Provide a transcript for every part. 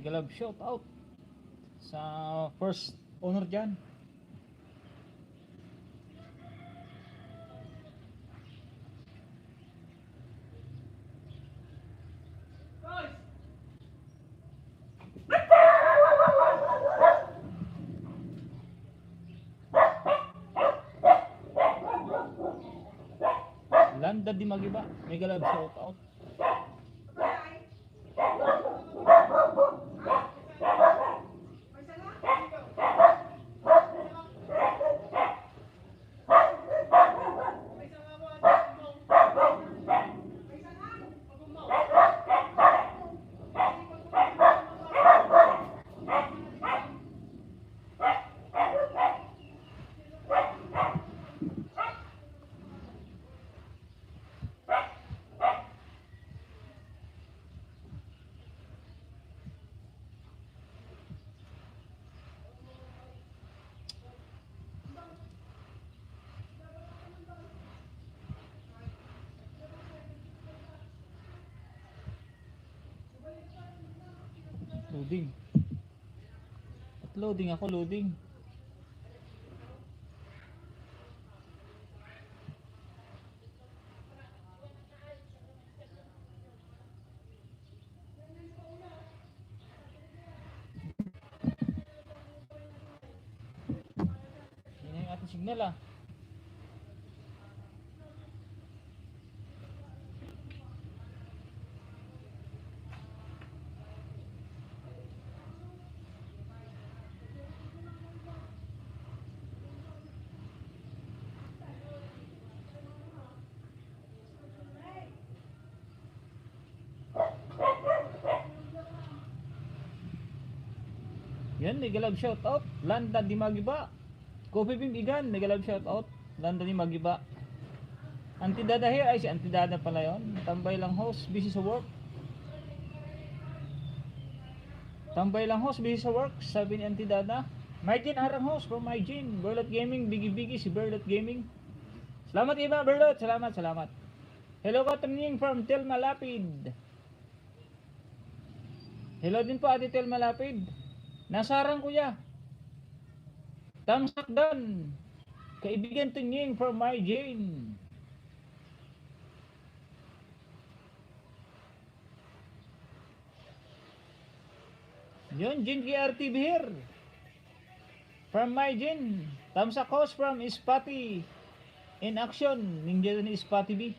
mega love shout out sa first owner dyan. Landa di Magiba, mega love shout out. Loading. At loading ako, loading. Yan na yung ating signal ah. Yan, mega love shout out. Landa di Magiba. Coffee Beam Igan, mega love shout out. Landa di Magiba. Antidada here, ay si Antidada pala yon. Tambay lang host, busy sa work. Tambay lang host, busy sa work. Sabi ni Antidada. Martin Arang host from Martin. Berlot Gaming, Biggie si Berlot Gaming. Salamat iba Berlot, salamat. Hello Katrining from Telma Lapid. Hello din po Ate Telma Lapid. Nasarang kuya. Tamsak dan. Kaibigan Tunying from my Jane. Yun, Jin KRTV here. From my Jane. Tamsak host from Ispati. In action. Ninja ni Ispati B.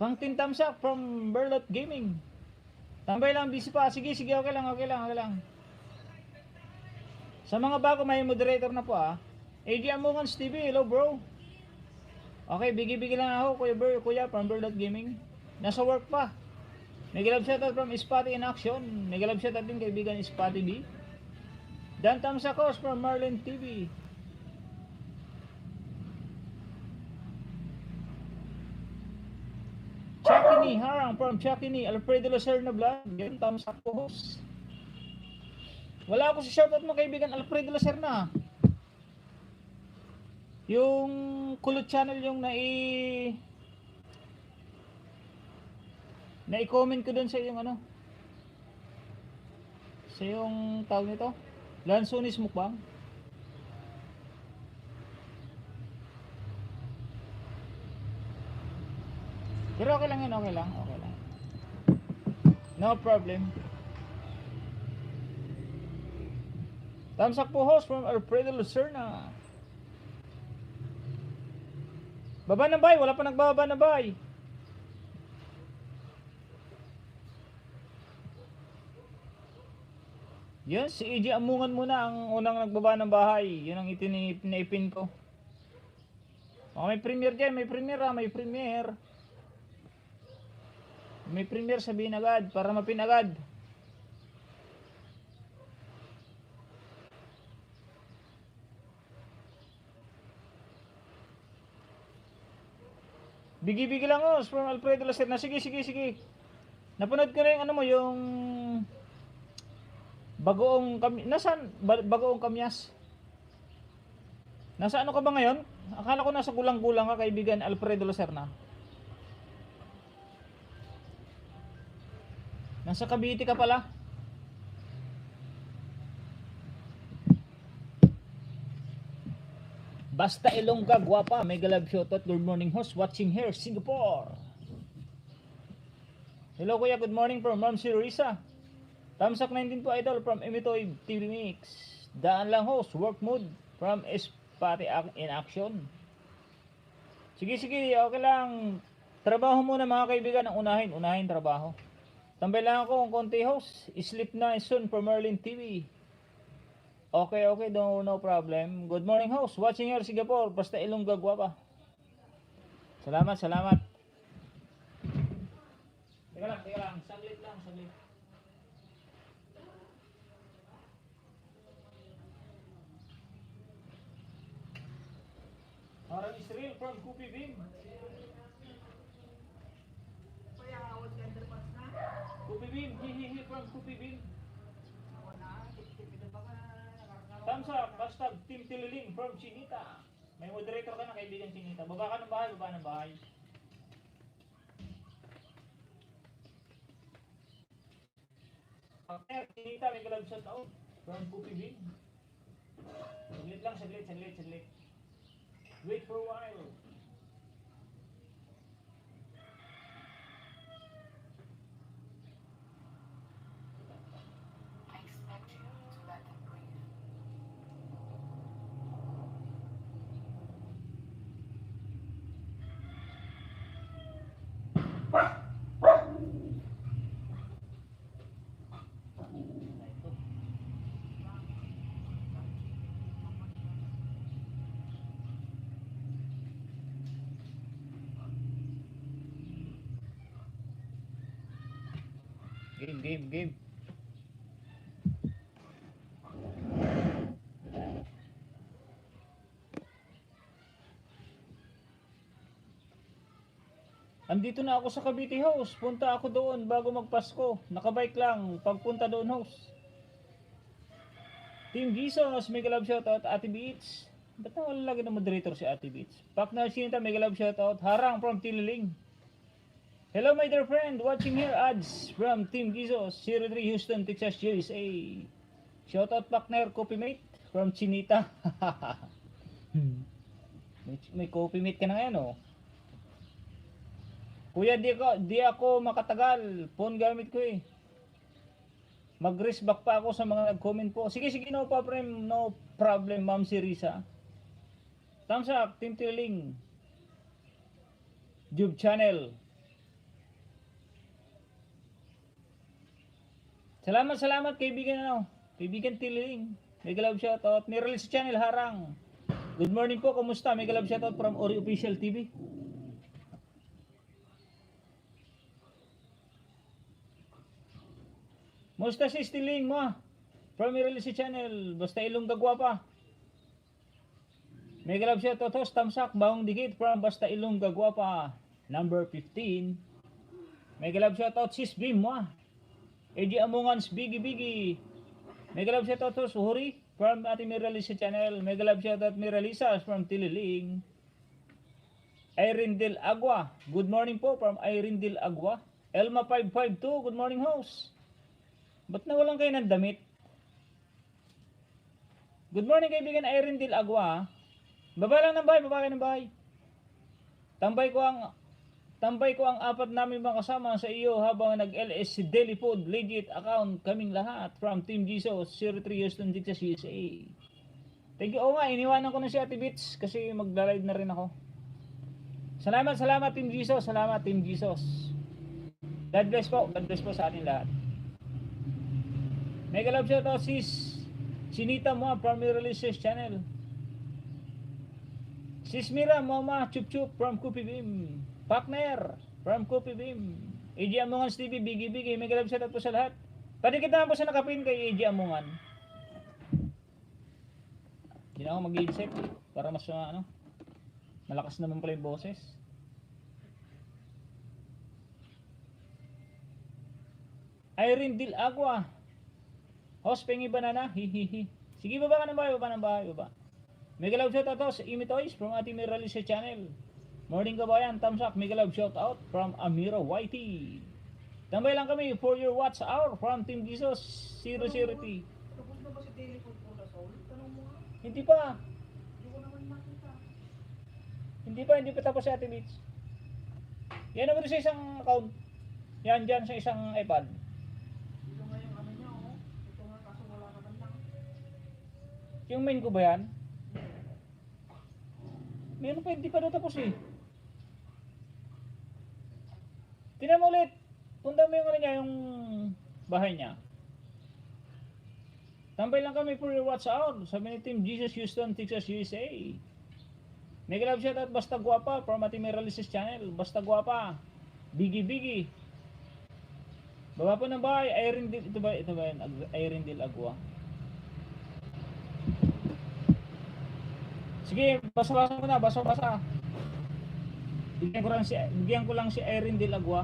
Fangtin Tamsak from Berlot Gaming. Tambay lang, busy pa. Sige, okay lang. Sa mga bago, may moderator na po ah. AJ Amungans TV, hello bro. Okay, bigi lang ako, kuya from Berlot Gaming. Nasa work pa. Mega love shoutout from Ispati in action. Mega love shoutout din kaibigan Ispati B. Dan Tamsakos from Marlin TV. Chakini Harang from Chakini, Alfredo Lacerna Vlog. Yan, Tamsakos. Wala ako sa shoutout mo kaibigan Alfredo Lacerna. Yung kulot channel yung na-comment ko doon sa yung ano. Sa yung tawag nito. Lansonis Mukbang. Pero okay lang yun, okay lang. No problem. Tamsak po host from Alfredo Lucerna. Baba na bay, wala pa nagbababa na bay. Yun, si EJ Amungan muna ang unang nagbaba ng bahay. Yun ang itinaipin ko. Oh, may premiere dyan, may premiere. May premiere sabihin agad para mapin agad. Bigi lang oh, from Alfredo Lacerna. Sige. Napanood ko na yung ano mo, yung Bagoong Kamyas? Nasa ano ka ba ngayon? Akala ko nasa gulang-gulang ka kaibigan Alfredo Lacerna. Nasa Cavite ka pala? Basta Ilongga Guapa, mega love shoutout. Good morning host, watching here, Singapore. Hello kuya, good morning from Ma'am si Risa. Tamsak 19 po idol from Emitoy TV Mix. Daan lang host, work mood from Espati in action. Sige, okay lang. Trabaho muna mga kaibigan, ang unahin trabaho. Tambay lang ako ng konti host. Sleep na soon for Merlin TV. Okay, no problem. Good morning host, watching here Singapore, basta Ilongga Guapa. Salamat. Teka lang, saglit lang. Orang Israel from Kupi Bim. Kupi Bim, hihihi from Kupi Bim. Thumbs up, hashtag Team Tililing from Chinita. May moderator ka na kaibigan Chinita. Baba ka ng bahay. Okay, Chinita, may galab shout out from Kupi Bim. Saglit. Wait for a while. I expect you to let them breathe. Game. Andito na ako sa Cavite house. Punta ako doon bago magpasko. Nakabike lang. Pagpunta doon house. Team Jesus, mega love shoutout. Ate Beats. Ba't na wala lagi ng moderator si Ate Beats? Pakna Sinita, mega love shoutout. Harang from Tililing. Hello my dear friend, watching here ads from Team Gizos, 03 Houston, Texas, USA. Shoutout partner, copy mate from Chinita. may copy mate ka na ngayon oh. Kuya, di ako makatagal. Phone gamit ko eh. Mag-risk back pa ako sa mga nag-comment po. Sige, no problem, Ma'am si Risa. Thumbs up, Team Tiling. YouTube channel. Salamat kaibigan Kaibigan Tiling. Mega love shoutout. May release channel Harang. Good morning po, kumusta? Mega love shoutout from Ori Official TV. Musta si Tiling mo? From may release channel. Basta Ilongga Guapa. Mega love shoutout host. Tamsak Baong Dikit from Basta Ilongga Guapa. Number 15. Mega love shoutout sis Bim mo. AJ Amongans Biggie. Mega love shoutout to Suhuri from ating Miralisa channel. Mega love shoutout Miralisa from Tililing. Irene Del Agua. Good morning po from Irene Del Agua. Elma 552. Good morning host. Ba't nawalan kayo ng damit? Good morning kaibigan Irene Del Agua. Baba kayo ng bahay. Tambay ko ang apat namin mga kasama sa iyo habang nag-LS Daily Food legit account kaming lahat from Team Jesus 03 Houston, Texas, USA. Thank you. Oo nga, iniwanan ko na si Ate Beats kasi magla-live na rin ako. Salamat Team Jesus. Salamat Team Jesus. God bless po sa atin lahat. Mega love shoutout sis Sinita mo from Releases channel. Sis Mira Mama Chup from Kupi Bim. Partner from Kupi Bim. AJ Amongan TV, Biggie. Mega love shoutout po sa lahat. Padikit naman po sa nakapin kay AJ Amongan. Hindi na ako mag-headset para mas malakas naman pala yung boses. Irene Del Agua. Host pengi banana. Hihihi. Sige, baba ka ng bahay. Mega love shoutout sa Imi Toys from ating Miralisa channel. Morning kabayan, thumbs up, mega love shout out from Amira YT. Tambay lang kami for your watch hour from Team Jesus 003. Tapos na ba si Daily Food for the Soul? Tanong mo nga. Hindi pa. Hindi ko naman makita. Hindi pa tapos si Ate Beach. Yan naman sa isang account. Yan dyan sa isang iPad. Ito nga yung ano niya, oh. Ito nga kaso wala naman lang. Yung main ko ba yan? Meron pa, hindi pa daw tapos eh. Tingnan mo ulit. Punta mo yung ano niya, yung bahay niya. Tambay lang kami for your watch out. Sabi ni Team Jesus Houston, Texas, USA. Mega love shoutout, Basta Guapa from Ate Meralices channel. Basta Guapa. Biggie. Baba po ng bahay. Irene ito ba yun? Irene Del Agua. Sige, basa-basa ko na. Basa-basa. Bigyan ko lang si Irene Del Agua.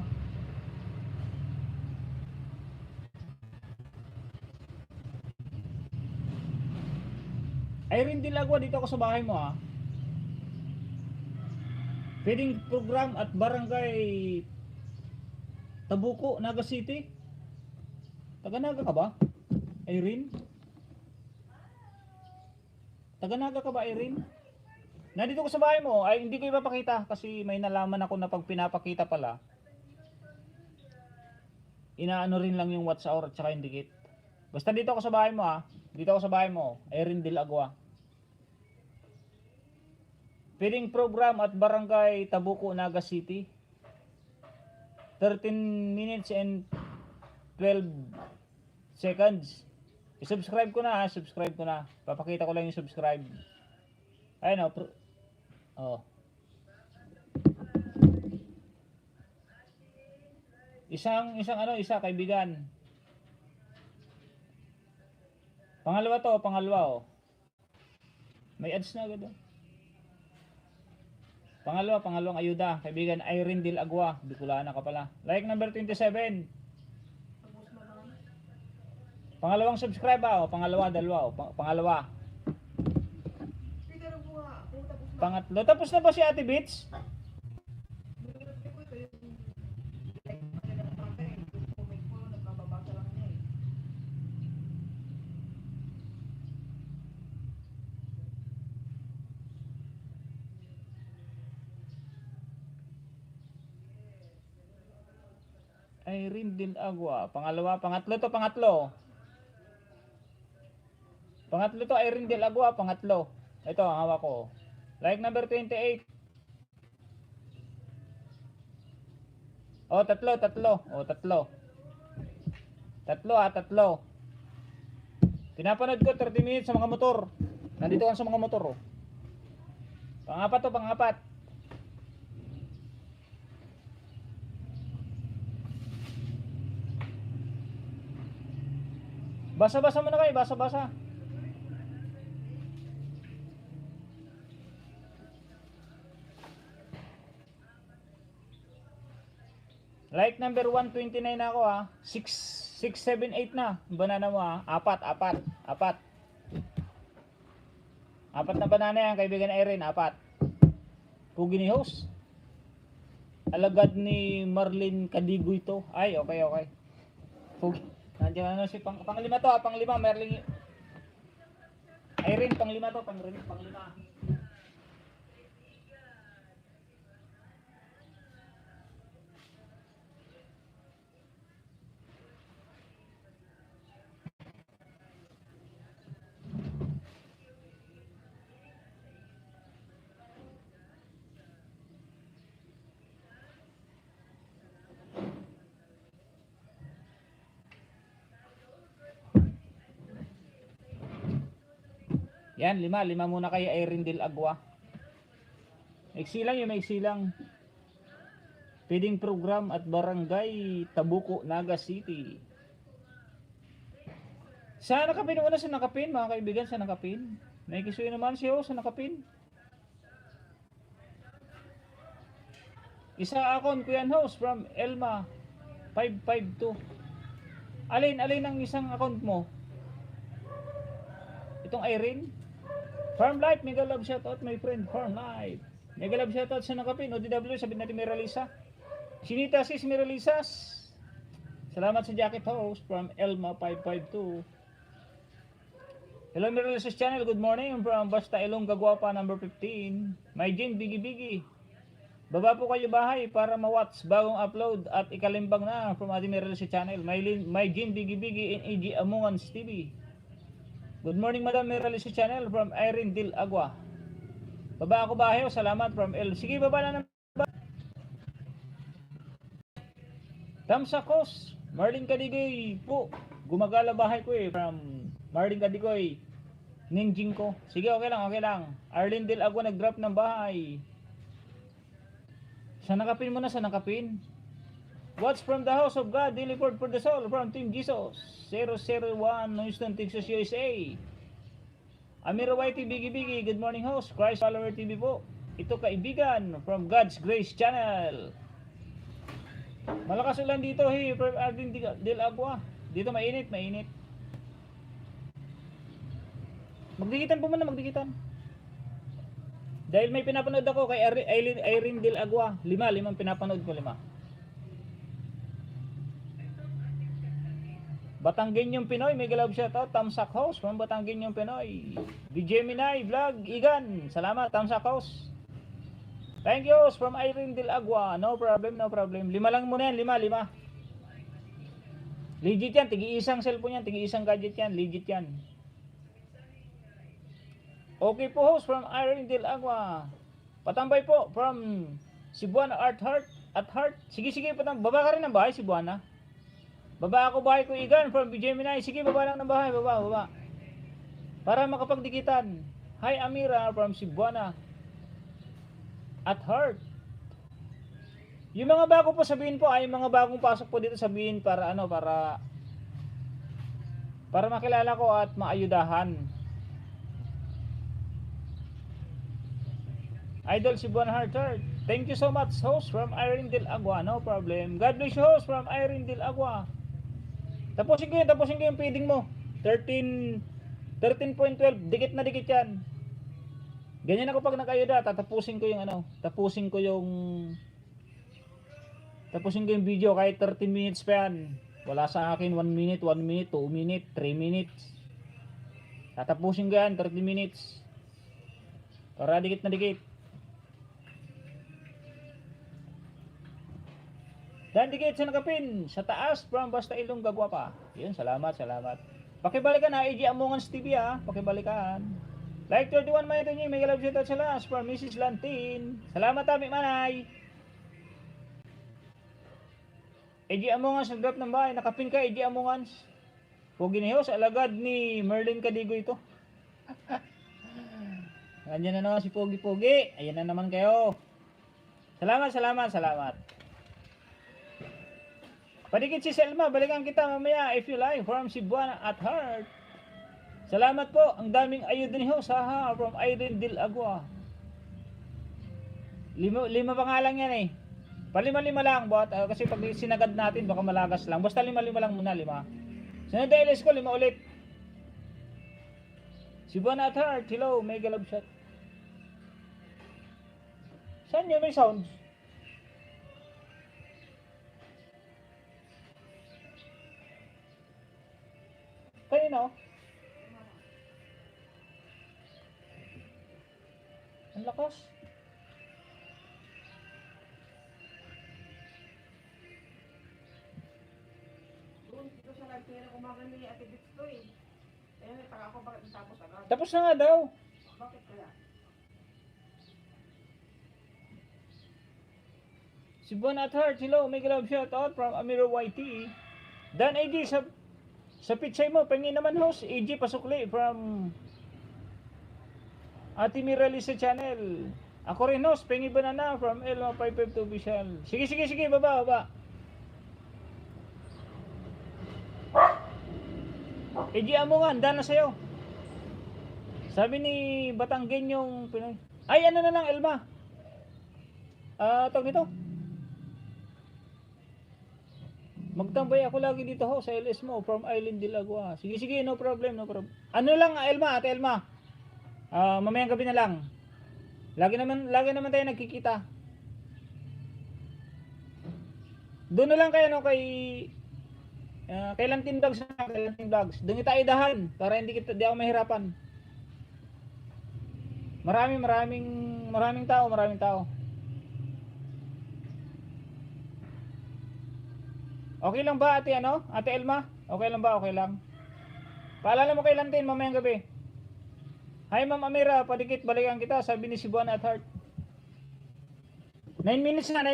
Irene Del Agua, dito ako sa bahay mo ha. Feeding program at barangay Tabuco, Naga City. Taga-Naga ka ba, Irene? Taga-Naga ka ba, Irene? Nandito ko sa bahay mo, ay hindi ko ipapakita kasi may nalaman ako na pag pinapakita pala, inaano rin lang yung watch hour at saka yung dikit. Basta dito ako sa bahay mo ha. Dito ako sa bahay mo, Irene Del Agua. Feeding program at barangay Tabuco, Naga City. 13 minutes and 12 seconds. I-subscribe ko na ha, subscribe ko na. Papakita ko lang yung subscribe. Ayun o. Oh. Isa kaibigan. Pangalawa oh. May ads na agad oh. Pangalawang ayuda, kaibigan Irene Del Agua, Bicolana ka pala. Like number 27. Pangalawang subscribe oh, dalawa oh, pangalawa. Pangatlo, tapos na ba si Ate Beach? Irene Del Agua, pangatlo to. Pangatlo to, Irene Del Agua, pangatlo. Ito, ang hawak ko. Like number 28. Oh, tatlo. Oh, tatlo. Tatlo. Pinapanood ko 30 minutes sa mga motor. Nandito kan sa mga motor oh. Pangapat. Basa-basa mo na kayo, basa-basa. Like number 129 na ako ha. 6, 7, 8 na. Banana mo ha. Apat. Apat na banana yan, kaibigan Irene. Apat. Pugi ni host. Alagad ni Marlene Cadigo ito. Ay, okay. Pugi. Nandiyan ano si panglima to ha. Panglima, Marlene. Irene, panglima to. Panglima. Yan, lima muna kay Irene Del Agua. Maiksi lang. Feeding program at barangay Tabuco, Naga City. Sa nakapin muna sa nakapin, mga kaibigan, sa nakapin. Nakikisuyo naman siya sa nakapin. Isa akon Kuya Host from Elma 552. Alin ang isang account mo? Itong Irene? Farm Life, mega love shoutout my friend, Farm Life. Mega love shoutout sa nakapin, ODW, sabi natin Meralisa. Sinita sis Meralisas. Salamat sa jacket host from Elma 552. Hello, Miralises Channel. Good morning. From Basta Ilongga Guapa, number 15. My Jane, Bigi. Baba po kayo bahay para ma-watch bagong upload at ikalimbang na from ating Miralises Channel. My Jane, Bigi in AG Among Us TV. Good morning, Madam Miralises Channel from Irene Dil Agua. Baba ako bahay. Salamat from El. Sige, baba na naman. Tamsakos. Marlin Kadigoy po. Gumagala bahay ko from Marlin Kadigoy. Ningjing ko. Sige, okay lang. Arlene Del Agua nag-drop ng bahay. Sa nakapin mo na, sa nakapin. Watch from the house of God, Daily Word for the Soul from Team Jesus 001 Houston, Texas, USA. Amira Whitey, Bigi, good morning host, Christ Follower TV po. Ito kaibigan from God's Grace Channel. Malakas ulan dito, from Arlene Del Agua. Dito mainit. Magdikitan po muna, Dahil may pinapanood ako kay Irene Del Agua. Limang pinapanood ko, 5. Batanggenyong Pinoy, may galab shoutout. Tamsak House from Batanggenyong Pinoy. DJ Minay Vlog, Igan. Salamat, Tamsak House. Thank you from Irene Del Agua. No problem. 5 lang muna yan, 5. Legit yan, tigi-isang cellphone yan, tigi-isang gadget yan, legit yan. Okay po host from Irene Del Agua. Patambay po from Cebuana at Heart. Sige, baba ka rin ng bahay, Cebuana. Baba ako bahay ko, Igan from Gemini. Sige, baba lang ng bahay, baba. Para makapagdikitan. Hi Amira from Cebuana at Heart. Yung mga bago po sabihin po ay mga bagong pasok po dito sabihin para makilala ko at maayudahan. Idol Cebuana Heart. Thank you so much host from Irene Del Agua. No problem. God bless you host from Irene Del Agua. Tapusin ko yung feeding mo. 13.12. Dikit na dikit yan. Ganyan ako pag nag-ayuda. Tapusin ko yung video kahit 13 minutes pa yan. Wala sa akin 1 minute, 2 minute, 3 minutes. Tatapusin ko yan 30 minutes. Para dikit na dikit. Dan dikit sa nakapin, sa taas from Basta Ilongga Guapa. Yun, salamat. Pakibalikan ha, AG Among Us TV ha, pakibalikan. Like 31 Mayo to nyo, may galab shoutout sa last from Mrs. Lantin. Salamat Tami Manay. AG Among Us, nag-drop ng bahay, nakapin ka AG Among Us. Pogi ni host, alagad ni Merlin Kadigo ito. Ganyan na naman si Pogi. Ayan na naman kayo. Salamat. Padikit si Selma, balikan kita mamaya if you like from Cebuana at Heart. Salamat po, ang daming ayuda ni host from Irene Del Agua. 5 pa nga lang yan Palima lang, kasi pag sinagad natin baka malagas lang. Basta 5 lang muna, 5. Sunod na ilis ko, 5 ulit. Cebuana at Heart, hello, mega love shot. Saan yun may sounds? Kanino? Ang lakas. Doon, dito sa nagtira kumakan ni Ate Bits to Kaya nagtaka ako bakit natapos agad. Tapos na nga daw. Bakit kaya? Cebuana at Heart, hello, may love shout out from Amira YT. Dan AD sa pichay mo, pengin naman host, AG Pasukli from Ate Miralises Channel. Ako rin host, pengi banana from Elma 552 Official. Sige, baba. AG Amongan, handa na sa'yo. Sabi ni Batanggen yung Pinoy. Ay, ano na lang, Elma. Tawag nito. Magtambay ako lagi dito ho sa LS mo from Island Del Agua. Sige, no problem. Ano lang Elma, Ate Elma. Mamayang gabi na lang. Lagi naman tayo nagkikita. Doon na lang kayo kay Kailan Team Vlogs na? Kailan Team Vlogs? Doon kita idahan para di ako mahirapan. Maraming tao. Okay lang ba ate Ate Elma? Okay lang ba? Okay lang. Paalala mo kay Lantin mamayang gabi. Hi Ma'am Amira, padikit balikan kita, sabi ni Cebuana at Heart. 9 minutes na.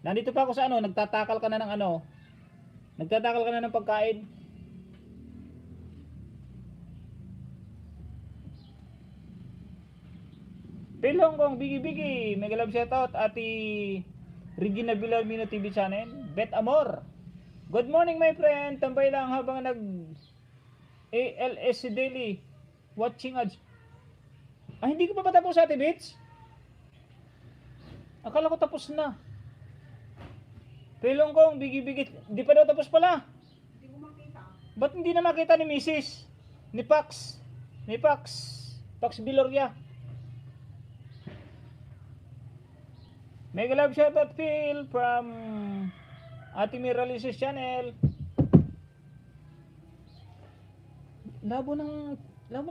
Nandito pa ako sa nagtatakal ka na ng pagkain. Pilong kong bigi, mega love shoutout Ati Regina Villamino TV channel, Bet Amor. Good morning my friend, tambay lang habang nag ALS Daily watching ads. Hindi ko pa tapos Ate Bits? Akala ko tapos na. Pilong kong bigi, di pa daw tapos pala. Hindi ko makita. Ba't hindi na makita ni Mrs. Ni Pax Biloria. Mega love shoutout Phil from Ate Miralises channel. Labo ng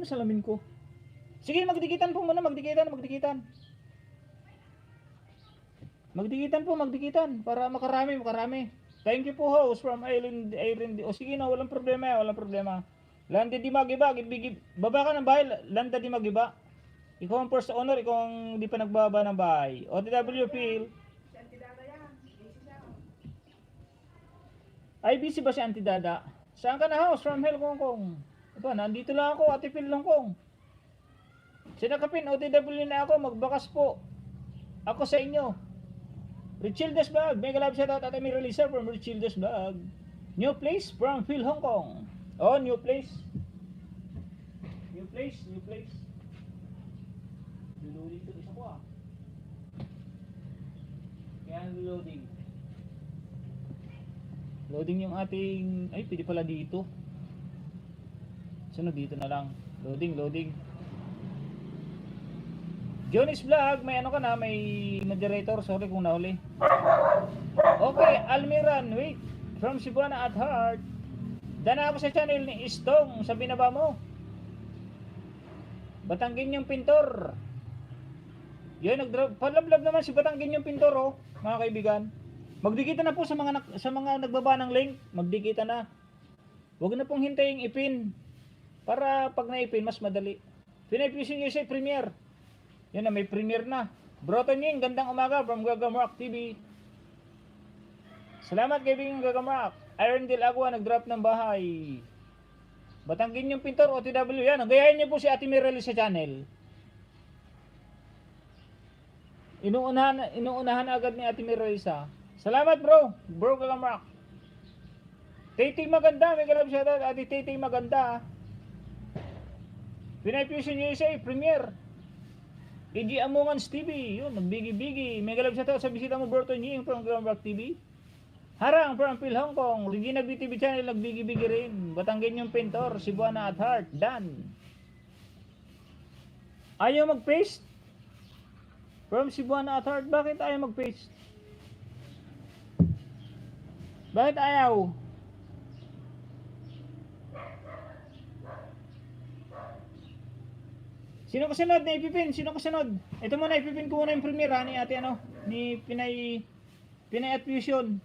salamin ko. Sige, magdikitan po muna, magdikitan. Magdikitan para makarami. Thank you po host from Island. O sige na, walang problema. Landa di magiba, baba ka ng bahay, landa di magiba. Ikaw ang first owner, ikaw ang di pa nagbaba ng bahay. OTW Phil. Si Auntie Dada yan. Busy siya. Ay, busy ba si Auntie Dada? Saan ka na house? From Hell, Hong Kong. Aba, nandito lang ako, Ate Phil, Hong Kong. Sinakapin, OTW na ako, magbakas po. Ako sa inyo. Richildes Vlog, mega love shoutout Ate Miralisa from Richildes Vlog. New place from Phil, Hong Kong. Oh, new place. Reloading to isa ko Kaya reloading. Loading yung ating... Ay, pwede pala dito. Sunod dito na lang. Loading. Johnny's Vlog, may may moderator. Sorry kung nahuli. Okay, Almiran, wait. From Cebuana at Heart. Dana ako sa channel ni Istong. Sa binaba mo. Batanggin yung pintor. Yun, palablab naman si Batanggin yung pintor, mga kaibigan. Magdikita na po sa mga nagbaba ng link. Magdikita na. Huwag na pong hintayin ipin. Para pag naipin, mas madali. Pinay-Fusion USA Premiere. Yan na, may premiere na. Broton Ying, gandang umaga from Gagamrock TV. Salamat kaibigan Gagamrock. Iron Del Agua, nag-drop ng bahay. Batanggin yung pintor, OTW yan. Gayahin niyo po si Ate Mireli sa channel. Inuunahan agad ni Ate Mirelisa. Salamat bro Gagamrock. Titi maganda, may galap shoutout Ate Titi maganda. Pinay-Fusion USA Premiere. EG Among Us TV, yun, nagbigi-bigi. May galap shoutout sa bisita mo Burton Ying from Gagamrock TV. Harang from Phil Hong Kong, Regina BTV channel nagbigi-bigi rin. Batanggin yung pintor, Cebuana at Heart, done. Ayaw mag-paste? From Cebuana at Heart, bakit ayaw mag-paste? Bakit ayaw? Sino kasunod na ipipin? Ito muna, ipipin ko muna yung premiere ni ate ni Pinay at Fusion.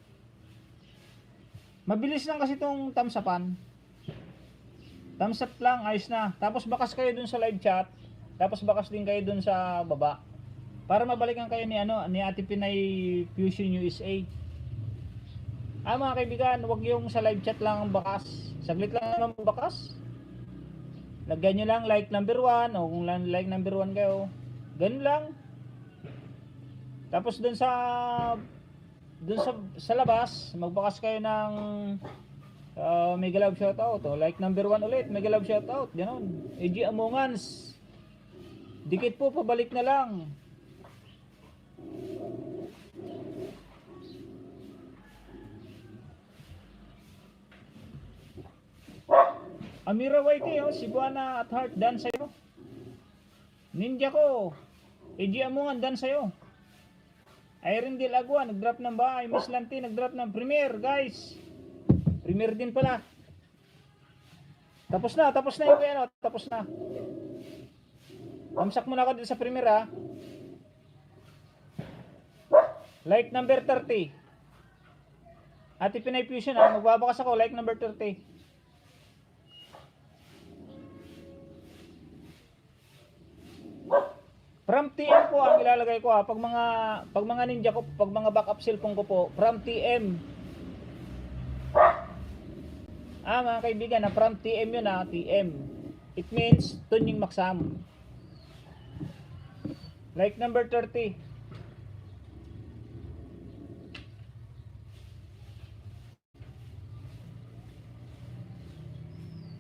Mabilis lang kasi itong thumbs-upan. Thumbs up lang, ayos na. Tapos bakas kayo dun sa live chat. Tapos bakas din kayo dun sa baba. Para mabalikan kayo ni Ate Pinay Fusion USA. Mga kaibigan, wag yung sa live chat lang ang bakas. Saglit lang naman bakas. Lagyan nyo lang like number 1 o kung like number 1 kayo. Ganun lang. Tapos dun sa labas, magbakas kayo ng mega love shoutout. Like number 1 ulit, mega love shoutout. Ganon. EG Among Us. Dikit po, pabalik na lang. Amira Waiti, Cebuana at Heart, dan sa'yo. Ninja ko, EG Amungan, dan sa'yo. Irene Agua, nag-drop ng bahay. Miss Lanti, nag-drop ng Premier, guys. Premier din pala. Tapos na yung ano, tapos na. Tamsak muna ako dito sa Premier, ha. Like number 30. Ate Pinay Fusion, ha. Magbabakas ako, like number 30. From TM po ang ilalagay ko, ha. Pag mga ninja ko, pag mga backup cellphone ko po, from TM. Mga kaibigan, na from TM yun, ha. TM. It means Tunying Maksam. Like number 30.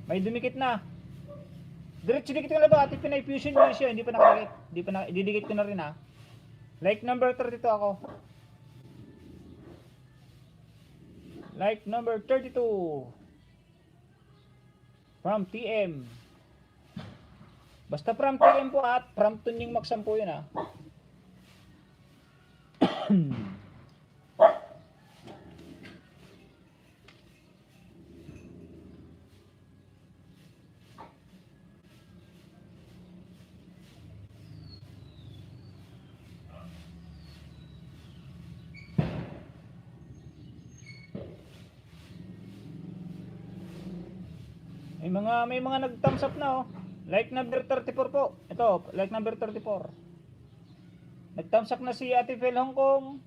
May dumikit na. Diretso dikit ko na ba? Ate Pinay Fusion yun siya. Hindi pa nakadikit. Didikit ko na rin, ha. Like number 32 ako. Like number 32. From TM. Basta from TM po at from Tunying Maksam po yun, ha. May mga nag-thumbs up na, oh. Like number 34 po. Ito, like number 34. Nag-thumbs up na si Ate Fel Hong Kong.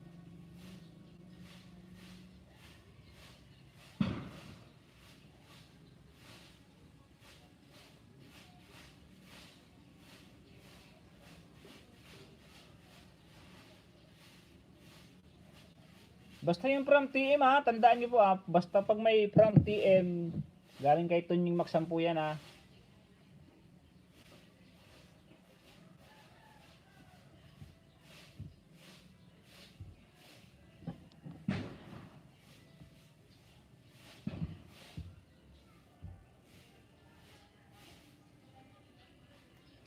Basta yung from TM, ha, tandaan niyo po, ha, basta pag may from TM galing kay Tunying Maksam po yan, ha.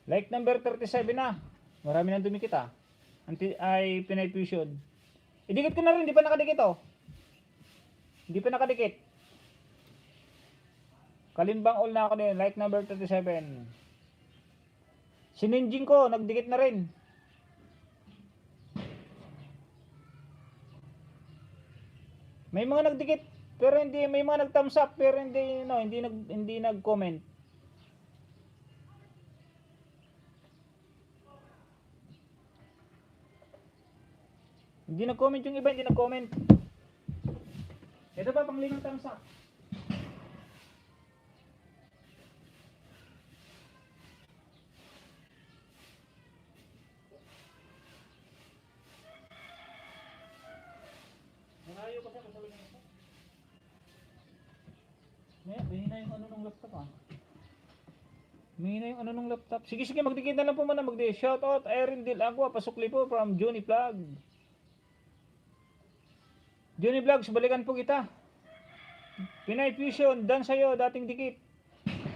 Like number 37 na. Marami nang dumikit, ha. Ay Pinay Fusion. Idikit ko na rin, hindi pa nakadikit, oh. Hindi pa nakadikit. Kalimbang all na ako din. Like number 37. Sininjing ko, nagdikit na rin. May mga nagdikit, pero hindi, may mga nag-thumbs up, pero hindi, no, hindi nag-comment. Hindi nag-comment yung iba, hindi nag-comment. Ito pa, pang 5 thumbs up. Malayo kasi ako sa lingin ito. Mahina yung ano nung laptop, ha. Mahina yung ano nung laptop. Sige, magdikit na lang po muna. Shoutout Irene Agua, pasukli po from Johnny Vlog. Johnny Vlogs, balikan po kita. Pinay Fusion, dan sa'yo, dating dikit.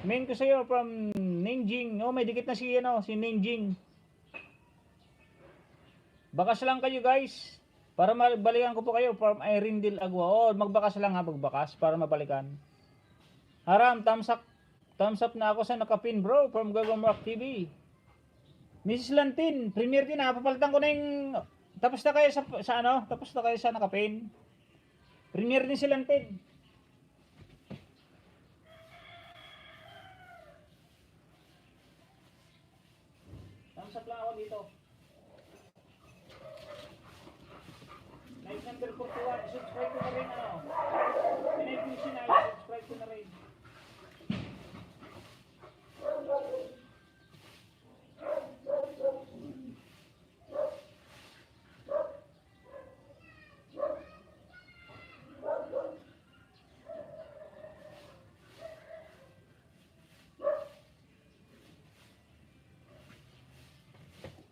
Main ko sa'yo from Nanjing. Oh, may dikit na si Nanjing. Bakas lang kayo, guys. Para mabalikan ko po kayo from Irene Agua. Oh, magbakas lang, ha, magbakas para mabalikan. Haram, thumbs up na ako sa nakapin, bro, from Gagomrock TV. Mrs. Lantin, Premier din, ha. Papalitan ko na yung... Tapos na kayo tapos na kayo sa nakapin. Premier din si Lantin. Thumbs up lang ako dito. Like number 41, subscribe ko na rin, ano. Pinay Fusion, subscribe ko na rin.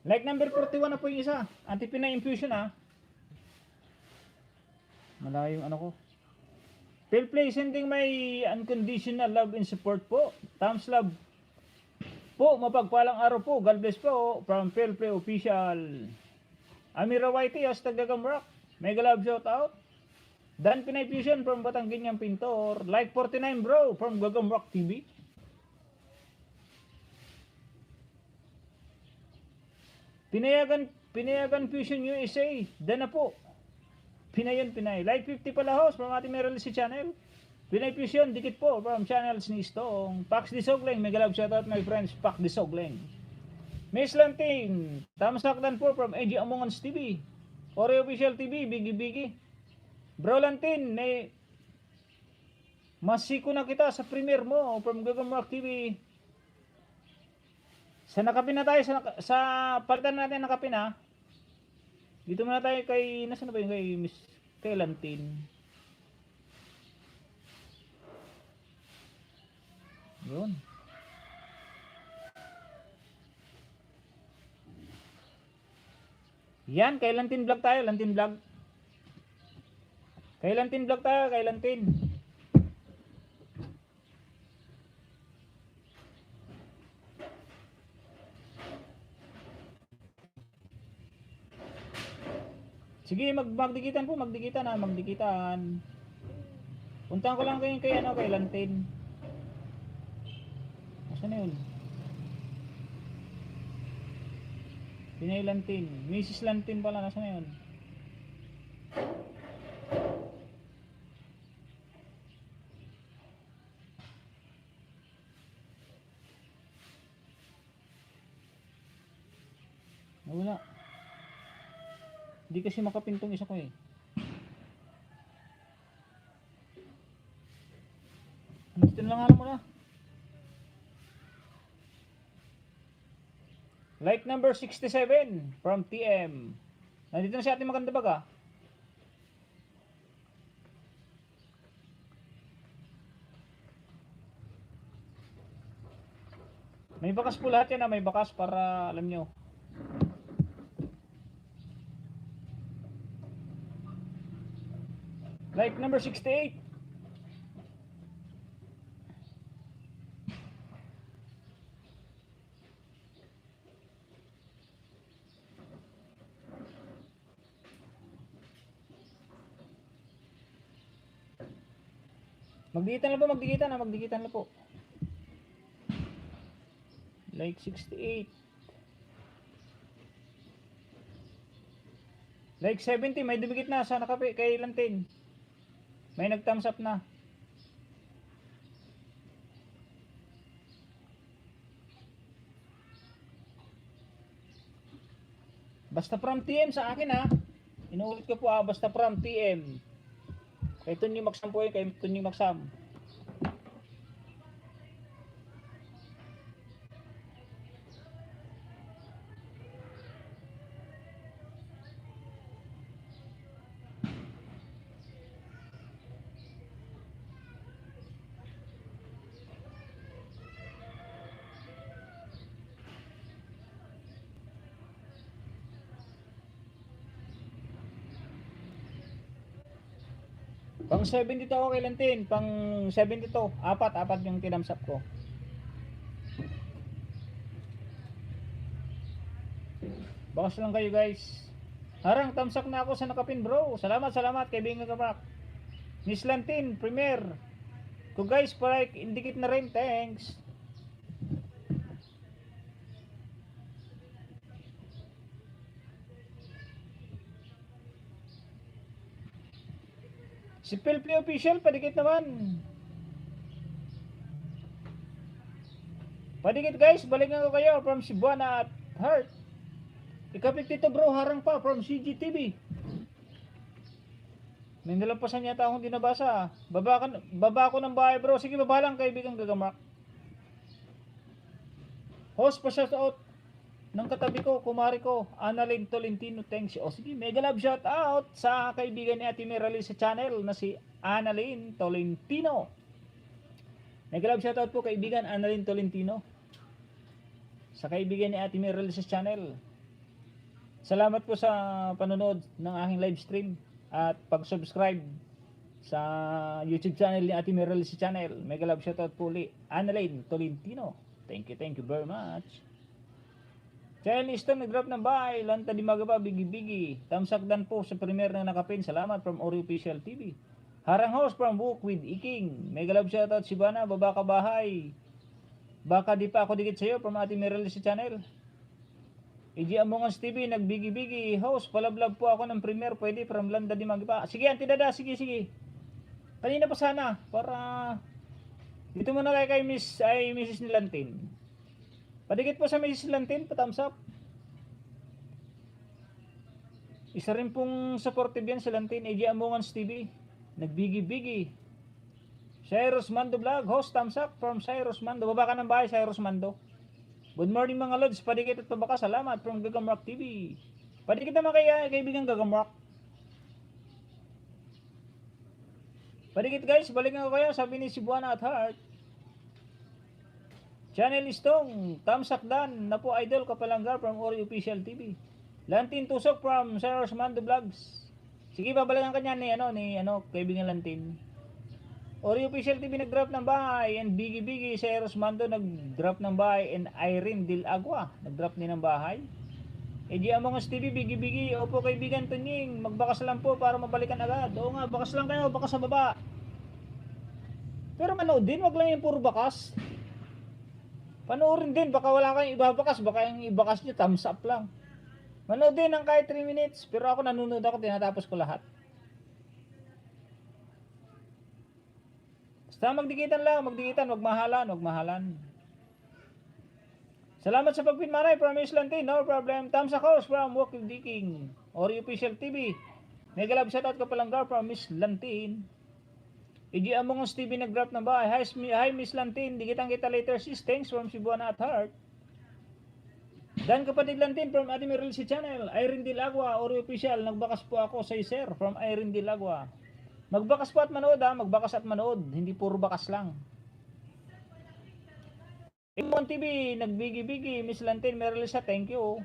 Like number 41 na po yung isa. Ate Pinay Fusion, ha. Malayo yung ano ko. Phil Play sending my unconditional love and support po. Thumbs love po. Mapagpalang araw po. God bless po. From Phil Play Official. Amira Whitey, hashtag Gagamrock. Mega love shout out. Dan Pinay Fusion from Batangganyang Pintor. Like 49 bro from Gagamrock TV. Pinayagan Fusion USA. Dan na po. Pinayan Pinay. Like 50 pala host from Ate Meryl si channel. Pinay Fusion, dikit po from channels ni Stong. Pax Disogleng, mega love shoutout my friends, Pax Disogleng. Miss Lantin, Tamsakdan po from AG Among Us TV. Ore Official TV, Bigi Bigi. Bro Lantin, masiko na kita sa premiere mo from Gagamrock TV. Sa nakapin na tayo, sa palitan natin nakapin ha. Dito muna tayo kay, nasa na ba yung kay Miss kay Lantin? Yun. Yan, kay Lantin vlog tayo, Lantin vlog. Kay Lantin vlog tayo, kay Lantin. Sige, magdikitan po, magdikitan. Puntahan ko lang kayo kay Lantin. Nasaan na yun? Pinay Lantin. Mrs. Lantin pala, nasaan na yun? Wala. Hindi kasi makapintong isa ko eh. Dito na lang alam mo na. Like number 67 from TM. Nandito na si Ate Maganda Baga. May bakas po lahat yan, may bakas para alam nyo. Like number 68. Magdikitan na po. Like 68. Like 70, may dumikit na sa nakape kay Lantin. May nag-thumbs up na. Basta from TM sa akin ha. Inuulit ko po ha, basta from TM. Kay Tunying Maksam po yun, kay Tunying Maksam. Pang 72 ako kay Lantin, pang 72, apat yung tinamsap ko. Bakas lang kayo guys. Harang tamsak na ako sa nakapin bro. Salamat kaibigan ka. Miss Lantin, premier. Ko guys, like, indikit na rin, thanks. Si Pilpli Official, padikit naman. Padikit guys, balikan ko kayo from Cebuana at Heart. Ikapit dito bro, harang pa from CGTV. May nalampasan yata akong di nabasa. Baba ko ng bahay bro. Sige, baba lang kaibigan Gagamak. Host pa shout out ng katabi ko, kumari ko, Annalyn Tolentino, thanks. O sige, mega love shout out sa kaibigan ni Ate Merali sa channel na si Annalyn Tolentino. Mega love shout out po kaibigan Annalyn Tolentino sa kaibigan ni Ate Merali sa channel. Salamat po sa panonood ng aking live stream at pag-subscribe sa YouTube channel ni Ate Merali sa channel. Mega love shout out po ulit Annalyn Tolentino. Thank you very much. Channel Stone nag-drop ng bahay. Lanta di magaba, bigi-bigi. Tamsakdan po sa premier na nakapin. Salamat from Ori Official TV. Harang House from Book with Iking. Mega love shoutout si Bana, baba ka bahay. Baka di pa ako dikit sa'yo from Ate Merel sa channel. EG Among Us TV, nagbigi-bigi. Host, palablab po ako ng premier. Pwede from Landa di magaba. Sige, Auntie Dada, sige. Kanina pa sana, para... Dito muna kay Mrs. Nilantin. Padikit po sa Mrs. Lantin, pa-thumbs up. Isa rin pong supportive yan sa Lantin, AJ Among Us TV. Nagbigi-bigi. Cyrus Mando Vlog, host, thumbs up from Cyrus Mando. Baba ka ng bahay, Cyrus Mando. Good morning mga lods, padikit at pabaka, salamat from Gagamrock TV. Padikit naman kaibigan Gagamrock. Padikit guys, balikan ko kayo, sabi ni Cebuana at Heart. Channel Istong, Tamsak Dan, na po idol Kapalanggar from Ori Official TV. Lantin Tusok from Cyrus Mando Vlogs. Sige, babalikan kanya ni kaibigan Lantin. Ori Official TV nag-drop ng bahay, and Bigi Cyrus Mando nag-drop ng bahay, and Irene Del Agua nag-drop din ng bahay. EG Among Us TV, Bigi, opo kaibigan Tunying, magbakas lang po para mabalikan agad. Oo nga, bakas lang kayo, bakas sa baba. Pero manood din, wag lang yung puro bakas. Panoorin din, baka wala kayong ibabakas, baka yung ibakas nyo, thumbs up lang. Manood din ng kahit 3 minutes, pero ako nanonood ako, tinatapos ko lahat. Basta magdikitan lang, wag mahalan. Salamat sa pagpinmanay from Miss Lantin, no problem. Thumbs up house from Walk with Diking, Ori Official TV. Mega love shoutout ka palanggar from Miss Lantin. EG Among Us TV nag-drop ng bahay. Hi Miss Lantin, dikitang kita later sis. Thanks from Cebuana at Heart. Dan kapatid Lantin from Ate Meril si channel. Irene Del Agua, Ori Official. Nagbakas po ako sa sir from Irene Del Agua. Magbakas po at manood magbakas at manood. Hindi puro bakas lang. Imon TV, nagbigi-bigi. Miss Lantin, Meril siya, thank you.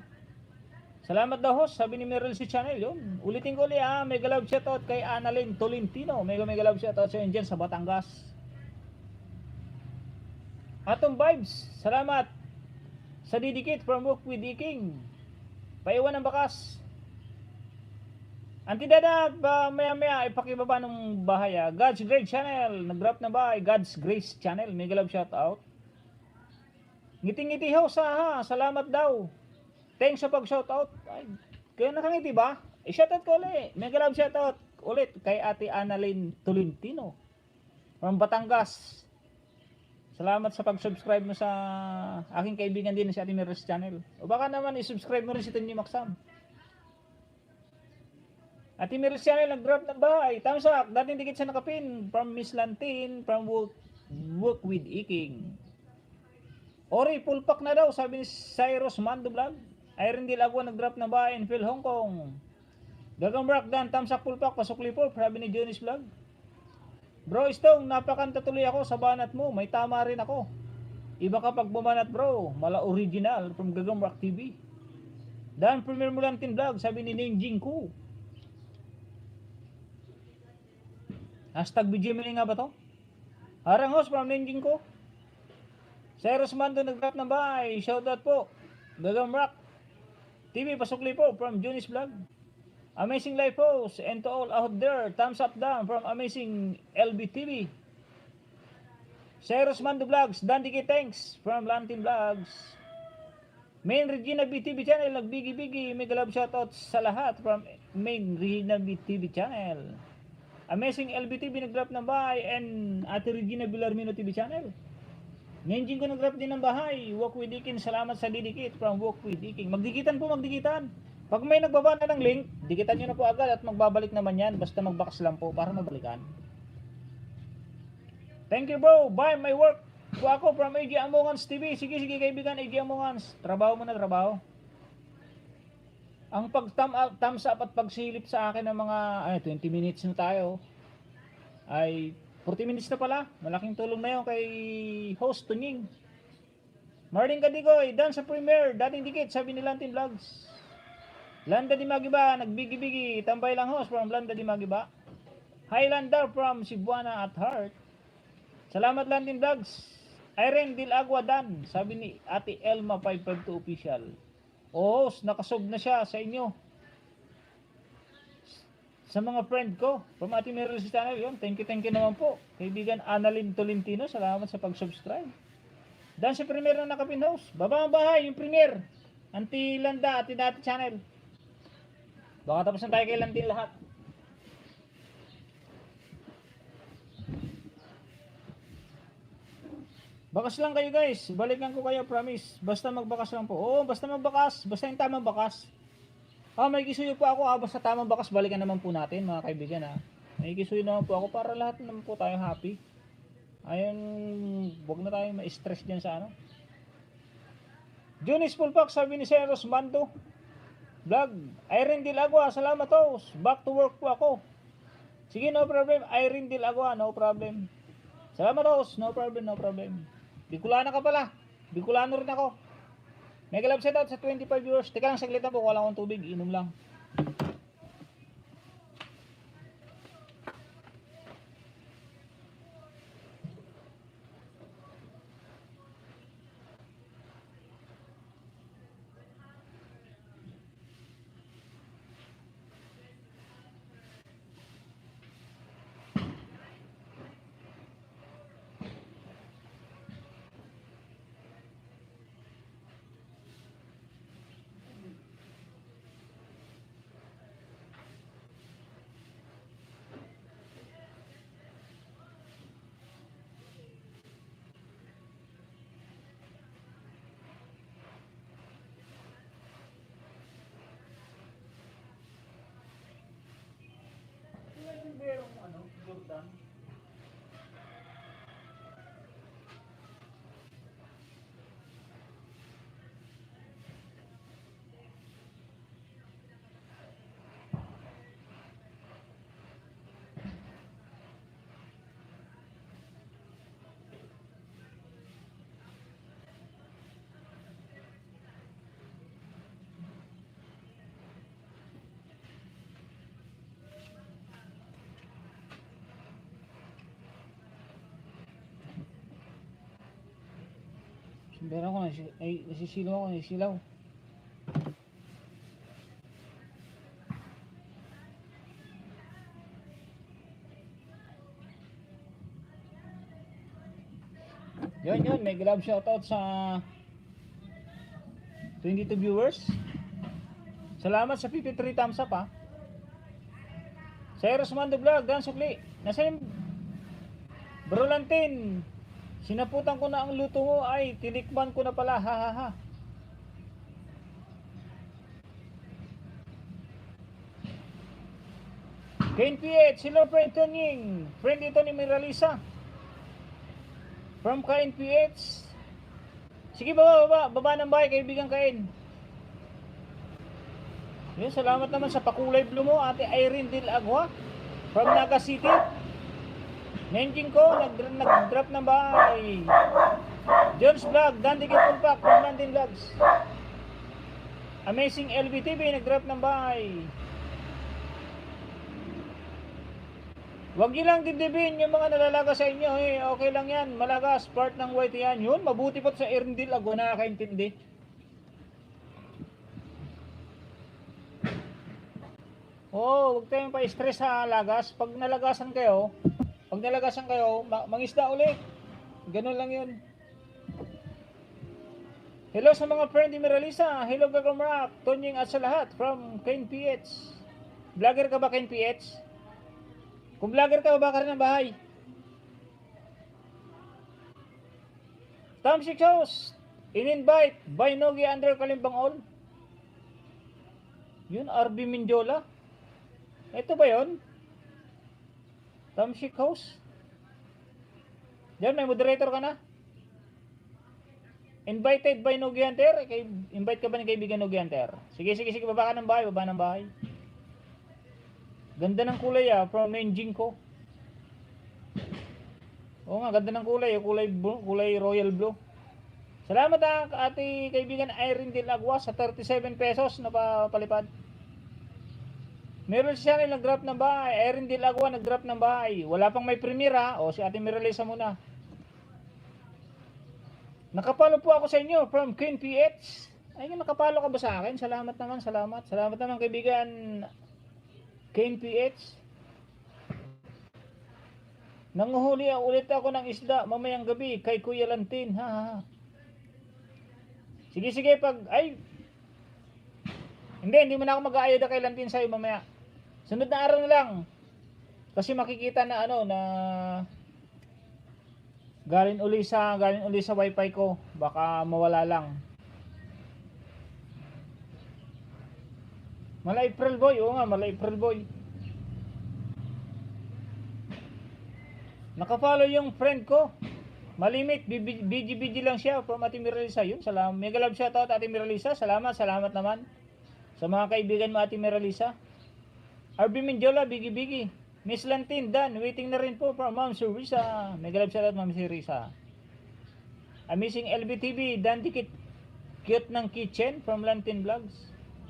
Salamat daw host, sabi ni Meril si channel yun. Ulitin ko ulit mega love shoutout kay Annalyn Tolentino. Mega love shoutout sa inyo sa Batangas. Atom Vibes, salamat. Sa didikit from Book with King. Paiwan ng bakas. Auntie Dada, maya ipakibaba ng bahay God's Grace Channel, nag-drop na ba? God's Grace Channel, mega love shoutout. Ngiti-ngiti host salamat daw. Thanks sa pag-shoutout. Ay, kayo nakangiti ba? Shoutout ko ulit. Mega love shoutout ulit kay Ate Annalyn Tolentino from Batangas. Salamat sa pag-subscribe mo sa aking kaibigan din si Ate Merel's channel. O baka naman i-subscribe mo rin si Tony Maxam. Ate Merel's channel nag-drop ng bahay. Thumbs up. Dating dikit sa nakapin from Miss Lantin from Walk with Iking. Ori, full pack na daw, sabi ni Cyrus Mando Vlog. Irene Del Agua nag-drop ng bahay in Phil Hong Kong. Gagamrock Dan, tamsak full pack, pasukli po, sabi ni Jonis Vlog. Bro Stong, napakanta tuloy ako sa banat mo, may tama rin ako. Iba kapag bumanat bro, mala original from Gagamrock TV. Dan Premier Mulantin Vlog, sabi ni Ninjing Ko. Hashtag BGML nga ba to? Harang host from Ninjing Ko. Cyrus Mando nag-drop ng bahay, shoutout po. Gagamrock TV, pasukli po from Jonis Vlog. Amazing life host, and to all out there, thumbs up down from Amazing LB TV. Cyrus Mando Vlogs, Dandiki thanks from Lantin Vlogs. Main Regina BTV channel, nagbigi-bigi, mega love shoutout sa lahat from Main Regina BTV channel. Amazing LB TV nag-drop ng bahay, and Ate Regina Villarmino TV channel. Nenjing ko nag-drop din ng bahay. Walk with Iking, salamat sa didikit from Walk with Iking. Magdikitan po, magdikitan. Pag may nagbaba na ng link, dikitan nyo na po agad at magbabalik naman yan. Basta magbakas lang po para mabalikan. Thank you bro. Bye, my work. Po ako from AJ Among Us TV. Sige kaibigan, AJ Among Us. Trabaho mo na, trabaho. Ang pag-thumbs up at pagsilip sa akin ng mga 20 minutes na tayo ay 40 minutes na pala. Malaking tulong na yun kay host Tunying. Martin Kadigoy, dan sa premiere, dating dikit, sabi ni Lantin Vlogs. Landa di Magiba, nagbigi-bigi, tambay lang host from Landa di Magiba. Highlander from Cebuana at Heart. Salamat Lantin Vlogs. Irene Del Agua Dan, sabi ni Ate Elma 552 Official. Oo, nakasob na siya sa inyo. Sa mga friend ko, from Ate Meryl si channel, yun, thank you naman po. Kaibigan Annalyn Tolentino, salamat sa pag-subscribe. Dan si Premier na nakapin-host. Baba ang bahay, yung Premier. Auntie Landa, Ate Dati channel. Baka tapos na tayo kay Landin lahat. Bakas lang kayo guys, balikan ko kayo, promise. Basta magbakas lang po. Oo, basta magbakas, basta yung tamang bakas. May kisuyo po ako, basta tamang bakas, balikan naman po natin mga kaibigan ha. May kisuyo naman po ako para lahat naman po tayo happy. Ayun, wag na tayo ma-stress dyan sa ano. Junis Pulpak, sabi ni Sir Rosmando Vlog, Irene Dilagua, salamat host. Back to work po ako. Sige, no problem. Irene Dilagua, no problem. Salamat host, no problem, no problem. Bicolana ka pala. Bicolano rin ako. Mega love shoutout sa 25 viewers. Teka lang, saglit na po. Wala akong tubig. Inom lang. Jordan. Meron ko, nasisilaw ako, nasisilaw. Yun, may glove shoutout sa 22 viewers. Salamat sa 53 thumbs up ha. Sa Rosmando Vlog, Dan Sukli. Nasa yung Brolantin. Sinaputan ko na ang luto mo, ay tinikman ko na pala, ha ha ha. Kain PH, hello friend Tonying. Friend ito ni Miralisa. From Kain PH. Sige, baba ng bahay, kaibigan Kain. Yun, salamat naman sa pakulay blue mo, Ate Irene Dilagua. From Naga City. Nenjing ko, nag-drop ng bahay. Jones Vlog, Dandy Kitulpak, from Landin Vlogs. Amazing LBTV, nag-drop ng bahay. Huwag nyo lang dibdibin yung mga nalalaga sa inyo. Okay lang yan, malagas, part ng white yan. Yun, mabuti pa sa Erndil, ako nakakaintindi. Huwag tayong pa-stress sa lagas. Pag nalagasan kayo, mangisda ulit. Ganun lang yun. Hello sa mga friend ni Miralisa. Hello Gagamrak, Tonying at sa lahat from Kain PH. Vlogger ka ba Kain PH? Kung vlogger ka, baba ka rin ng bahay. Tom Six House, in-invite by Nogi under Kalimbang All. Yun, RB Mindiola. Ito ba yun? Tamshik House. Diyan, may moderator ka na. Invited by Nogi Hunter. Invite ka ba ng kaibigan Nogi Hunter? Sige, baba ka ng bahay, Ganda ng kulay from Nenjing ko. Oo nga, ganda ng kulay, kulay royal blue. Salamat ate kaibigan Irene Dilagua sa 37 pesos na palipad. Meron siya nag-drop ng bahay. Irene Dilagua nag-drop ng bahay. Wala pang may premiere o si ate Miralisa muna. Nakapalo po ako sa inyo from Kain PH. Ay, nakapalo ka ba sa akin? Salamat naman, salamat. Salamat naman kaibigan KNPH. Nanguhuli ulit ako ng isda mamayang gabi kay Kuya Lantin. Ha, ha, ha. Sige, sige, pag, ay, hindi mo na ako mag-aayuda kay Lantin sa'yo mamaya. Sunod na araw na lang. Kasi makikita na ano, na galing uli sa wifi ko. Baka mawala lang. Mala April boy, oo nga, mala April boy. Nakafollow yung friend ko. Malimit, BG lang siya from Ate Miralisa. Yun, salamat. Mega love shoutout Ate Miralisa. Salamat naman. Sa mga kaibigan mo Ate Miralisa. RB Mindiola, Bigi. Miss Lantin, Dan, waiting na rin po from Ma'am Sir Risa. Mega love shoutout Ma'am Sir Risa. Amazing LBTV, Dan Dikit. Cute ng kitchen from Lantin Vlogs.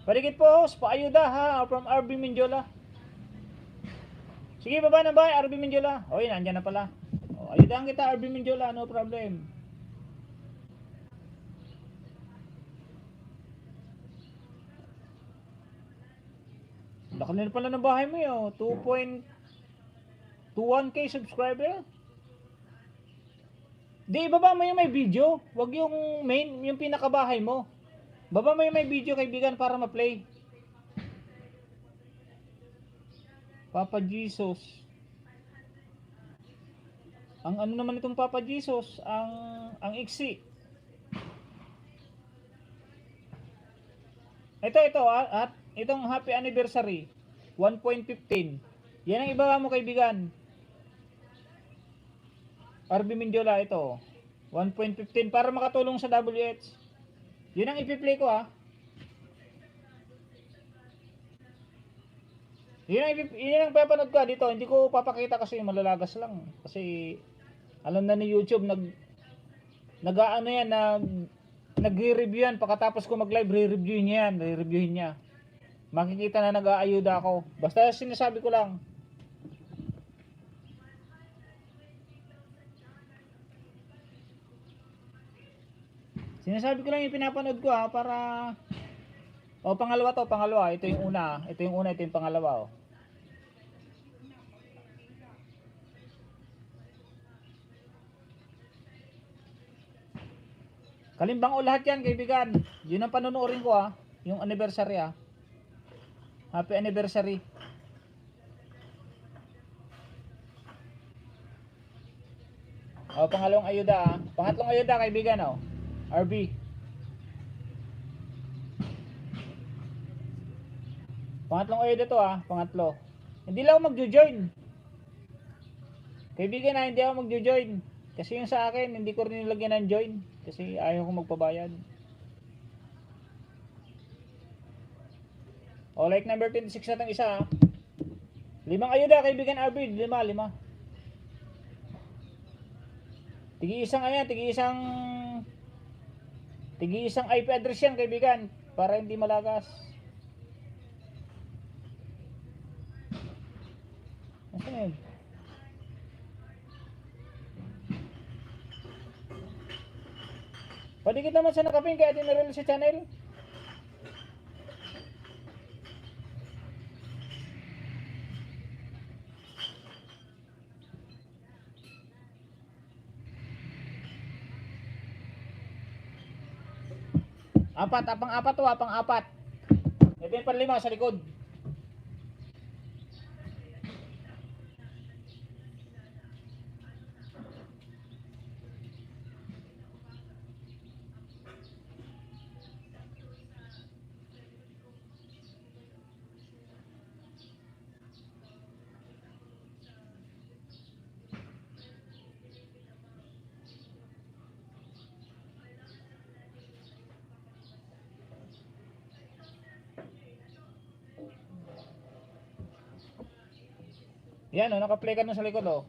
Paligid po host, paayuda ha, from RB Mindiola. Sige, baba na ba, RB Mindiola? O, yun, andyan na pala. O, ayudahan kita, RB Mindiola, no problem. Laki na pala ng bahay mo yun, 2.21k subscriber. Di, baba mo yung may video. Wag yung main, yung pinakabahay mo. Baba mo yung may video kaibigan para ma-play. Papa Jesus. Ang ano naman itong Papa Jesus? Ang iksi. Ito at itong happy anniversary 1.15. Yan ang ibaba mo kaibigan. RB Mindiola ito. 1.15 para makatulong sa WH. Yun ang ipi-play ko ha. Yun ang papanood ko dito. Hindi ko papakita kasi malalagas lang. Kasi alam na ni YouTube nag-aano yan, nagre-review yan. Pagkatapos ko mag-live, re-reviewin niya. Makikita na nag-aayuda ako. Basta sinasabi ko lang. Sinasabi ko lang yung pinapanood ko ha, para pangalawa. Ito yung una, ito yung pangalawa Kalimbang o lahat yan kaibigan. Yun ang panunuorin ko ha, yung anniversary ha. Happy anniversary. Pangalawang ayuda ha. Pangatlong ayuda kaibigan RB. Pangatlong ayuda to pangatlo. Hindi lang ako magjo-join. Kaibigan hindi ako magjo-join. Kasi yung sa akin, hindi ko rin nilagyan ng join. Kasi ayaw ko magpabayad. Like number 26 na itong isa Limang ayuda kaibigan RB. Lima. Tigi-isang IP address yan kaibigan para hindi malagas. Nasaan yun? Pwede kita naman sa nakapin kaya tinaril sa channel. Apang-apat. Ito yung panlima sa likod. Yan naka-play ka nun sa likod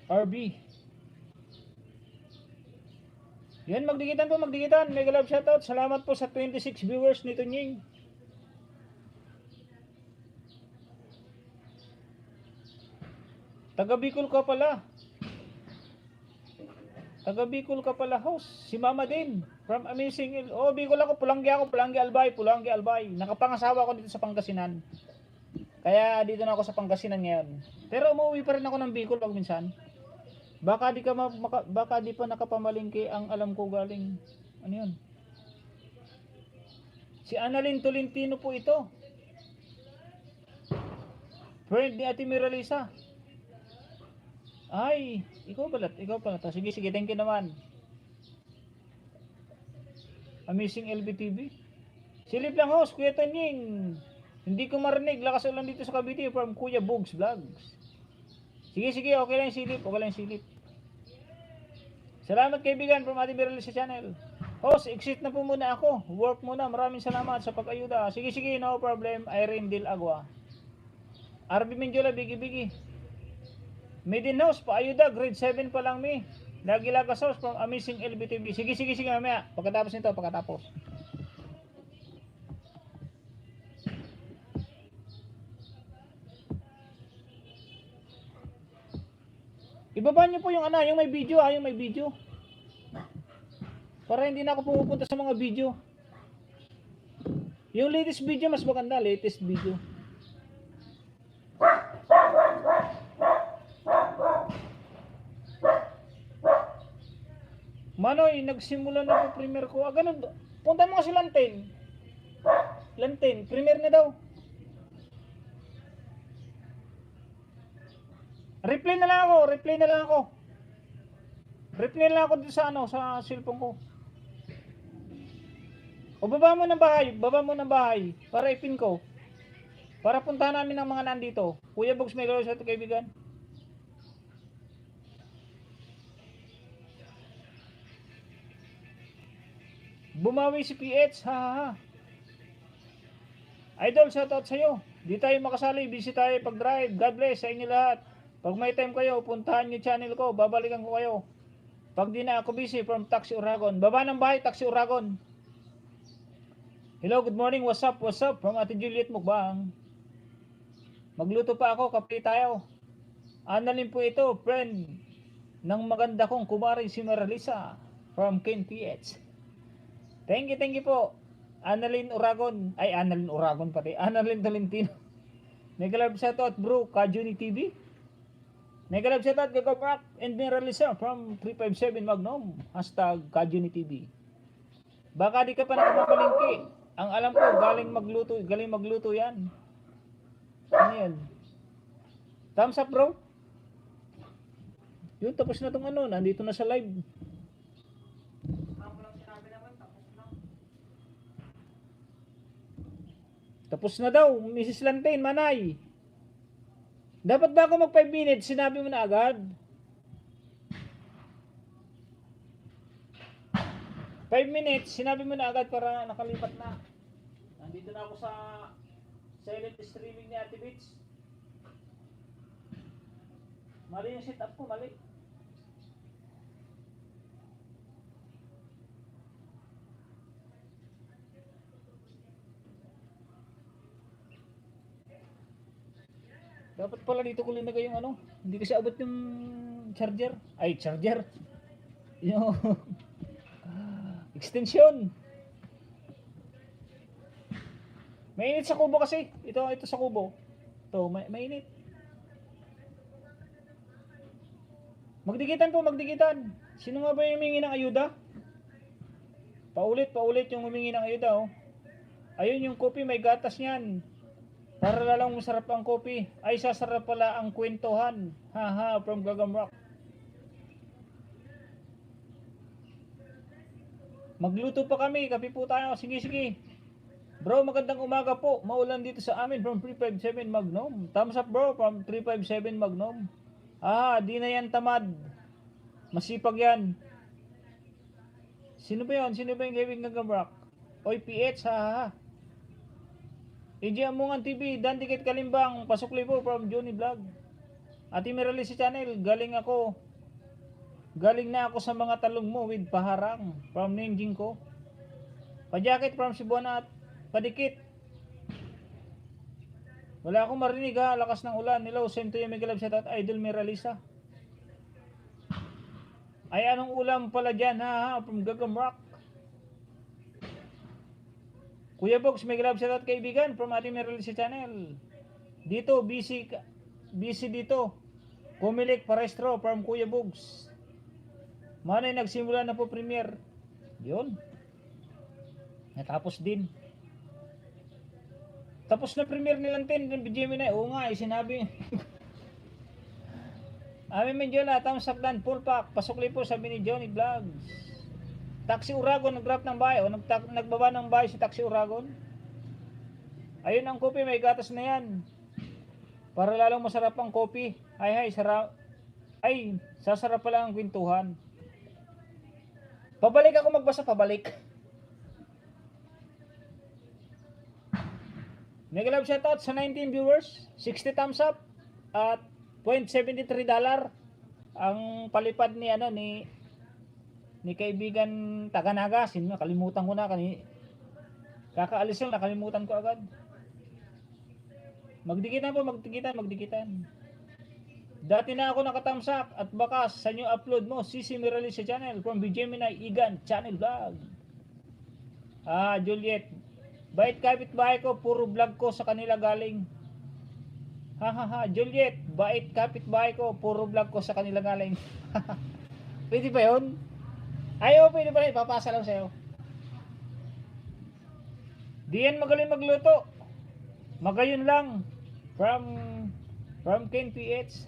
RB. Yan, magdikitan. Mega love shoutout. Salamat po sa 26 viewers nito Nying. Taga Bicol ka pala host. Si Mama din. From Amazing Oh, Bicol ako, Pulangi Albay. Nakapangasawa ako dito sa Pangasinan. Kaya dito na ako sa Pangasinan ngayon. Pero umuwi pa rin ako ng Bicol pag minsan. Baka di pa nakapamalingki ang alam ko galing. Ano yun? Si Annalyn Tolentino po ito. Friend ni Ate Miralisa. Ay, ikaw pala. Sige, thank you naman. Amazing LBTV. Silip lang host, Kuya Tanying. Hindi ko marinig, lakas ulan dito sa Cavite from Kuya Bugs Vlogs. Sige, okay lang silip. Salamat kaibigan from Ate Miralisa channel. Host, exit na po muna ako. Work muna, maraming salamat sa pag-ayuda. Sige, no problem. Irene Del Agua. RB Menjola, bigi. Made in house, paayuda, grade 7 pa lang mi. Lagi lagas house from Amazing LBTV. Sige, mamaya. Pagkatapos nito. Ibaba niyo po yung may video yung may video. Para hindi na ako pumupunta sa mga video. Yung latest video mas maganda, latest video. Manoy, nagsimula na po premiere ko. Ganun. Punta mo kasi Lanten, premiere na daw. Reply na lang ako dito sa sa cellphone ko. O baba mo ng bahay para ipin ko. Para puntahan namin ang mga nandito. Kuya Bugs, may lolo sa ito kaibigan. Bumawi si PH, ha. Idol, shoutout sa'yo. Di tayo makasali, busy tayo pag-drive. God bless sa inyo lahat. Pag may time kayo, puntahan nyo channel ko, babalikan ko kayo. Pag di na ako busy from Taxi Uragon. Baba ng bahay, Taxi Uragon. Hello, good morning, what's up? From Ate Juliet Mukbang. Magluto pa ako, kape tayo. Annalyn po ito, friend ng maganda kong kumari si Maralisa from Ken PH. Thank you po. Annalyn Tolentino. Megalab shoutout bro, Kajuni TV. Megalab shoutout Gagaprak and Miralisa from 357 Magnum. Hashtag Kajuni TV. Baka di ka pa nakapapalingki. Ang alam ko, galing magluto yan. Ano yan? Thumbs up bro. Yun, tapos na tong nandito na sa live. Tapos na daw, Mrs. Lantain, Manay. Dapat ba ako mag 5 minutes? Sinabi mo na agad. 5 minutes, sinabi mo na agad para nakalipat na. Nandito na ako sa silent streaming ni Ate Bits. Mali yung setup ko, mali. Dapat pala dito ko linagay yung hindi kasi abot yung charger. Yung extension. Mainit sa kubo kasi. Ito sa kubo. Ito, mainit. Magdikitan. Sino nga ba yung humingi ng ayuda? Paulit yung humingi ng ayuda, Ayun yung kopi, may gatas niyan. Para lalong masarap ang kopi. Ay, sasarap pala ang kwentuhan. Haha, from Gagamrock. Magluto pa kami, kape po tayo. Sige. Bro, magandang umaga po. Maulan dito sa amin from 357 Magnum. Thumbs up bro from 357 Magnum. Di na yan tamad. Masipag yan. Sino ba yun? Sino ba yung Gaving Gagamrock? Oy, PH, haha. EJ Amungan TV, Dandikit Kalimbang, pasukli po from Johnny Vlog. Ate Miralisa channel, galing na ako sa mga talong mo with paharang from Ninjing ko. Pajakit from Cebuana at padikit. Wala akong marinig lakas ng ulan. Hello, same to you, Megalab shoutout Idol Miralisa. Ay, anong ulam pala dyan from Gagamrock? Kuya Box, may love shoutout kaibigan from ating Merrill sa channel. Dito, busy dito. Kumilik Parestro from Kuya Box. Manay nagsimula na po premiere. Yun. Natapos din. Tapos na premiere nilang 10 ng Gemini. Oo nga, sinabi. Amin medyo na, tam sakdan, full pack. Pasukli po sabi ni Johnny Vlogs. Taxi Uragon, nag-drop ng bahay. O nagbaba ng bahay si Taxi Uragon. Ayun ang kopi, may gatas na yan. Para lalong masarap ang kopi. Ay, sasarap pala ang kwentuhan. Pabalik ako magbasa, pabalik. Mega love shoutout sa 19 viewers, 60 thumbs up at $0.73 ang palipad ni ni kaibigan Taganaga. Sino kalimutan ko na kakaalis lang, nakalimutan ko agad. Magdikitan. Dati na ako naka-thumbs up at baka sa new upload mo Sisi Mirali sa channel from Gemini Igan channel vlog. Juliet, bait kapitbahay ko, puro vlog ko sa kanila galing. Juliet, bait kapitbahay ko, puro vlog ko sa kanila galing. Pwede ba yun? Ayaw, pwede ba? Ipapasa lang sa'yo. Diyan magaling magluto. Magayon lang. From Ken PH.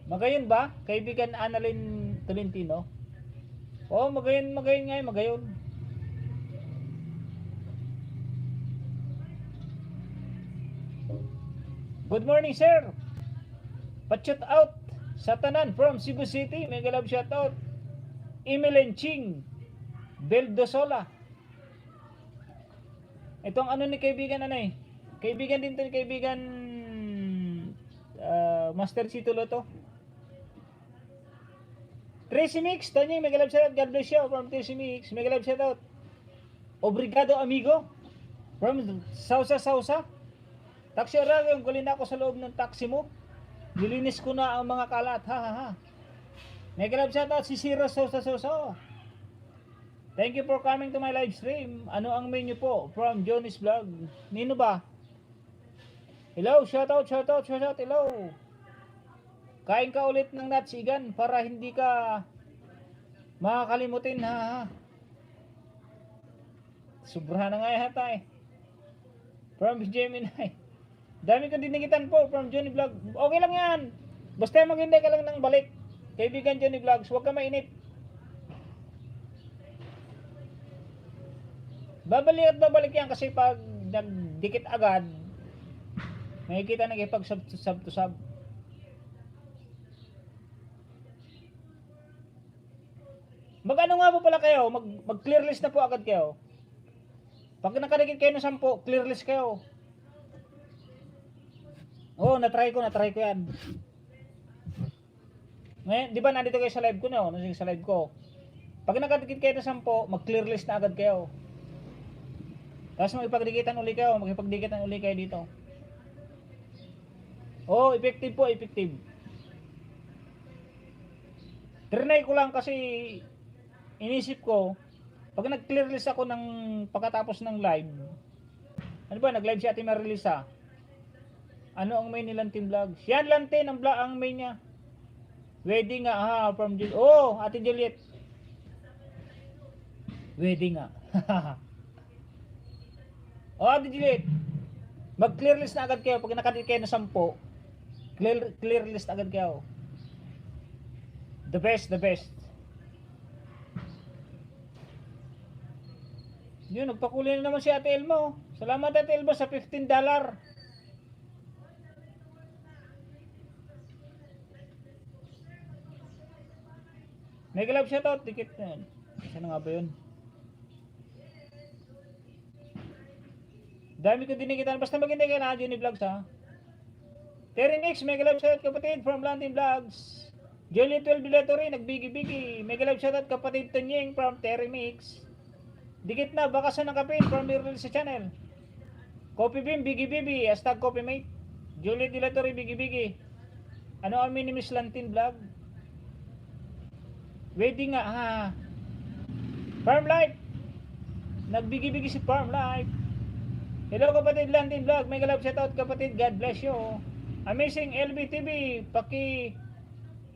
Magayon ba? Kaibigan Annalyn Tolentino? Oo, magayon nga, magayon. Good morning, sir. Pa-shout out sa tanan from Cebu City. Mega love shout out. Emilien Ching Beldosola. Itong ni kaibigan kaibigan din to ni kaibigan Master C Tuloto. Tracy Mix, Tanying, mega love shout out. God bless you from Tracy Mix. Mega love shout out. Obrigado amigo from Sausa. Taxi Uragon, gulin ako sa loob ng taxi mo. Nilinis ko na ang mga kalat. Mega love shoutout si Siro Sosa. Thank you for coming to my live stream. Ano ang menu po? From Johnny's Vlog. Nino ba? Hello, shoutout. Hello. Kain ka ulit ng nuts, Igan, para hindi ka makakalimutin. Sobra na nga yata eh. From Gemini. Dami kong dinigitan po from Johnny Vlog. Okay lang yan. Basta maghintay ka lang ng balik. Kaibigan Johnny Vlogs, huwag ka mainit. Babalik yan kasi pag nagdikit agad, makikita nagipag sub to sub. Mag-ano nga po pala kayo? Mag-clear list na po agad kayo. Pag nakadikit kayo ng 10, clear list kayo. Oo, natry ko yan. Ngayon, di ba nandito kayo sa live ko na? Sa live ko. Pag nakadikit kayo ng 10, mag-clear list na agad kayo. Tapos magipagdikitan uli kayo dito. Oo, effective po, effective. Trinay ko lang kasi inisip ko, pag nag-clear list ako ng pagkatapos ng live, ano ba, nag-live si Ate Marilisa. Ano ang main nilang team vlogs? Yan lang ang main niya. Wedding nga, from Juliet. Oh, Ate Juliet. Wedding nga. Oh, Ate Juliet. Mag-clear list na agad kayo. Pag nakadikit kayo na 10, clear list agad kayo. The best. Yun, nagpakulay na naman si Ate Elmo. Salamat Ate Elmo sa $15. Mega love shoutout, dikit na. Saan nga ba yun? Dami ko dinikitan. Basta maghintay kayo na Johnny Vlogs ha. Terry Mix, mega love shoutout kapatid from Blantin Vlogs. Jolly 12 Dilatory, nagbigi-bigi. Mega love shoutout kapatid Tonying from Terry Mix. Dikit na, baka sa nakapin from Mirror sa channel. Coffee Beam, Bigi Bibi, hashtag Coffee Mate. Jolly Dilatory, bigi-bigi. Ano ang Minimis Lantin Vlog? Wedding nga, Farm Life. Nagbigi-bigi si Farm Life. Hello kapatid Landin Vlog. Mega love shoutout kapatid. God bless you. Amazing LBTV.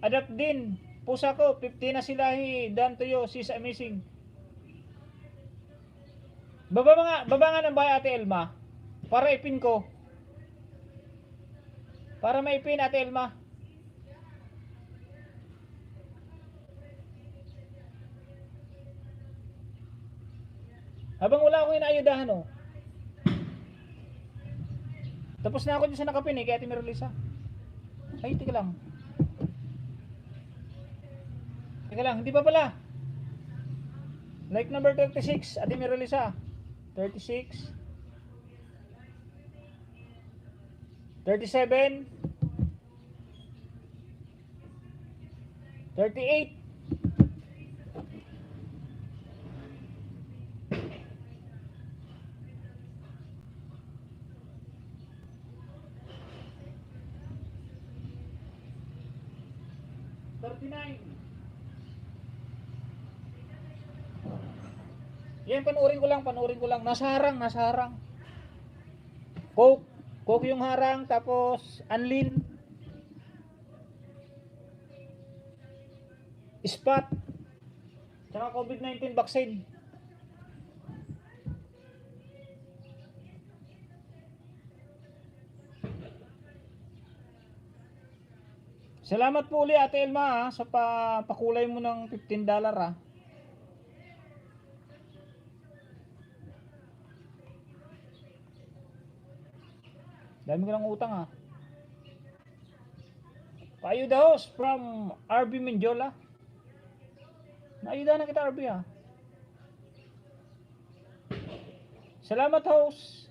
Adapt din. Pusa ko. 50 na sila. Done to you. Sis amazing. Baba nga ng bahay Ate Elma. Para ipin ko. Para maipin Ate Elma. Habang wala akong inaayudahan oh. Tapos na ako dyan sa nakapin eh, kaya Ate Merlisa. Ay, tika lang. Tika lang, hindi pa pala. Like number 36, Ate Merlisa. 36. 37. 38. Yan, panuorin ko lang. Nasa harang. Coke yung harang, tapos Anlin. Spot. Tsaka COVID-19 vaccine. Salamat po uli Ate Elma sa pakulay mo ng $15 ah. Dami ko lang utang ah. Paayuda host from RB Menjola. Naayuda na kita RB ah. Salamat host.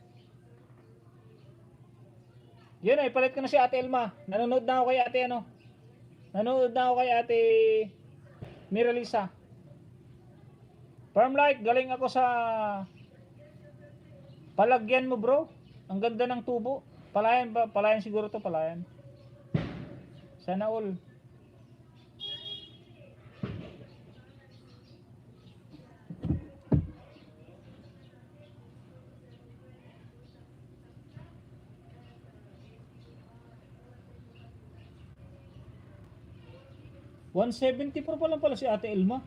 Yun ay palit ko na si Ate Elma. Nanonood na ako kay Ate Ate Miralisa. Farm like, galing ako sa palagyan mo bro. Ang ganda ng tubo. Palayan ba? Palayan siguro to, palayan. Sana all. $174 pa lang pala si Ate Elma.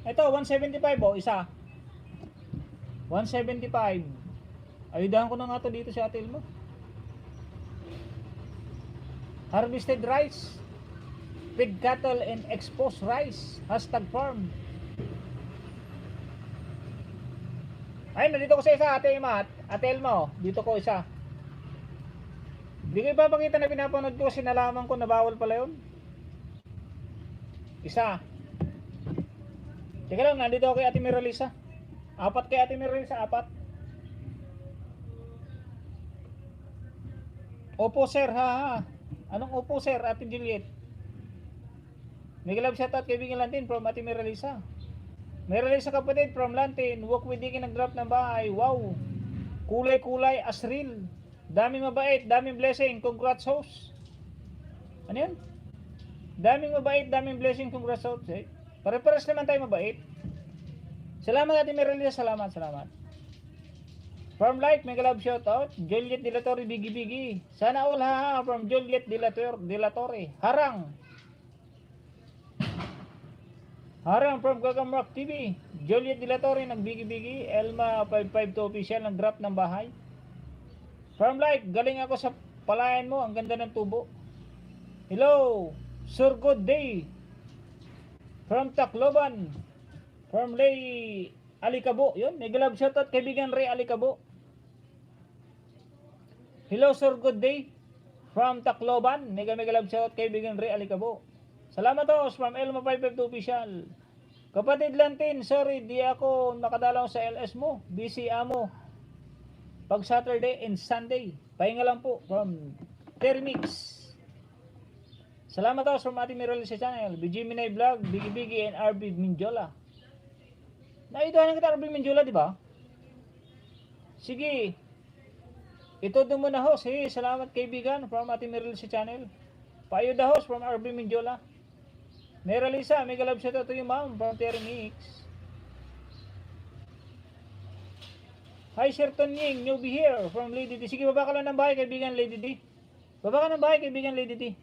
Ito, 175 oh, isa. 175. Ayudahan ko na nga to dito si Ate Elma. Harvested rice. Pig cattle and exposed rice. #farm. Ay, nandito ko sa isa Ate Elma. Ate Elma oh, dito ko isa. Hindi ko ipapakita na pinapanood ko kasi nalaman ko na bawal pala yun. Isa. Teka lang, nandito ako kay Ate Miralisa. 4 kay Ate Miralisa, 4. Opo sir, ha. Anong opo sir, Ate Juliet? Mega love shoutout kay Bigyan Lantin from Ate Miralisa. Miralisa kapatid from Lantin. Walk with Diki nag-drop ng bahay. Wow. Kulay-kulay asril. Daming mabait, daming blessing. Congrats host. Ano yun? Daming mabait, daming blessing. Congrats host. Eh? Pare-pares naman tayo mabait. Salamat Ate Miralisa. Salamat. From like, mega love shoutout. Juliet De La Torre, Bigi. Sana all ha from Juliet De La Torre. Harang from Gagamrock TV. Juliet De La Torre, nagbigi. Elma 552 official, nag-drop ng bahay. From like, galing ako sa palayan mo. Ang ganda ng tubo. Hello, Sir Good Day. From Tacloban. From Ray Alicabo. Yun, mega love shoutout kaibigan Ray Alicabo. Hello Sir Good Day. From Tacloban. Mega love shoutout kaibigan Ray Alicabo. Salamat host from Elma 552 official. Kapatid Lantin, sorry di ako nakadalaw sa LS mo. Busy amo. Pag Saturday and Sunday. Pahinga lang po from Termix. Salamat host from Ate Miralisa channel. BGMinay Vlog, Bigi and RB Menjola. Naituhan kita RB Menjola, di ba? Sige. Ito doon muna host. Hey, salamat kaibigan from Ate Miralisa channel. Paayuda host from RB Menjola. Mera Lisa, mega love shoutout to you ma'am from Terry Mix. Hi Sir Tonying, newbie here from Lady D. Sige, baba ka lang ng bahay kaibigan Lady D. Baba ka ng bahay kaibigan Lady D.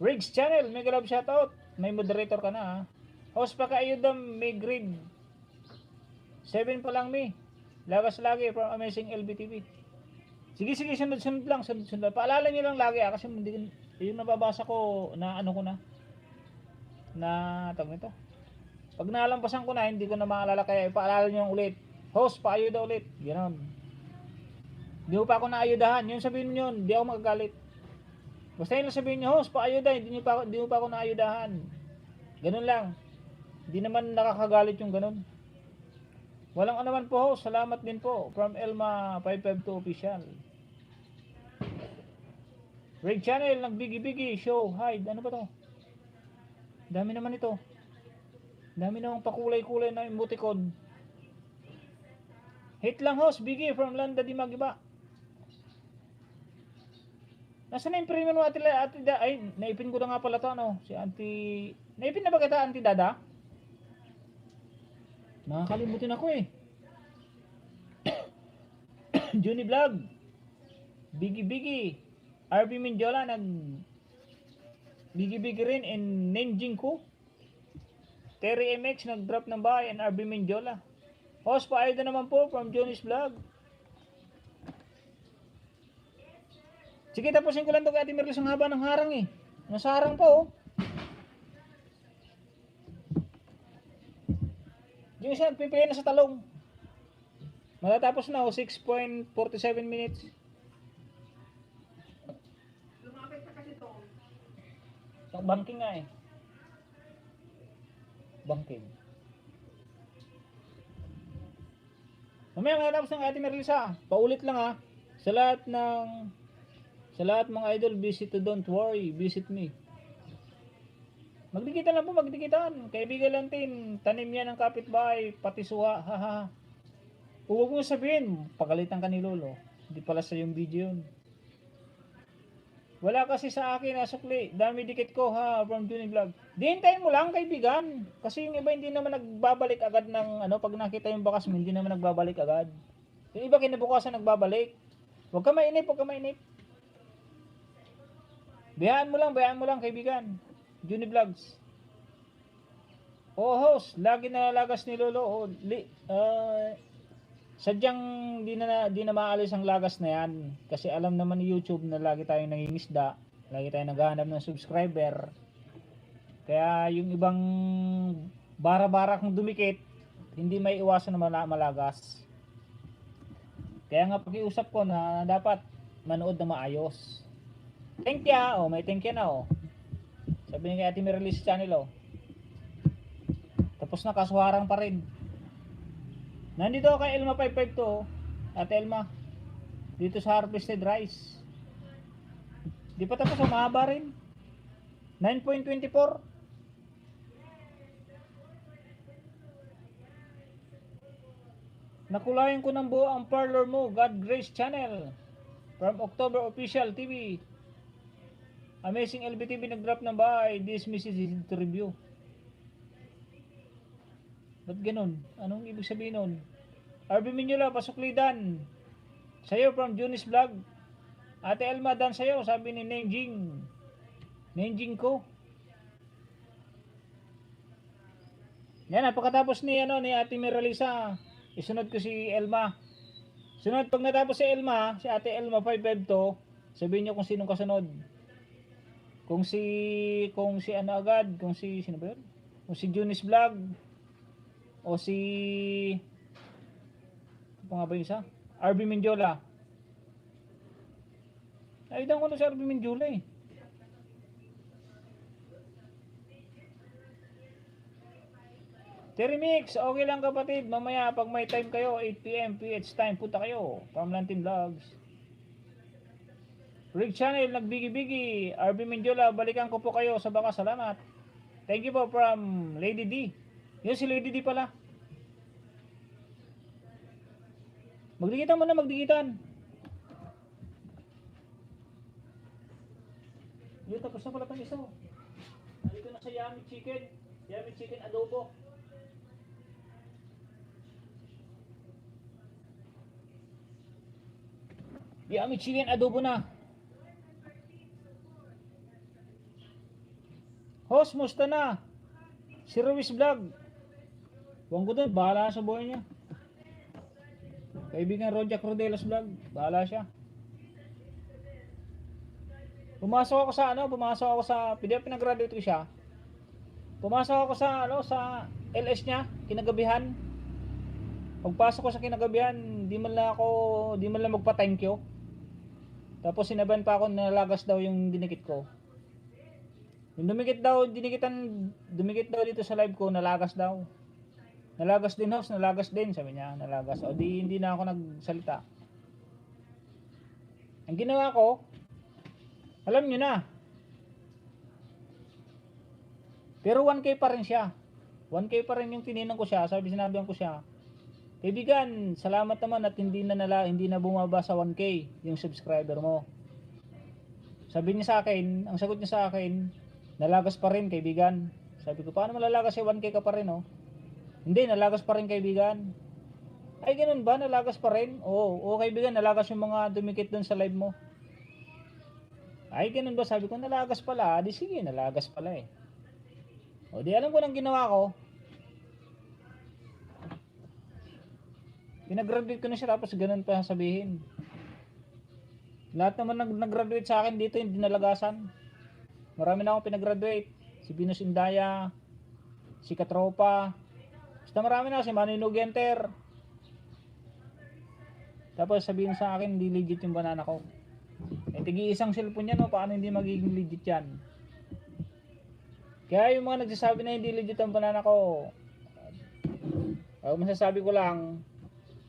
Riggs Channel, mega love shoutout. May moderator ka na ha. Host pa kaayudam, may grade 7 pa lang mi. Lagas lagi from Amazing LBTV. Sige, sunod-sunod lang, sunod-sunod. Paalala niyo lang lagi kasi hindi yung nababasa ko na ano ko na tawag nito. Pag nalampasan ko na, hindi ko na maalala kaya ipaalala niyo ulit. Host, paayuda ulit. Ganoon. Hindi ko pa ako naayudahan. Yung sabihin niyo, hindi ako magagalit. Basta yun lang sabihin niyo, host, paayuda. Hindi mo pa ako naayudahan. Ganun lang. Hindi naman nakakagalit yung ganun. Walang anuman po host. Salamat din po. From Elma 552 Official. Rig Channel, nagbigi-bigi show. Hide. Ano ba to? Dami naman ito. Dami namang pakulay-kulay na emoticon. Hit lang host, Biggie from Landa di Magiba. Nasaan na yung premium mo ate ay, naipin ko na nga pala to ano, si Auntie, naipin na ba kita Auntie Dada? Nakakalimutin ako eh. Juni Vlog, Biggie, RB Mindiola nag Biggie rin in Nenjing ko. Terry MX nag-drop ng bahay and RB Mindiola. Host pa ayun naman po from Johnny's Vlog. Sige, tapusin ko lang ito kay Ate Merlis ang haba ng harang eh. Nasa harang pa oh. Yung isa nagpipili na sa talong. Matatapos na oh, 6.47 minutes. Lumapit ka kasi to. Banking nga eh. Banking. Mamaya matapos ng Ate Merlisa, paulit lang ha. Sa lahat mga idol, visit to Don't Worry, visit me. Magdikitan lang po, magdikitan. Kaibigan lang tin, tanim yan ng kapitbahay, pati suha, haha. Huwag mo sabihin, pagalitan ka ni Lolo. Hindi pala sa yung video yun. Wala kasi sa akin asukli, dami dikit ko ha, from Juni Vlog. Dihintayin mo lang kaibigan, kasi yung iba hindi naman nagbabalik agad ng ano, pag nakita yung bakas mo, hindi naman nagbabalik agad. Yung iba kinabukasan nagbabalik. Huwag ka mainip. Bayaan mo lang kaibigan. Juni Vlogs. Oh host, lagi nalalagas ni Lolo. Sadyang di na maalis ang lagas na yan. Kasi alam naman ni YouTube na lagi tayong nangingisda. Lagi tayong naghahanap ng subscriber. Kaya yung ibang bara-bara kung dumikit, hindi may iwasan na malagas. Kaya nga pakiusap ko na dapat manood na maayos. Thank ya. Oh, may thank ya na oh. Sabi ni Ate Merlis channel oh. Tapos na kasuharang pa rin. Nandito ako kay Elma 552, Ate Elma. Dito sa Harvested Rice. Di pa tapos, mahaba rin. 9.24. Nakulayan ko ng buo ang parlor mo, God Grace Channel. From October Official TV. Amazing LBTV nag-drop ng bahay. This message is to review. Ba't ganun? Anong ibig sabihin nun? RB Minyola, pasuklidan. Sa'yo from Junis Vlog. Ate Elma, dan sa'yo. Sabi ni Nenjing ko. Yan, pagkatapos ni Ate Meralisa, isunod ko si Elma. Sunod, pag natapos si Elma, si Ate Elma 552, sabihin niyo kung sinong kasunod. Kung si sino ba yun? Kung si Junis Vlog, o si ano pa nga ba yung isa? RB Mindiola. Naidan ko na si RB Mindiola eh. Terry Mix, okay lang kapatid. Mamaya pag may time kayo, 8 PM PH time, punta kayo. Pamlantin Vlogs. Rig Channel, nagbigi-bigi. RB Mindiola, balikan ko po kayo sa baka. Salamat. Thank you po from Lady D. Yun si Lady D pala. Magdikitan mo na, magdikitan. Yun, tapos na pala pang isa. sa Yummy Chicken. Yummy Chicken adobo. Yummy Chicken adobo na. Host, musta na? Si Ruiz Vlog. Huwag ko doon, bahala sa buhay niya. Kaibigan Rojak Rodelas Vlog, bahala siya. Pumasok ako sa pinag-graduate ko siya. Pumasok ako sa LS niya, kinagabihan. Pagpasok ko sa kinagabihan, di man lang magpa-thank you. Tapos sinabihan pa ako na nalagas daw yung dinikit ko. Yung dumikit daw dito sa live ko, nalagas daw. Nalagas din host, nalagas din, sabi niya, nalagas. O di hindi na ako nagsalita. Ang ginawa ko, alam niyo na. Pero 1K pa rin siya. 1K pa rin yung tininan ko siya, sinabihan ko siya. Kaibigan, salamat naman at hindi na bumaba sa 1K yung subscriber mo. Sabi niya sa akin, ang sagot niya sa akin, nalagas pa rin kaibigan. Sabi ko, paano malalagas si 1K ka pa rin oh? Hindi, nalagas pa rin kaibigan. Ay ganun ba, nalagas pa rin? Oo kaibigan, nalagas yung mga dumikit dun sa live mo. Ay ganun ba, sabi ko, nalagas pala. Di sige, nalagas pala eh. O di alam ko nang ginawa ko. Pinag-graduate ko na siya tapos ganun pa sabihin. Lahat naman nag-graduate sa akin dito hindi nalagasan. Marami na akong pinag-graduate. Si Venus Indaya, si Katropa. Basta marami na, si Manny Nugenter. Tapos sabihin sa akin hindi legit yung banana ko. Eh tigi-isang cellphone yan no, paano hindi magiging legit yan? Kaya yung mga nagsasabi na hindi legit ang banana ko, masasabi ko lang,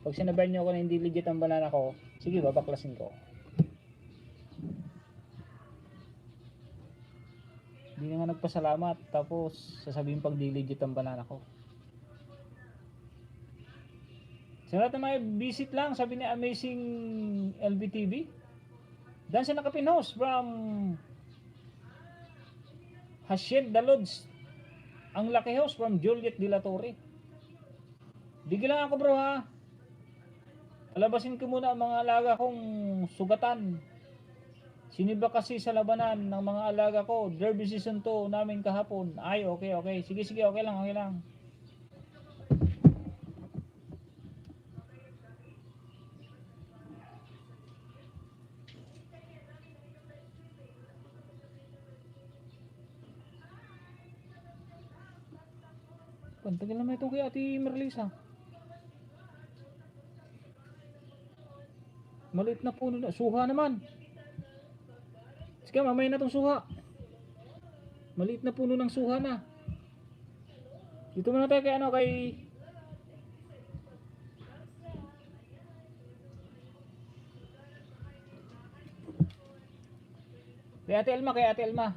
pag sinabihan nyo ako na hindi legit ang banana ko, sige, babaklasin ko. Hindi na nga nagpasalamat, tapos sasabihin pag di legit ang banana ko. Sa lahat na may visit lang, sabi ni Amazing LBTV, dan sa nakapinos from Hashed Dalods, ang Lucky House from Juliet De La Torre. Bigla lang ako bro ha. Alabasin ko muna ang mga alaga kong sugatan. Siniba kasi sa labanan ng mga alaga ko. Derby season 2 namin kahapon. Ay okay. Sige okay lang. Tagal naman ito kay Ate Merlisa. Maliit na puno na. Suha naman. Sige, mamaya na itong suha. Maliit na puno ng suha na. Dito muna tayo kay Ate Elma.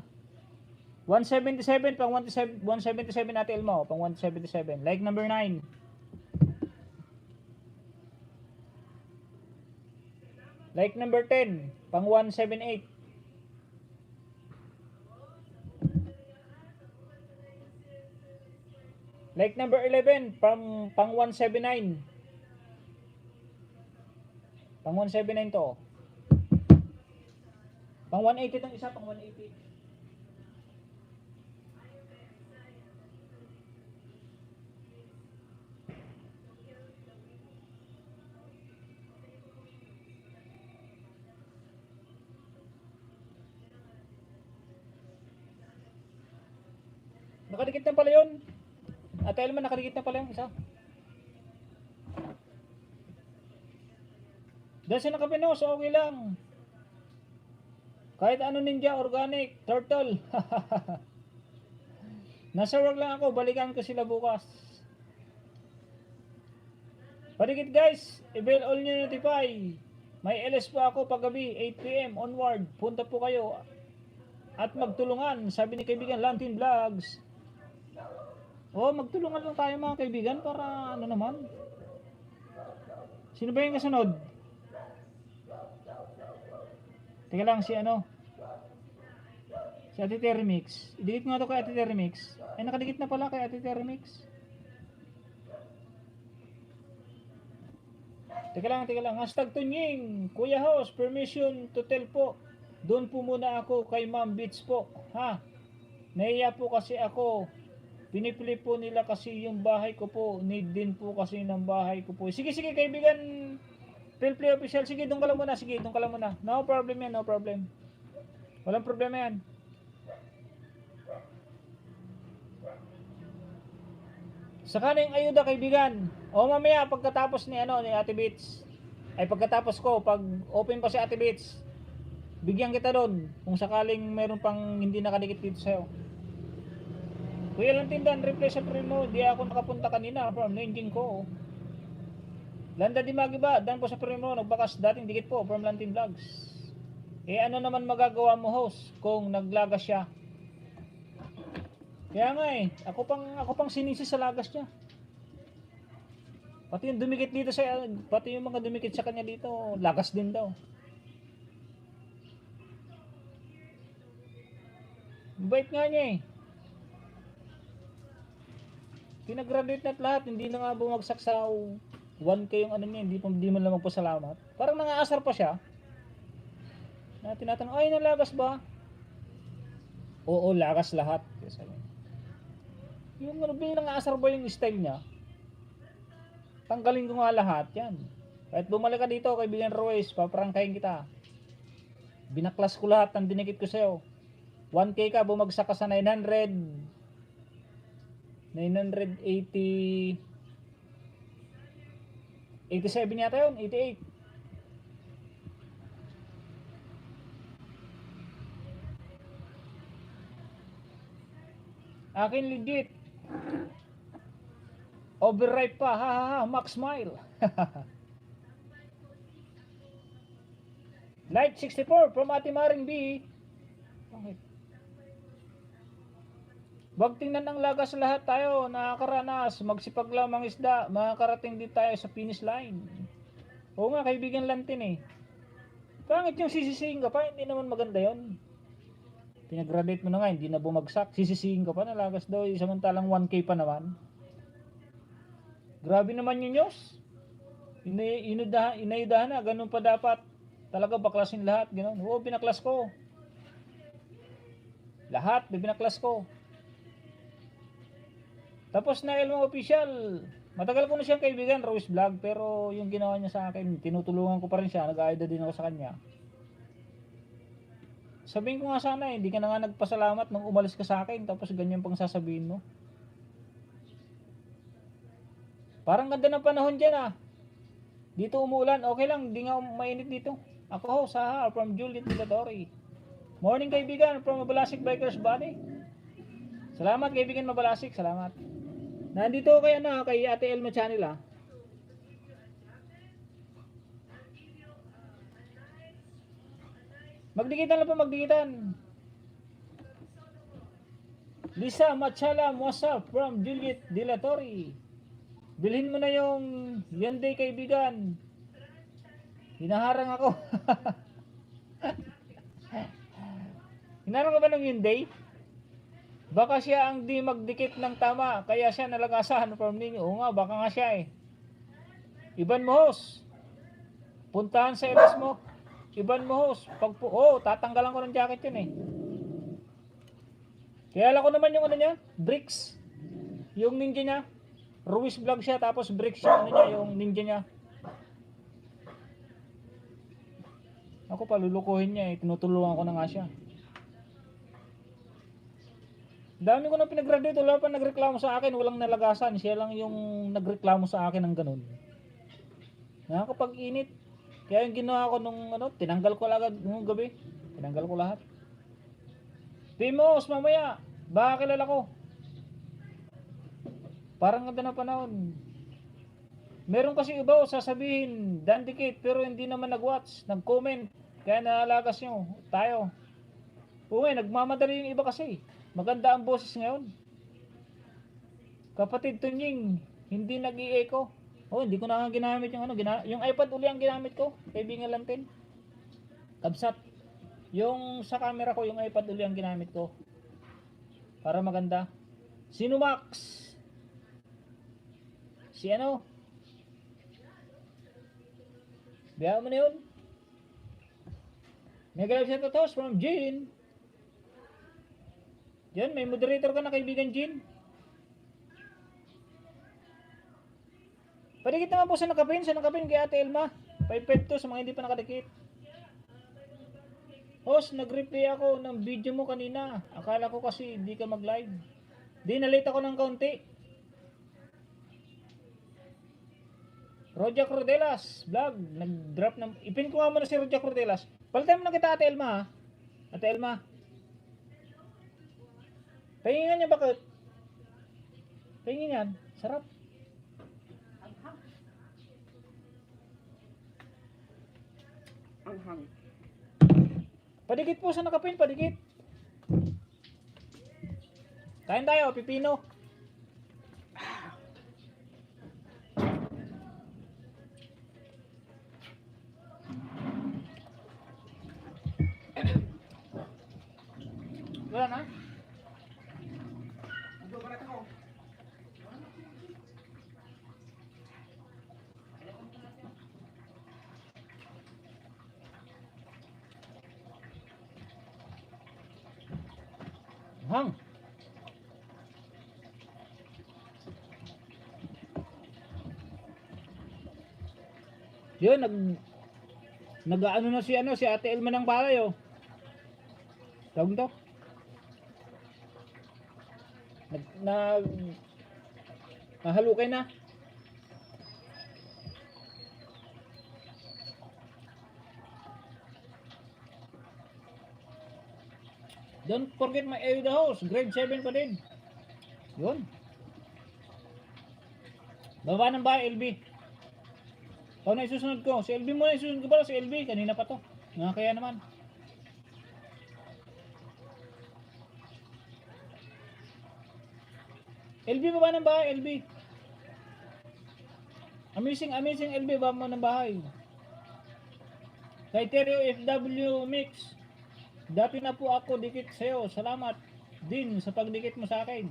177 pang 177 Ate Elma, pang 177. Like number 9. Like number 10, pang 178. Like number 11, pang 179. Pang 179 to. Pang 180 itong isa, pang 180. Nakadikit na pala yun. Ate Elma, nakadikit na pala yung isa. Dahil siya nakapinos, okay lang. Kahit ano ninja, organic, turtle. Nasa work lang ako, balikan ko sila bukas. Padikit guys, i-bell all nyo notify. May LS pa ako paggabi, 8 PM onward. Punta po kayo. At magtulungan, sabi ni kaibigan Lantin Vlogs. Magtulungan lang tayo mga kaibigan para ano naman. Sino ba yung kasunod? Teka lang, si Si Ate Termix. I-delete nga to kay Ate Termix. Ay, nakadikit na pala kay Ate Termix. Teka lang. Hashtag Tunying. Kuya House, permission to tell po. Doon po muna ako kay Ma'am Beats po. Ha? Nahiya po kasi ako. Pinipili po nila kasi yung bahay ko po. Need din po kasi ng bahay ko po. Sige, kaibigan. Philplay official. Sige, doon ka lang muna. No problem yan, no problem. Walang problema yan. Saka na yung ayuda, kaibigan. O mamaya, pagkatapos ni Ate Beats. Ay, pagkatapos ko, pag open pa si Ate Beats, bigyan kita doon. Kung sakaling meron pang hindi nakadikit dito sa'yo. Kuya lang tindan, replay sa primo. Di ako nakapunta kanina from engine ko. Landa di magiba, dan po sa primo. Nagbakas dating dikit po from Lantin Vlogs. Eh ano naman magagawa mo, host, kung naglagas siya? Kaya nga ako pang sinisi sa lagas niya. Pati yung dumikit dito pati yung mga dumikit sa kanya dito, lagas din daw. Bait nga niya Pinagraduate na lahat, hindi na nga bumagsak sa 1K yung niya, hindi man lang magpasalamat. Parang nangaasar pa siya. Na tinatanong, ay nalagas ba? Oo, lagas lahat. Yung bilang asar ba yung style niya? Tanggalin ko nga lahat yan. Kahit bumalik ka dito, kaibigan Ruiz, paprangkahin kita. Binaklas ko lahat ng dinikit ko sa'yo. 1K ka, bumagsak ka sa 980 87 yata yun, 88. Akin legit. Overripe pa, Max Smile. Light 64 from Ate Maring B. Bakit? Wag tingnan ang lagas lahat tayo, nakakaranas, magsipag lamang isda, makakarating din tayo sa finish line. Oo nga, kaibigan Lantin Pangit yung sisisihin ka pa, hindi naman maganda yon. Pinag-graduate mo na nga, hindi na bumagsak, sisisihin ka pa na lagas daw, samantalang 1K pa naman. Grabe naman yung news. Inayudahan na, ganun pa dapat. Talaga baklasin lahat, gano'n. Oo, binaklas ko. Lahat, binaklas ko. Tapos na Elmo Official. Matagal ko na siyang kaibigan, Rose Vlog, pero yung ginawa niya sa akin, tinutulungan ko pa rin siya, nag-aayda din ako sa kanya. Sabihin ko nga sana, hindi ka na nga nagpasalamat nung umalis ka sa akin, tapos ganyan pang sasabihin mo. Parang ganda ng panahon dyan Dito umuulan, okay lang, hindi nga mainit dito. Ako Saha from Juliet Milatori. Morning kaibigan from Mabalasik Bikers Body. Salamat kaibigan Mabalasik, salamat. Nandito kay kay Ate Elma Channel Magdikitan lang po, magdikitan. Lisa Machala Mwasa from Juliet Dilatori. Bilhin mo na yung Hyundai kaibigan. Hinaharang ako. Hinaharang ka ba ng Hyundai? Baka siya ang di magdikit ng tama, kaya siya nalagasahan from ninyo. Oo nga, baka nga siya Iban mo host. Puntahan sa LS mo. Iban mo host. Tatanggalan ko ng jacket yun Kaya alam ko naman yung niya, bricks. Yung ninja niya. Ruiz vlog siya, tapos bricks yung yung ninja niya. Ako palulukuhin niya tinutulungan ko na nga siya. Dami ko na pinag-graduate, wala pa nagreklamo sa akin, walang nalagasan. Siya lang yung nagreklamo sa akin ng ganun. Nakakapag-init. Kaya yung ginawa ko nung tinanggal ko agad nung gabi. Tinanggal ko lahat. Timos, mamaya, baka kilala ko. Parang ganda na panahon. Meron kasi iba sasabihin, dandikit, pero hindi naman nag-watch, nag-comment. Kaya naalagas nyo, tayo. Nagmamadali yung iba kasi. Maganda ang boses ngayon. Kapatid Tunying, hindi nag-i-echo. Hindi ko na nga ginamit yung yung iPad uli ang ginamit ko. Kaibigan Lantin. Kabsat. Yung sa camera ko, yung iPad uli ang ginamit ko. Para maganda. Sinumax. Si ano? Biya mo na yun. Mega live shoutouts from Jean. Yan, may moderator ka na kaibigan Jean. Padikit naman po sa nakapin kay Ate Elma. 552 sa mga hindi pa nakadikit. Host, nag-replay ako ng video mo kanina. Akala ko kasi hindi ka mag-live. Di, nalate ako ng kaunti. Roja Cordelas vlog, nag-drop ng... Ipin ko nga muna si Roja Cordelas. Palitan mo na kita Ate Elma ha. Ate Elma. Pahingan niya bakit? Pahingan yan. Sarap. Anghang. Padikit po sa nakapin, padikit. Kain tayo, pipino. Wala na? Magbabarat ako. Hang. Yun, nag-ano na si Ate Elma ng balay oh. Tawag to? Nahalukay na. Don't forget my Ayo the House, grade 7 pa din. Yun. Baba ng bahay, LB. Ikaw na isusunod ko. Si LB muna isusunod ko pala, si LB. Kanina pa to. Nga kaya naman. LB, baba ng bahay, LB. Amazing LB, baba mo ng bahay. Criterio FW Mix. Dati na po ako dikit sa'yo. Salamat din sa pagdikit mo sa akin.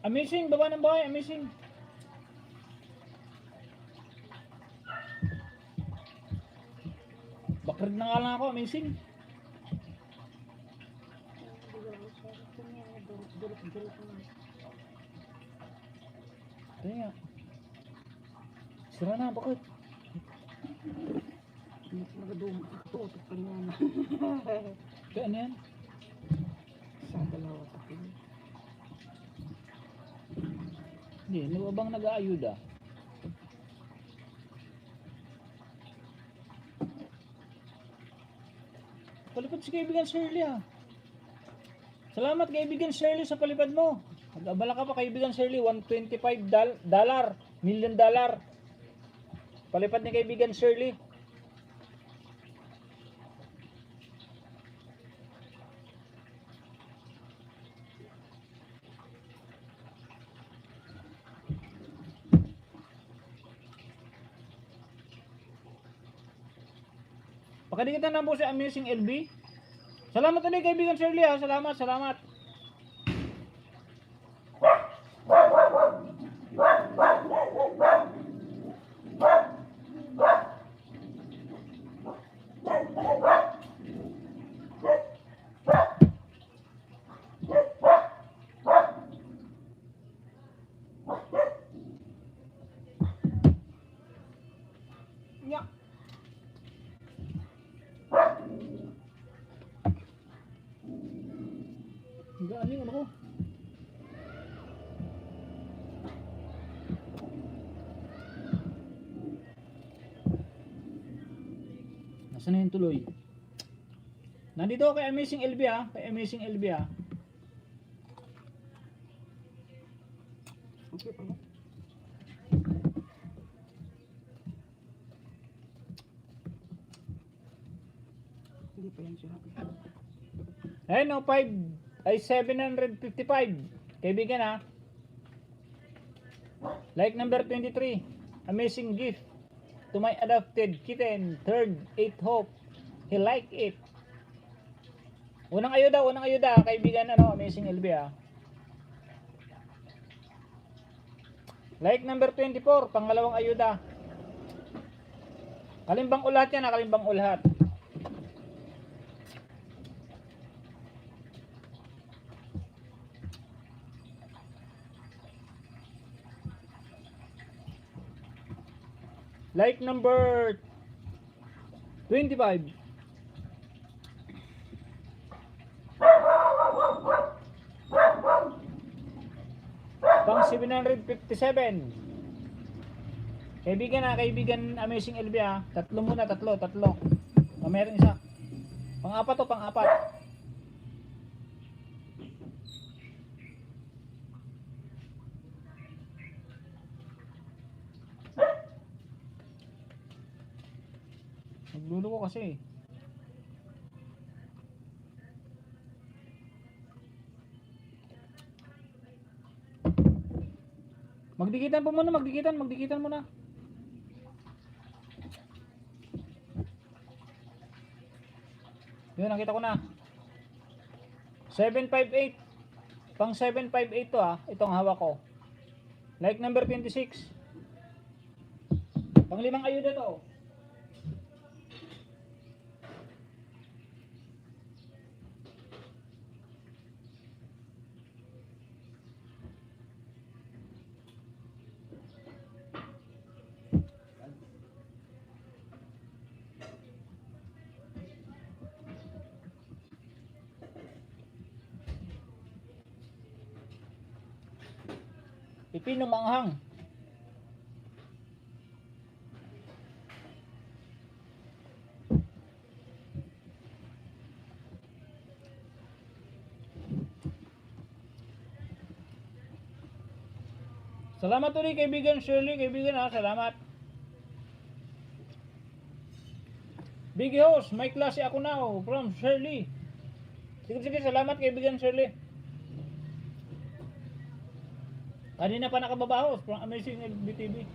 Amazing, baba ng bahay, amazing. Bakrid na nga lang ako, amazing. Kaya, sira na, bakit? Tutok pa niya na. Kaya ano yan? Sa dalawa takin. Hindi, bang nag-aayuda? Palipad si kaibigan Shirley ha. Salamat kaibigan Shirley sa palipad mo. Nag-abala ka pa kaibigan Shirley, $125 million. Palipad ni kaibigan Shirley. Pakadikitan na po si Amazing LB. Salamat ulit kaibigan Shirley ha. Salamat. Nya. Gaan yung ano ko. Nasaan na yung tuloy? Nandito ako kay Amazing LB ha. Kay Amazing LB ha. Okay pa mo. Hindi pa yan siya. Ayun no, 755. Kaibigan ha. Like number 23. Amazing gift to my adopted kitten. Third, 8 hope. He like it. Unang ayuda, kaibigan ano, Amazing LB ha. Like number 24, pangalawang ayuda. Kalimbang ulat yan ha, kalimbang ulat. Like number 25. Pang 757. Kaibigan ha, kaibigan Amazing LB ha. Tatlo muna, tatlo. Meron isa. Pang-apat to, pang-apat. Naglulo ko kasi. Magdikitan po muna, magdikitan muna. Yun, nakita ko na. 758. Pang 758 to ha. Itong hawak ko. Like number 26. Pang 5 ayuda to. Pipino manghang. Salamat ulit kaibigan Shirley, kaibigan ha, salamat. Big host, may klase ako now from Shirley. Sige, salamat kaibigan Shirley. Kanina pa nakababahos from Amazing LBTV.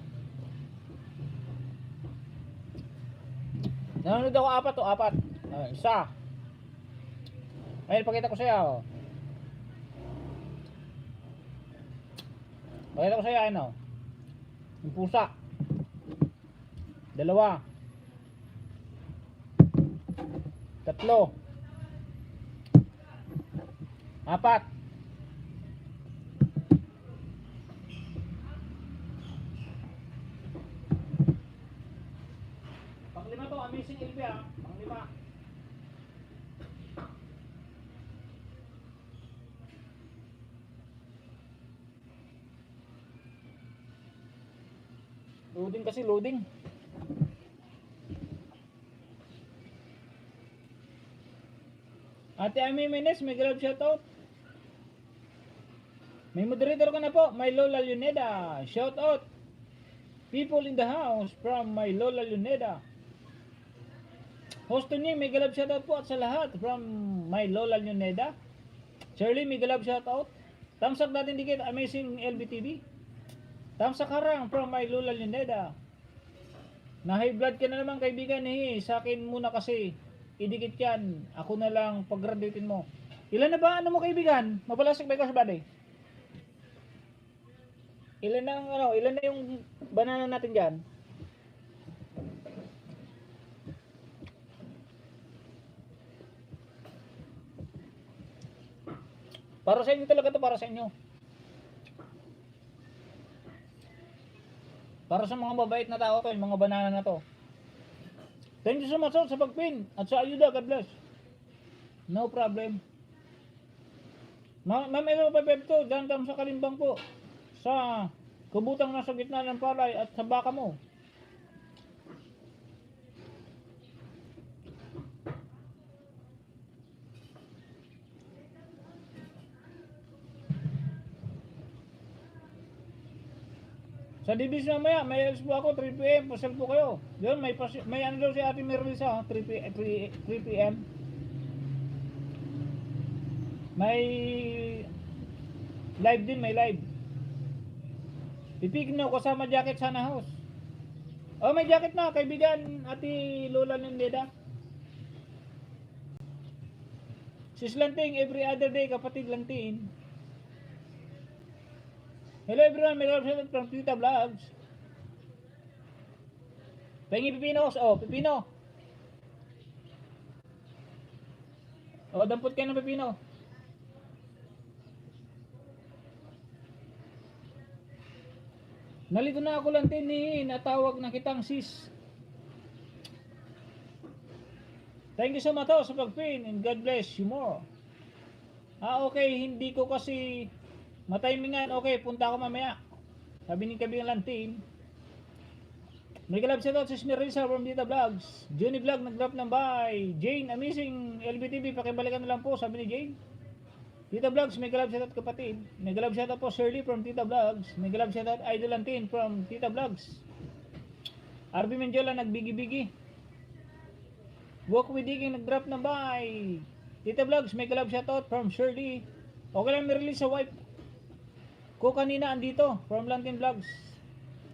Nanonood ako apat. Isa. Ayun, pakita ko sa'yo. Pakita ko sa'yo, ano. Yung pusa. 2. 3. 4. Pang-5 to, Amazing LB ha. Pang-5. Loading kasi, loading. Ate Ami Menes, may grab shoutout. May moderator ka na po, my Lola Luneda. Shoutout. People in the house from my Lola Luneda. Host ni, may galab shoutout po at sa lahat from my Lola Luneda. Shirley, may galab shoutout. Tamsak natin dikit, Amazing LBTV. Tamsak harang from my Lola Luneda. Na high blood ka na naman kaibigan eh. Sa akin muna kasi. Idikit yan. Ako na lang pag-graduatein mo. Ilan na ba ano mo kaibigan? Mabalasik ba ikaw sa body? Ilan na yung banana natin diyan? Para sa inyo talaga to, para sa inyo. Para sa mga mabait na tao to, yung mga banana na to. Thank you so much sa pagpin at sa ayuda, God bless. No problem. Ma'am Elo Pepepto, dyan tam sa Kalimbang po. Sa kubutang nasa gitna ng palay at sa baka mo. Sa Divis mamaya, may alis po ako, 3 PM, pasal po kayo. Yun, may ano daw si Ate Merlisa, 3 PM. May Live din, may live. Pipigno kasama jacket sana house. Oh, may jacket na kaibigan Ate Lola Nindeda. Sis Lanting every other day, kapatid Lanting. Hello everyone, may representative from Tita Vlogs. Pengi Pipino, oh Pipino. Oh, dampot kayo ng Pipino. Nalito na ako lang natawag na kitang sis. Thank you so much sa pag-pin and God bless you more. Okay, hindi ko kasi matimingan. Okay, punta ako mamaya. Sabi ni Kabing Lantin. May kalab siya daw si Smirisa from Dita Vlogs. Johnny Vlog nag-drop ng bye. Jane, amazing LBTV, pakibalikan na lang po, sabi ni Jane. Tita Vlogs, may galab shoutout kapatid. May galab shoutout po Shirley from Tita Vlogs. May galab shoutout Idol Lantin from Tita Vlogs. RB Menjola nagbigi-bigi. Walk with Digging nag-drop ng bye. Tita Vlogs, may galab shoutout from Shirley. Okay lang nirelease sa wife ko kanina andito from Lantin Vlogs.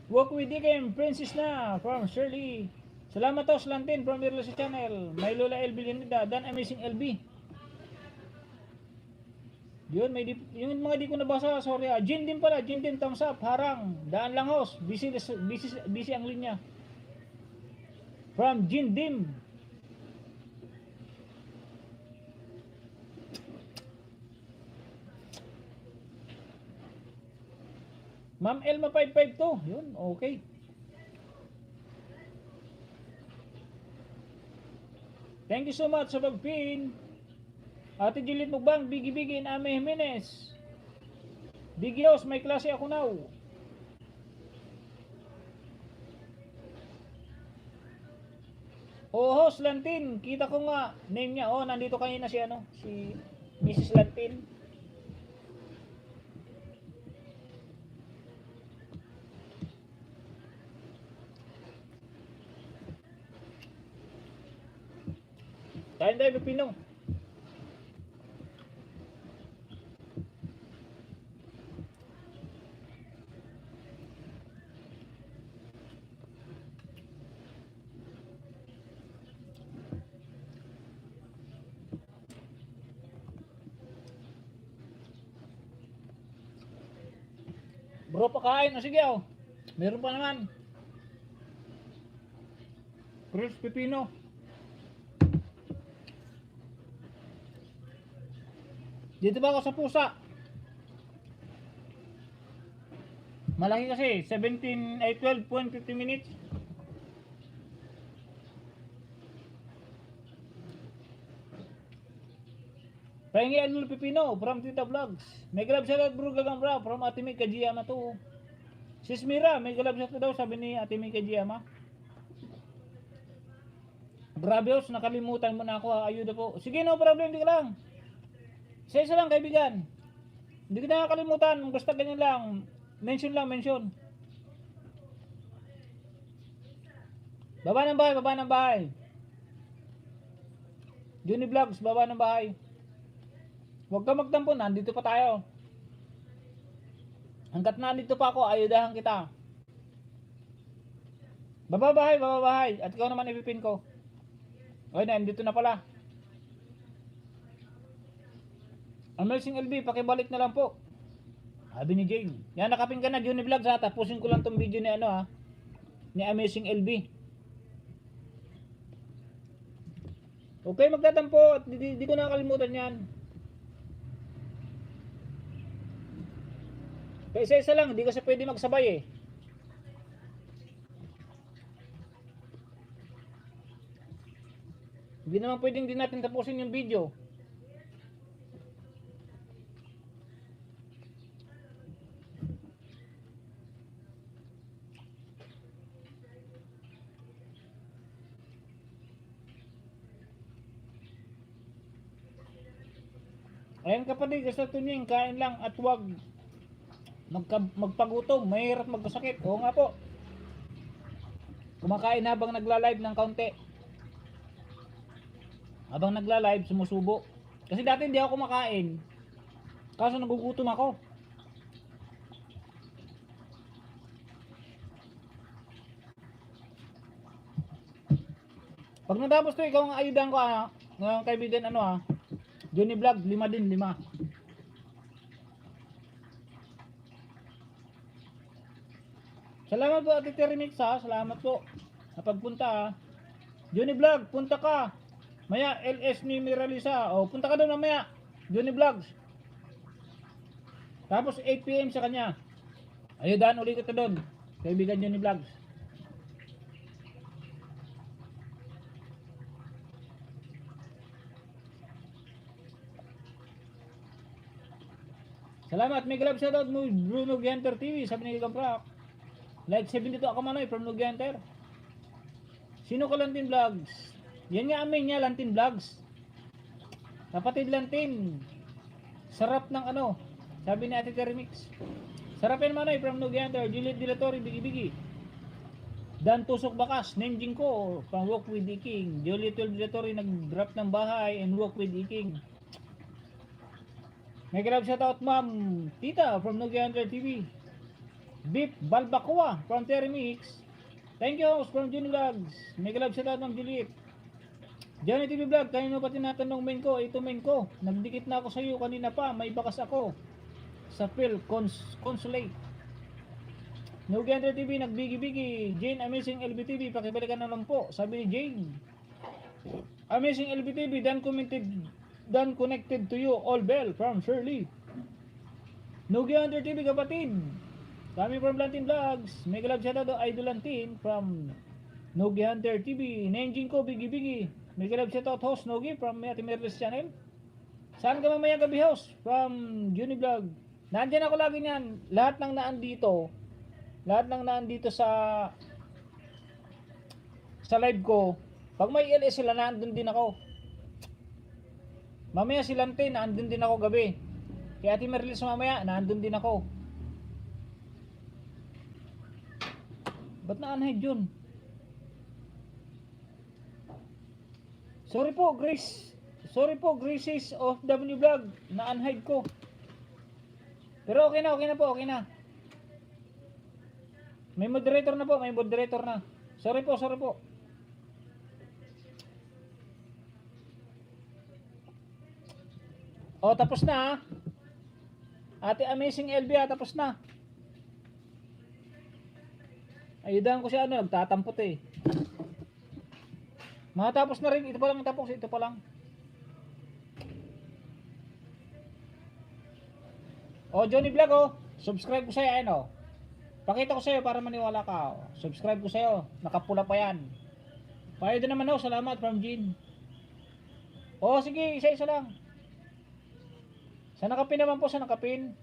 Walk with Digging, Princess na from Shirley. Salamat to Lantin from Mirlo sa channel. May Lola LB Linda, Dan Amazing LB. Yun, yung mga di ko nabasa, sorry ah. Jin din pala, Jin din, thumbs up, harang, daan lang host, busy ang linya. From Jin Dim. Ma'am Elma 552, yun, okay. Thank you so much sa pag-pin. Ate Juliet Mugbang, Bigi-Bigi in Ame Jimenez. Bigi House, may klase ako now. Oh, host Lantin, kita ko nga name niya. Oh, nandito kanina si si Mrs. Lantin. Tayo Pipino. Bro, pakain. O sige, oh. Meron pa naman. Chris Pipino. Dito ba ako sa pusa? Malaki kasi. 12.50 minutes. Pahingi Anul Pipino from Tita Vlogs. May galab shoutout bro Gagambra from Ate May Kajiyama to. Sis Mira, may galab shoutout daw sabi ni Ate May Kajiyama. Brabios, nakalimutan mo na ako ha. Ayuda po. Sige, no problem, hindi ka lang. Isa lang kaibigan. Hindi ka nakakalimutan. Kung gusto ganyan lang. Mention lang, mention. Baba ng bahay, baba ng bahay. Johnny Vlogs, baba ng bahay. Huwag ka magtampo, nandito pa tayo. Hanggat nandito pa ako, ayudahan kita. Bababahay, bababahay. At ikaw naman ipipin ko. Okay na, nandito na pala. Amazing LB, pakibalik na lang po. Sabi ni Jane. Yan, nakapin ka na, Johnny Vlogs ha. Tapusin ko lang tong video ni ni Amazing LB. Okay, magtatampo. At di ko nakakalimutan yan. Kaya isa-isa lang, hindi kasi pwede magsabay eh. Hindi naman pwedeng din natin tapusin yung video. Ayan kapatid, sa tunying, kain lang at wag magpagutom, mahirap magkasakit. Oo nga po. Kumakain habang nagla-live ng kaunti. Habang nagla-live, sumusubo. Kasi dati hindi ako kumakain. Kaso nagugutom ako. Pag natapos to, ikaw ang ayudan ko ng kaibigan Johnny Vlog, 5 din, 5. Salamat po Ate Terimix salamat po. Napagpunta Johnny Vlog, punta ka. Maya LS ni Miralisa. Punta ka doon mamaya. Johnny Vlogs. Tapos 8 PM sa kanya. Ayudan ulit kita doon. Kaibigan Johnny Vlogs. Salamat, may galap shoutout mo Bruno Genter TV, sabi ni Gamprak. Like 72 ako manoy from Nugenter. Sino ka Lantin Vlogs? Yan nga amin niya, Lantin Vlogs. Kapatid Lantin. Sarap ng sabi ni Ate Terimix. Sarapin manoy from Nugenter, Juliet Dilatori, Bigi-Bigi. Dan Tusok Bakas, Nenjing ko, from Walk with the King. Juliet Dilatori nag-drop ng bahay and Walk with the King. May galap shoutout Ma'am Tita from Nugenter TV. Beef Balbacoa from Terimix. Thank you host from Johnny Vlogs. May galap shoutout Ma'am Juliet. Johnny TV Vlog, kanino pa tinatanong main ko? Ito main ko. Nagdikit na ako sa iyo kanina pa, may bakas ako. Sa Phil Consulate. Nugenter TV, nagbigi-bigi. Jane Amazing LBTV, pakibalikan na lang po. Sabi ni Jane. Amazing LBTV, done connected to you, all bell from Shirley. Nugenter TV kapatid. Kami from Lantin Vlogs. May galap shoutout Idol Lantin from Nogi Hunter TV. Nenjing ko, Bigi-Bigi. May galap shoutout host Nogi from Ate Merles Channel. Saan ka mamaya gabi host? From Juni Vlog. Nandiyan ako lagi niyan. Lahat ng naandito sa live ko. Pag may LS sila, naandun din ako. Mamaya si Lantin, naandun din ako gabi. Kaya Ate Merles mamaya, naandun din ako. Ba't na-unhide yun? Sorry po, Graces of W Vlog. Na-unhide ko. Pero okay na po. May moderator na. Sorry po. Tapos na Ate Amazing LB tapos na. Ayudan ko siya nagtatampot eh. Matapos na rin, ito pa lang. Johnny Vlog subscribe ko sa'yo Pakita ko sa'yo para maniwala ka Subscribe ko sa'yo, nakapula pa yan. Payo din naman salamat from Jean. Sige, isa lang. Sa nakapin naman po,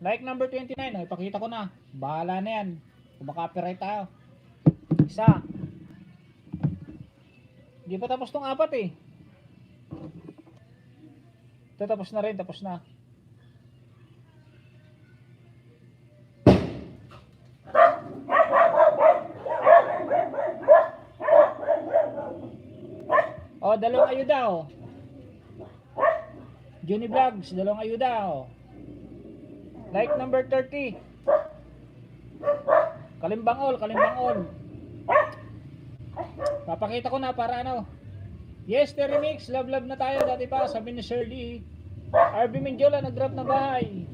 like number 29, ipakita ko na. Bahala na yan. Kung maka-copyright tayo. Isa. Hindi pa tapos tong 4 eh. Ito tapos na rin. Dalawang ayuda Johnny Vlogs, dalawang ayuda Like number 30. Kalimbang all. Papakita ko na para Yes, Terimix, love na tayo dati pa, sabi ni Shirley. RB Menjola nag-drop na bahay.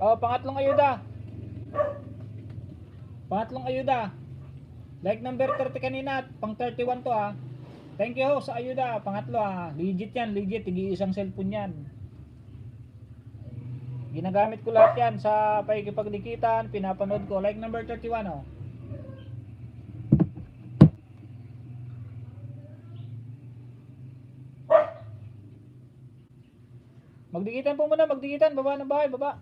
Pangatlong ayuda. Like number 30 kanina, pang 31 to Thank you sa ayuda, pangatlo Legit yan, tigi isang cellphone yan. Ginagamit ko lahat yan sa pakikipagdikitan, pinapanood ko. Like number 31 Magdikitan po muna, baba ng bahay, baba.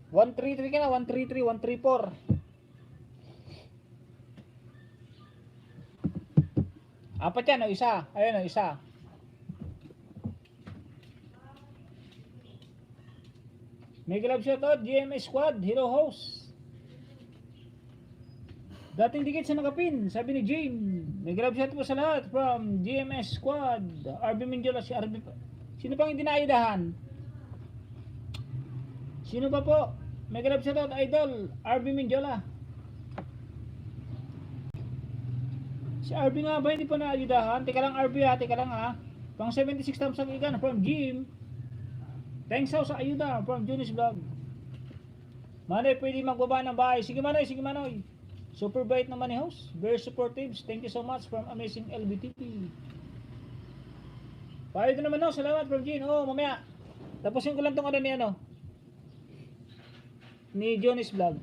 133 ka na, 133, 134. Apat yan, o isa. Ayun, o isa. Mega love shoutout, GMS Squad, Hero Host. Dating dikit sa nakapin, sabi ni Jane. Mega love shoutout po sa lahat from GMS Squad. RB Mindiola, si RB. Sino pang hindi naaidahan? Sino ba po? Mega love shoutout, idol, RB Mindiola. Si RB nga ba hindi pa naayudahan? Teka lang RB ha, teka lang ha. Pang 76 times ang ikan from Jim. Thanks sa ayuda from Junis Vlog. Manoy, pwede magbaba ng bahay. Sige Manoy, sige Manoy. Super bait naman ni host. Very supportive. Thank you so much from Amazing LBTP. Payo ito naman no, salamat from Jin. Oh, mamaya. Tapusin ko lang tong ano ni ano. Ni Junis Vlog.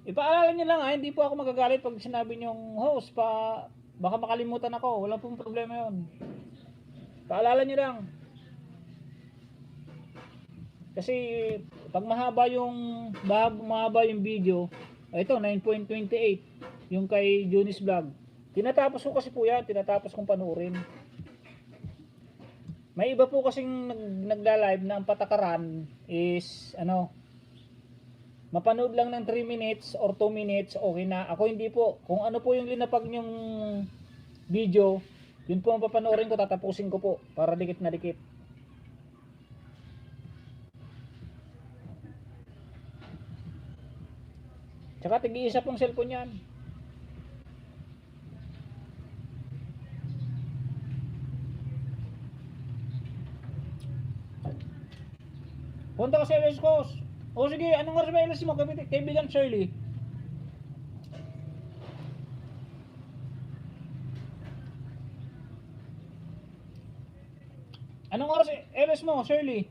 Ipaalala niyo lang ha, hindi po ako magagalit pag sinabi niyong host pa, baka makalimutan ako, wala pong problema yon. Paalala niyo lang. Kasi pag mahaba yung video, ito 9.28 yung kay Junis Vlog. Tinatapos ko kasi po yan, tinatapos kong panoorin. May iba po kasing nagla-live na ang patakaran is ano, mapanood lang ng 3 minutes or 2 minutes, okay na. Ako hindi po. Kung ano po yung linapag nyong video, yun po ang papanoorin ko, tatapusin ko po. Para dikit na dikit. Tsaka tig-iisa pong cellphone yan. Punta ka sa LS Coast. O sige, anong oras ba LS mo, kaibigan Shirley? Anong oras LS mo, Shirley?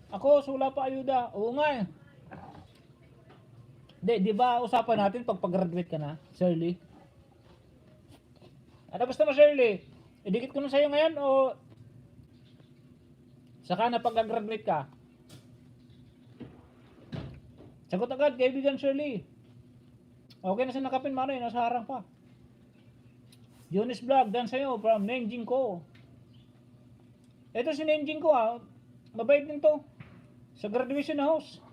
Ako, sula pa ayuda. Oo nga eh. Di ba usapan natin pag pag-graduate ka na, Shirley? Ano gusto mo, Shirley? Idikit ko na sa'yo ngayon o saka na pag-graduate ka? Sagot agad, kaibigan Shirley. Okay na sa nakapin, Manoy, nasa harang pa. Junis Vlog, dan sa'yo, from Nenjing ko. Ito si Nenjing ko ha, mabait din to. Sa graduation na house.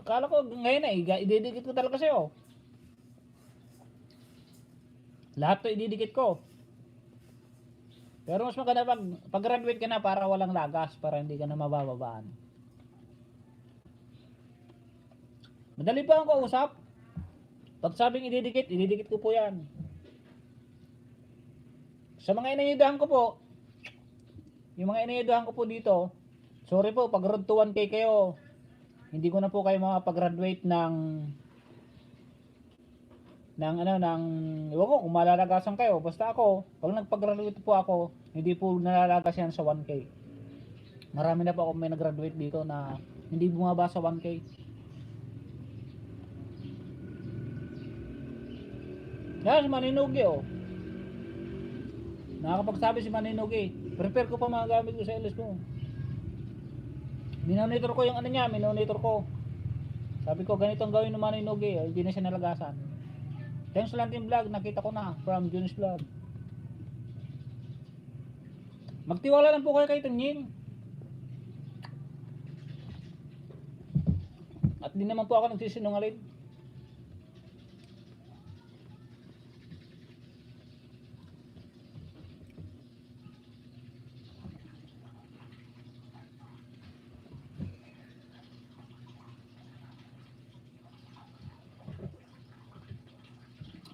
Akala ko ngayon na, ididikit ko talaga sa'yo. Lahat to ididikit ko. Pero mas maganda pag graduate ka na para walang lagas, para hindi ka na mabababaan. Madali pa ang kausap. Pag sabing ididikit ko po yan. Sa mga inayudahan ko po, yung mga inayudahan ko po dito, sorry po, pag road to 1K kayo, hindi ko na po kayo makapag-graduate ng ewan ko kung malalagasan kayo. Basta ako, pag nagpag-graduate po ako, hindi po nalalagas yan sa 1K. Marami na po ako may nag-graduate dito na hindi bumaba sa 1K. Yan, si Maninugi oh. Nakakapagsabi si Maninugi. Prepare ko pa mga gamit ko sa LS mo. Minonitor ko yung ano niya, minonitor ko. Sabi ko ganito ang gawin ng Maninugi, hindi na siya nalagasan. Thanks lang din vlog, nakita ko na from Junis Vlog. Magtiwala lang po kayo kay Tunying. At di naman po ako nagsisinungaling.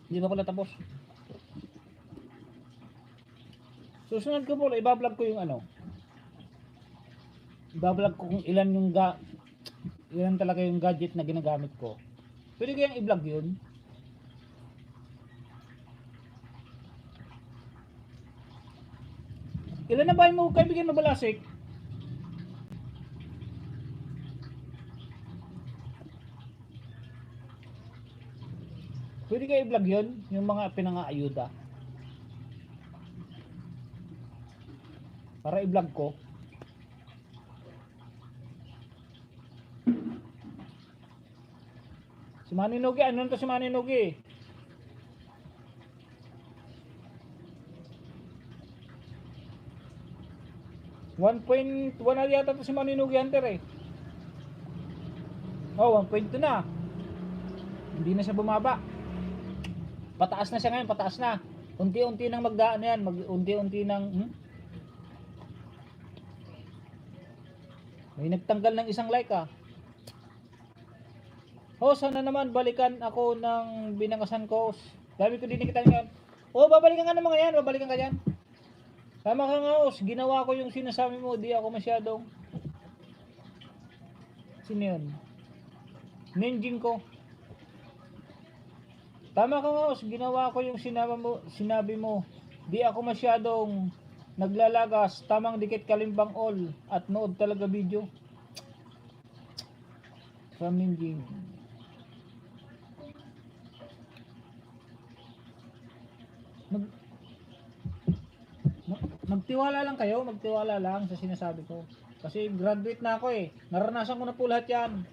Hindi pa pala tapos. Susunod ko po, ibablog ko yung ano. Ibablog ko kung ilan yung ilan talaga yung gadget na ginagamit ko. Pwede kayang i-vlog yun. Ilan na ba mo kaibigan mabalasik? Pwede kayo i-vlog yun, yung mga pinangaayuda. Para i-vlog ko. Maninogi, ano to si Maninogi? $1.1 na yata to si Maninogi Hunter eh. Oh, 1.2 na. Hindi na siya bumaba. Pataas na siya ngayon, pataas na. Unti-unti nang magdaan yan, unti-unti nang may nagtanggal ng isang like ah. Oh, sana naman balikan ako ng binangasan ko. Dami ko dinikita ngayon. Oh, babalikan ka naman yan, babalikan ka yan. Tama ka nga, Os. Ginawa ko yung sinasabi mo, di ako masyadong sino yun? Ninjing ko. Tama ka nga, Os. Ginawa ko yung sinabi mo. Di ako masyadong naglalagas. Tamang dikit kalimbang all. At nood talaga video. From Ninjing. Magtiwala lang kayo. Magtiwala lang sa sinasabi ko. Kasi graduate na ako eh. Naranasan ko na po lahat yan.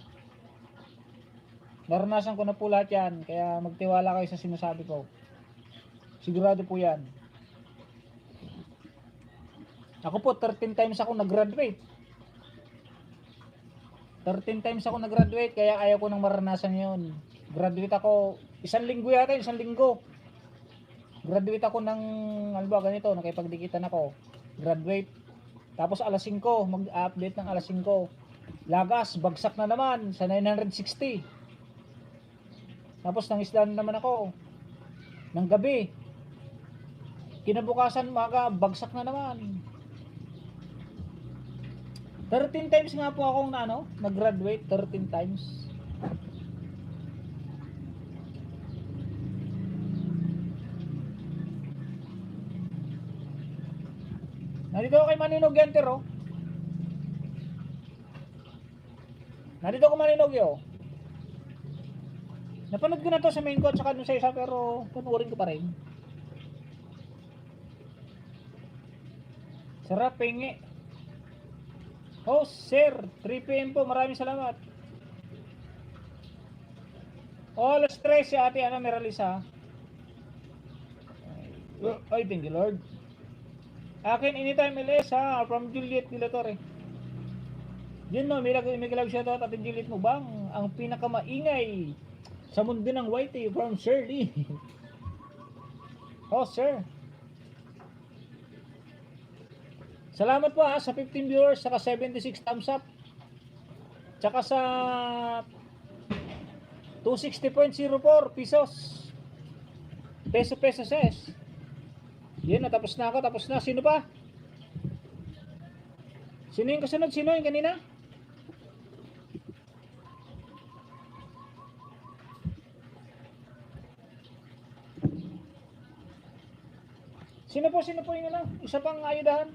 Naranasan ko na po lahat yan. Kaya magtiwala kayo sa sinasabi ko. Sigurado po yan. Ako po 13 times ako nag-graduate. 13 times ako nag-graduate. Kaya ayaw ko nang maranasan yon. Graduate ako. Isang linggo yata. Isang linggo. Graduate ako ng ano ba ganito. Nakipagdikitan ako. Graduate. Tapos alas 5. Mag-update ng alas 5. Lagas. Bagsak na naman. Sa 960. Tapos nangisdan naman ako ng gabi. Kinabukasan umaga, bagsak na naman. 13 times nga po akong nag-graduate. 13 times. Nandito ako kay Maninog Enter oh. Nandito ako Maninog yo. Napanood ko na to sa main ko at saka dun sa isa pero panuorin ko pa rin. Sarap pingi. Oh sir, 3 PM po, maraming salamat. Oh, alas 3 si ate Meralisa. Ay, thank you Lord. Akin anytime LS ha, from Juliet Dilatore. Yun no, may love shoutout at Juliet mo bang ang pinakamaingay sa mundo ng YT from Shirley. Oh sir. Salamat po ha sa 15 viewers saka 76 thumbs up. Tsaka sa 260.04 pesos. Peso ses. Yan, natapos na ako, tapos na. Sino pa? Sino yung kasunod? Sino yung kanina? Sino po yung isa pang ayudahan?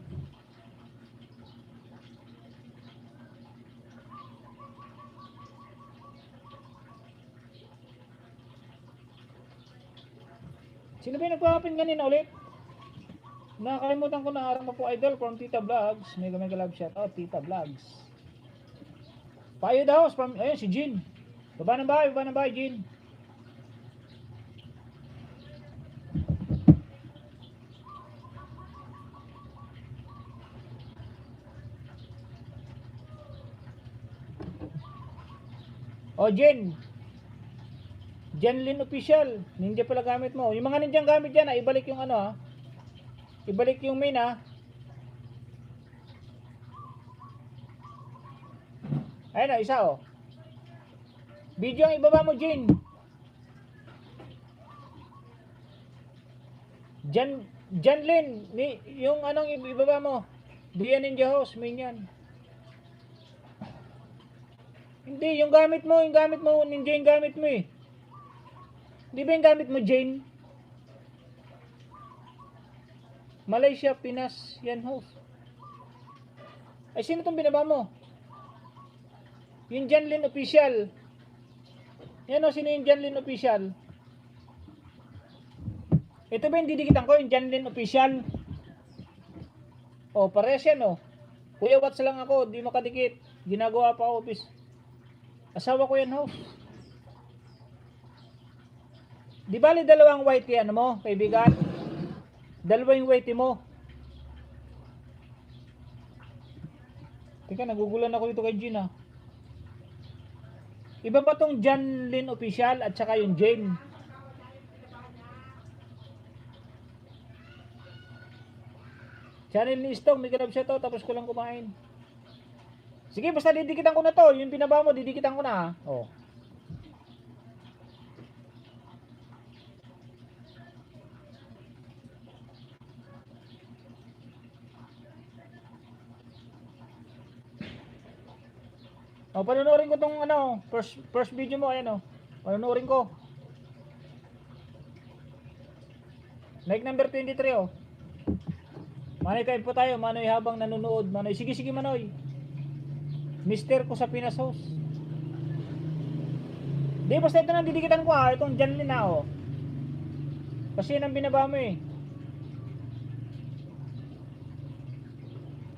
Sino ba yung nagpapapin kanina ulit? Nakakalimutan ko na harang pa po idol from Tita Vlogs. Mega love shout out Tita Vlogs. Payo daw from ayun si Jean. Baba ng bahay Jean. O Jean. Janlin official. Ninja pala gamit mo. Yung mga ninjang gamit diyan, ibalik yung ibalik yung main Ayun na, isa Video ang ibaba mo, Jin. Janlin, yung ibaba mo. Diyan Ninja House, main yan. Hindi, yung gamit mo, Ninja yung gamit mo eh. Di ba yung gamit mo, Jane? Malaysia, Pinas, yan host. Ay, sino itong binaba mo? Yung Janlin official. Yan o, sino yung Janlin official? Ito ba yung didikitan ko, yung Janlin official? O, parehas yan o. Kuya, watch lang ako, di makadikit. Ginagawa pa ako, office. Asawa ko yan host. Di bali dalawang white yan mo, kaibigan? Dalawang white mo. Teka, nagugulan ako dito kay Jean ah. Iba pa tong John Lynn Official at saka yung Jane. Channel ni Stong, may ganap siya to, tapos ko lang kumain. Sige, basta didikitan ko na to. Yung pinaba mo, didikitan ko na ha. Oh. Oh, panunurin ko tong ano, first video mo, ayan oh. Panunurin ko. Like number 23 oh. Manoy kain po tayo, Manoy habang nanonood. Manoy, sige Manoy. Mister ko sa Pinas House. Di, basta ito nang didikitan ko ha. Itong Janlin na oh. Kasi yan ang binaba mo eh.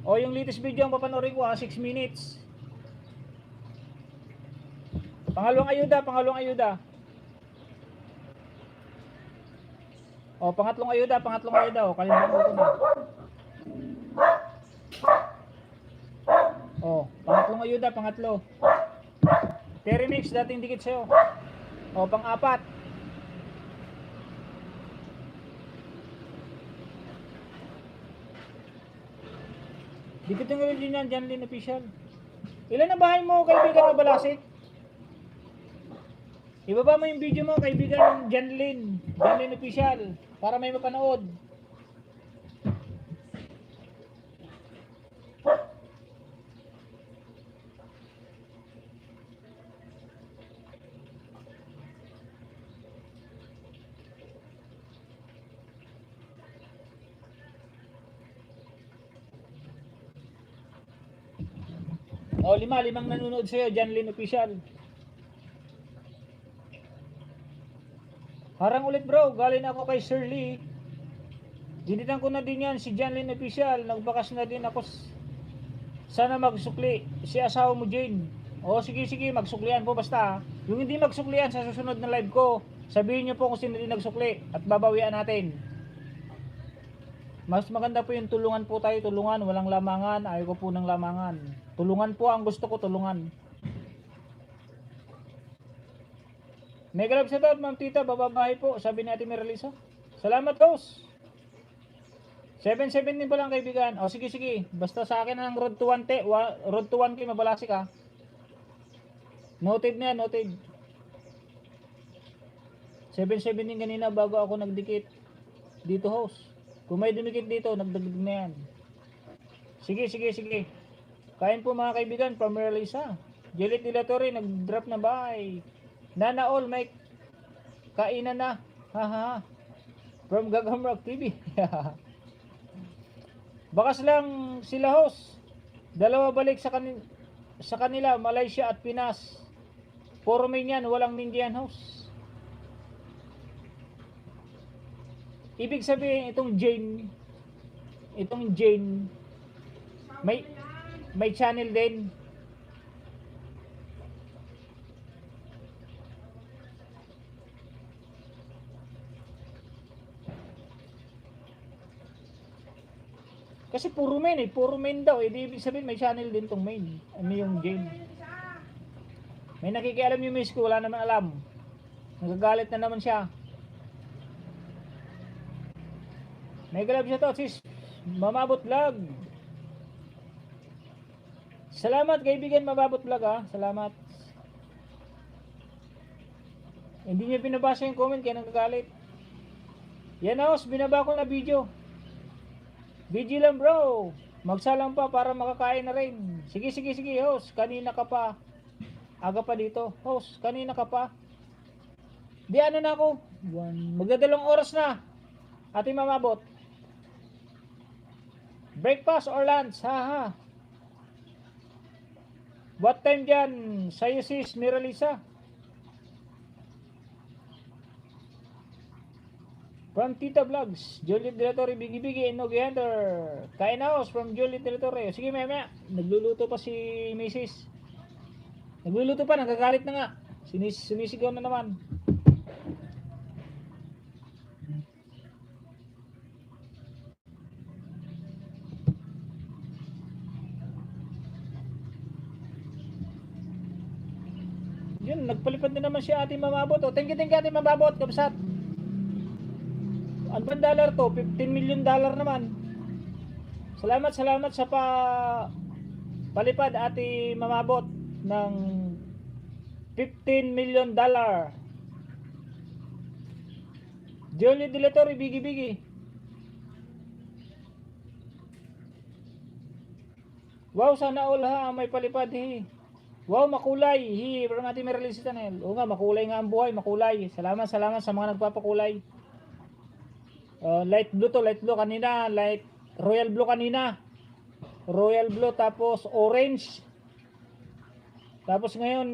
O yung latest video ang papanoorin ko ha, 6 minutes. Pangalawang ayuda. O, pangatlong ayuda. O, kalimutan ko na. O, pangatlong ayuda, pangatlo. Terry Mix, dating dikit sa'yo. O, pang-apat. Dikit yung gawin din yan, Janlin Official. Ilan na bahay mo, kaibigan na Balasik? Ibaba mo yung video mo, kaibigan Janlin Official, para may mapanood. O, limang nanonood sa'yo, Janlin Official. Harang ulit bro, galing ako kay Sir Lee. Dinitan ko na din yan si Janlin Official. Nagbakas na din ako. Sana magsukli si asawa mo Jane. O sige, magsuklian po basta. Yung hindi magsuklian sa susunod na live ko, sabihin nyo po kung sino din nagsukli at babawian natin. Mas maganda po yung tulungan po tayo, tulungan, walang lamangan. Ayaw ko po ng lamangan. Tulungan po ang gusto ko, tulungan. Mega love shoutout, Ma'am Tita, bababahay po, sabi ni Ate Meralisa. Salamat, host. 717 pa lang, kaibigan. O, sige. Basta sa akin na ng road to 1K, road to 1K, Mabalasik, ha. Noted na yan, noted. 717 kanina bago ako nagdikit. Dito, host. Kung may dumikit dito, nagdagdag na yan. Sige. Kain po, mga kaibigan, from Meralisa. Jelit Dilatori, nag-drop na bye. Nana all, may kainan na. Haha. From Gagamrock TV. Bakas lang sila host. Dalawa balik sa kanila, Malaysia at Pinas. Puro main yan, walang Indian host. Ibig sabihin itong Jane may channel din. Kasi puro main daw. Di ibig sabihin may channel din tong main. Ano yung Jane? May nakikialam yung miss ko, wala naman alam. Nagagalit na naman siya. May galab siya to, sis. Mamabot vlog. Salamat kaibigan, Mababot vlog ha. Salamat. Hindi niya binabasa yung comment kaya nagagalit. Yan host, binaba ko na video. Video lang bro. Magsalang pa para makakain na rin. Sige host. Kanina ka pa. Aga pa dito. Host, kanina ka pa. Di ano na ako. Magdadalawang oras na. Ating mamabot. Breakfast or lunch? Haha. What time dyan? Sa'yo sis, Miralisa. From Tita Vlogs, Juliet Dilatori, Bigi and Nogi Hunter. Kain house from Juliet Dilatori. Sige, maya. Nagluluto pa si Mrs. Nagluluto pa, nagagalit na nga. Sumisigaw na naman. Yun, nagpalipad din naman si Ate Mamabot. Oh, thank you Ate Mamabot, kabsat. Ano bang dollar to? 15 million dollar naman. Salamat sa palipad Ate Mamabot ng 15 million dollar. Jolie Dilatori, bigi-bigi. Wow, sana all ha, may palipad hi. Wow, makulay. Hi, from Ate Meralyn Channel. Oo nga, makulay nga ang buhay, makulay. Salamat sa mga nagpapakulay. Light blue to, light blue kanina, light royal blue kanina. Royal blue tapos orange. Tapos ngayon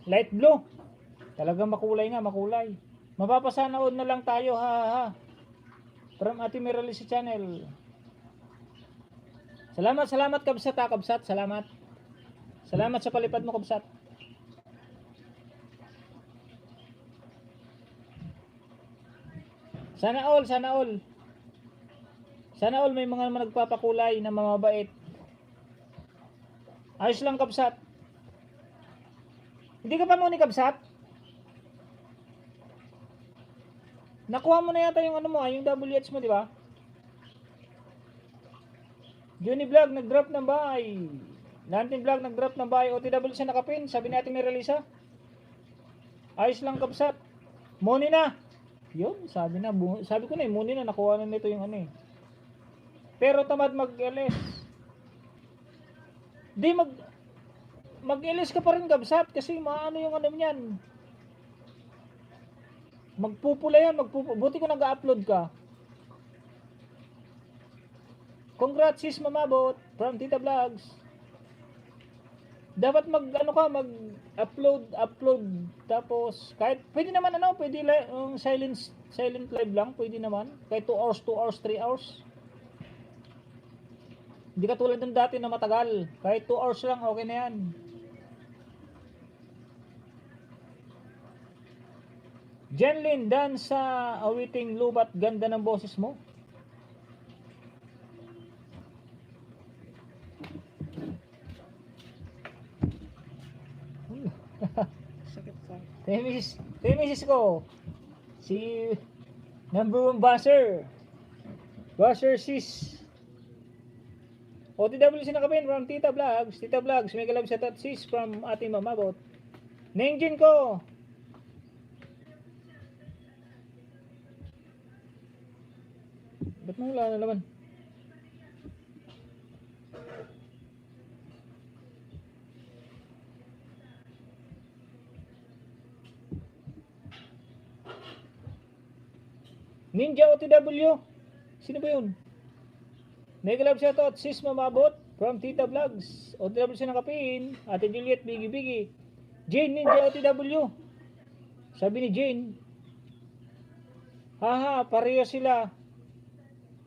light blue. Talagang makulay nga, makulay. Mapapasanaod na lang tayo ha. From Ate Meralyn Channel. Salamat kabsat ha, kabsat. Salamat sa palipad mo kabsat. Sana all may mga nagpapakulay na mamabait. Ayos lang kabsat. Hindi ka pa mo ni kabsat? Nakuha mo na yata yung ano mo, yung WH mo, di ba? Johnny Vlog nag-drop ng bahay. Lantin Vlog nag-drop ng bahay. OTW sa nakapin. Sabi natin may Relisa. Ayos lang kabsat. Money na. Yun, sabi ko na money na. Nakuha na nito yung ano eh. Pero tamad mag-LS. Di mag-LS ka pa rin kabsat. Kasi maano yung ano yan. Magpupula yan. Buti ko nag-upload ka. Congrats sis Mamabot from Tita Vlogs. Dapat mag-upload tapos kahit pwede naman pwede silent live lang, pwede naman. Kahit 2 hours, 3 hours. Hindi ka tulad ng dati na matagal. Kahit 2 hours lang, okay na yan. Jenlyn, dan sa awiting lubat, ganda ng boses mo. Misis ko si number 1 Basher sis OTW sinakabin from Tita Vlogs may galab sa tat sis from Ate Mamabot. Nengjin ko ba't mo wala na naman? Ninja OTW. Sino ba yun? Mega love shoutout sis Mamabot from Tita Vlogs. OTW sinakapin. Ate Juliet bigi-bigi. Jane Ninja OTW. Sabi ni Jane, haha, pareho sila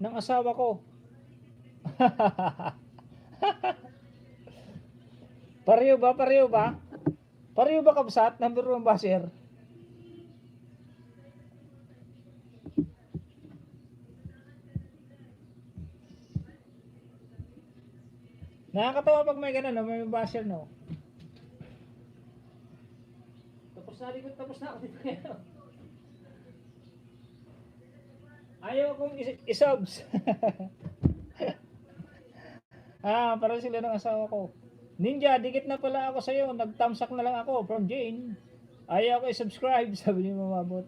ng asawa ko. Pareho ba? Pareho ba kabsat? Number 1 basher. Nakakatawa pag may ganun, may basher, no? Tapos na ako dito ngayon. Ayaw kong isubs. Parang sila ng asawa ko. Ninja, dikit na pala ako sa'yo. Nagtamsak na lang ako from Jane. Ayaw ko i-subscribe, sabi ni Mamabot.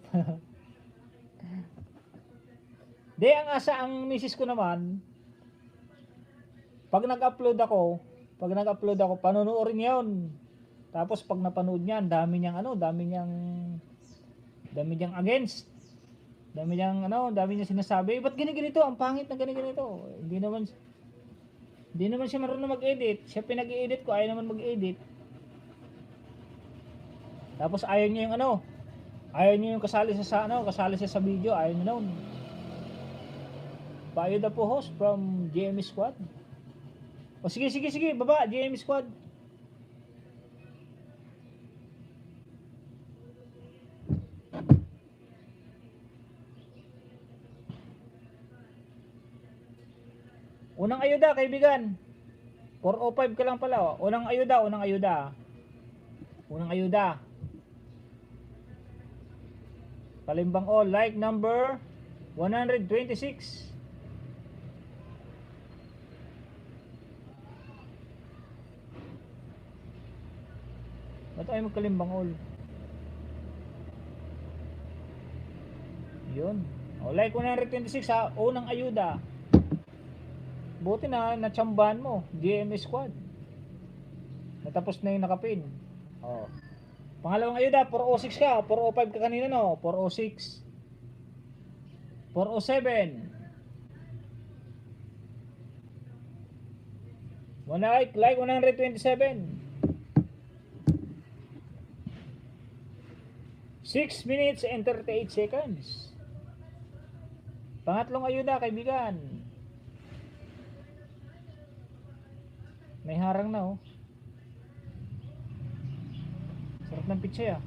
Di, ang misis ko naman, pag nag-upload ako, panunuorin niya yun. Tapos pag napanood niya, dami niyang against. Dami niyang sinasabi, ba't ganito? Ang pangit na ganito. Hindi naman siya marunong mag-edit. Siya pinag-i-edit ko, ayaw naman mag-edit. Tapos ayaw niya yung kasali siya sa video, ayaw niya noon. Payo na po host from GME Squad. O sige, baba, GME Squad. Unang ayuda, kaibigan. 405 ka lang pala. Unang ayuda. Unang ayuda. Kalimbang all, like number 126. Ba't ayaw magkalimbang all? Yun. O, like 126 ha, unang ayuda. Buti na natsambahan mo, GMS squad. Natapos na yung nakapin. O. Pangalawang ayuda, 406 ka, 405 ka kanina no, 406. 407. Like 127. 6 minutes and 38 seconds. Pangatlong ayuda, kaibigan. May harang na oh. Sarap ng pizza ah.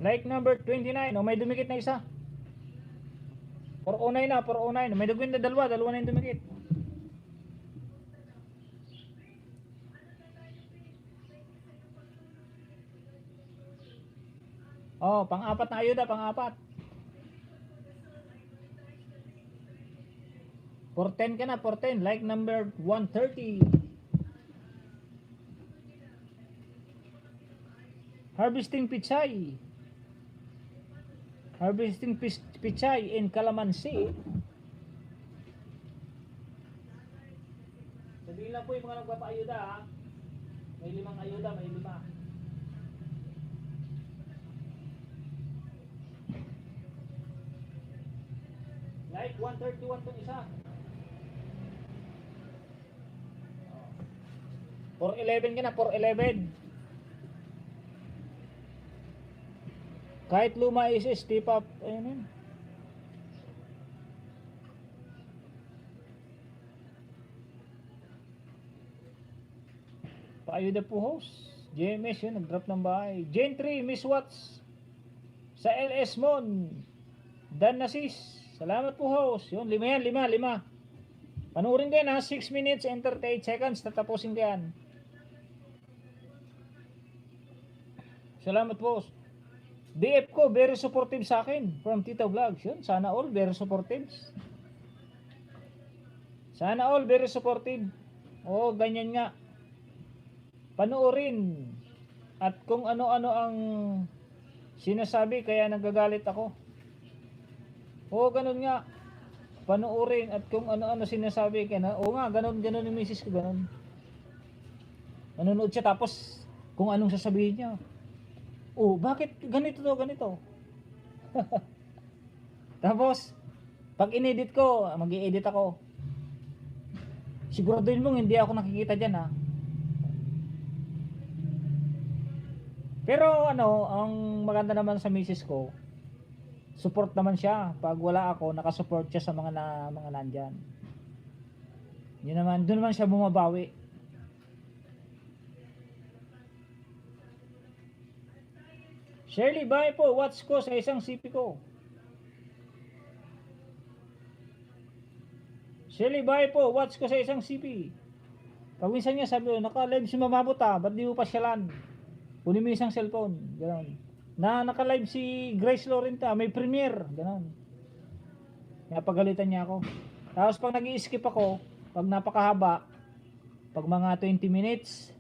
Like number 29. Oh, may dumikit na isa. 409 na, 409. May dugwin na dalawa na yung dumikit. Oh, pang-apat na ayuda, pang-apat. 410 ka na, 410. Like number 130. Harvesting Pichay. Harvesting Pichay in Calamansi. Sabihin lang po yung mga nagpapaayuda ha. May 5 ayuda, may 5. Like 131 tong isa. 411 ka na, 411. Kahit luma is step up. Ayun yun. Paayuda po host. JMS yun, nag-drop ng bahay. Jane 3, Miss Watts. Sa LS Mon. Dan Nasis. Salamat po host. Yun, 5 yan, 5. Panuorin din ha, 6 minutes and 38 seconds. Tatapusin ko yan. Salamat po host. DF ko, very supportive sa akin. From Tito Vlogs. Yun, sana all, very supportive. Sana all, very supportive. Oo, ganyan nga. Panuorin. At kung ano-ano ang sinasabi, kaya nagagalit ako. Oo, ganun nga. Panuorin at kung ano-ano sinasabi ka na. Oo nga, ganun yung misis ko, ganun. Nanonood siya tapos kung anong sasabihin niya. Oh, bakit ganito to, ganito? Tapos, pag inedit ko, mag-i-edit ako. Siguraduhin mong hindi ako nakikita dyan ha. Pero ano, ang maganda naman sa misis ko, support naman siya. Pag wala ako, nakasupport siya sa mga nandyan. Yun naman, doon naman siya bumabawi. Shirley, bye po. Watch ko sa isang CP ko. Shirley, bye po. Watch ko sa isang CP. Pag minsan niya sabi, naka-live si Mamabot ha. Ba't di mo pasyalan? Kunin mo isang cellphone. Ganon. Naka-live si Grace Laurenta. May premiere. Ganon. Napagalitan niya ako. Tapos pag nag-i-skip ako, pag napakahaba, pag mga 20 minutes,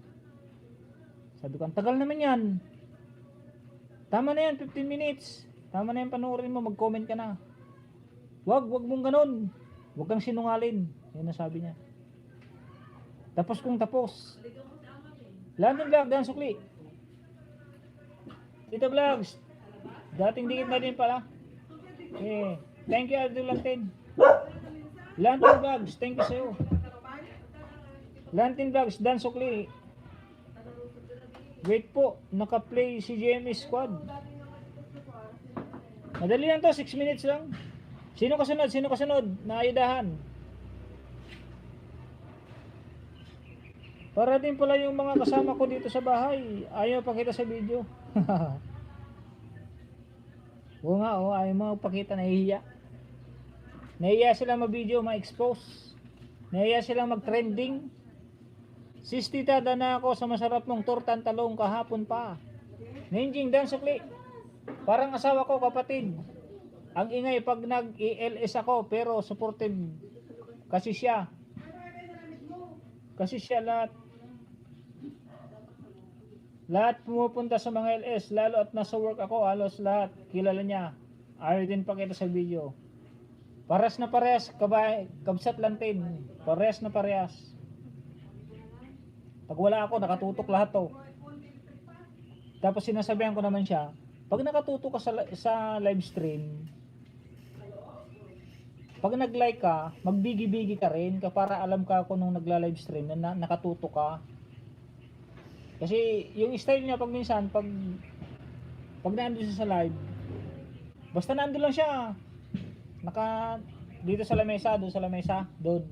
sabi ko, ang tagal naman yan. Tama na yan, 15 minutes. Tama na yan, panoorin mo, mag-comment ka na. Wag mong ganon. Wag kang sinungalin. Yan ang sabi niya. Tapos kung tapos. Landon Vlog, Dan Sukli. Tito Vlogs. Dating dikit na din pala. Eh, thank you, Abdul Lantin. Landon Vlogs, thank you sa'yo. Lantin Vlogs, Dan Sukli. Wait po, naka-play si GMS Squad. Madali lang to, 6 minutes lang. Sino kasunod? Naayudahan. Para din pala yung mga kasama ko dito sa bahay. Ayaw pakita sa video. Oo nga, ayaw mo pakita, nahihiya. Nahihiya sila ma-video, ma-expose. Nahiya silang mag-trending. Sistita na ako sa masarap mong tortang talong kahapon pa. Ninjing dan sukli. Parang asawa ko, kapatid. Ang ingay pag nag-ELS ako, pero supportive kasi siya. Kasi siya lahat. Lahat pumupunta sa mga LS, lalo at nasa work ako, halos lahat kilala niya. Ayaw din pakita sa video. Parehas na parehas, kabsat lantin. Parehas na parehas. Pag wala ako, nakatutok lahat to. Tapos sinasabihan ko naman siya, pag nakatutok ka sa live stream, pag nag-like ka, magbigi-bigi ka rin, para alam ka kung nung nagla-live stream na nakatutok ka. Kasi yung style niya pag minsan, pag nandun siya sa live, basta nandun lang siya, dito sa lamesa, doon sa lamesa, doon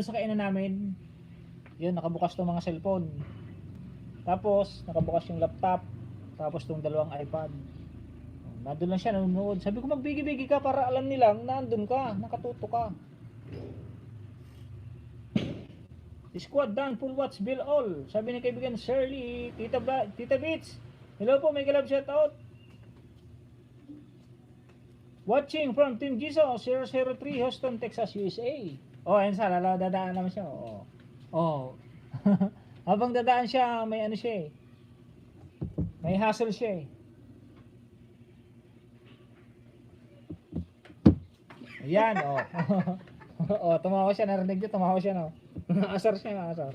sa kainan namin, yun, nakabukas tong mga cellphone, tapos nakabukas yung laptop, tapos tong dalawang iPad, nandun lang siya, nanonood. Sabi ko, magbigi-bigi ka para alam nilang nandun ka, nakatutok ka. Squad done, full watch, bill all. Sabi ni kaibigan Shirley, Tita Beats. Hello po, may kalab shout out. Watching from Team Jiso 003 Houston, Texas, USA. Oh, ayun sa dadaan naman siya. Oh. Habang dadaan siya, may ano siya eh. May hassle siya eh. Ayan, oh. Oh, tumawa siya, narinig niyo, tumawa siya, no. Asar siya, asar.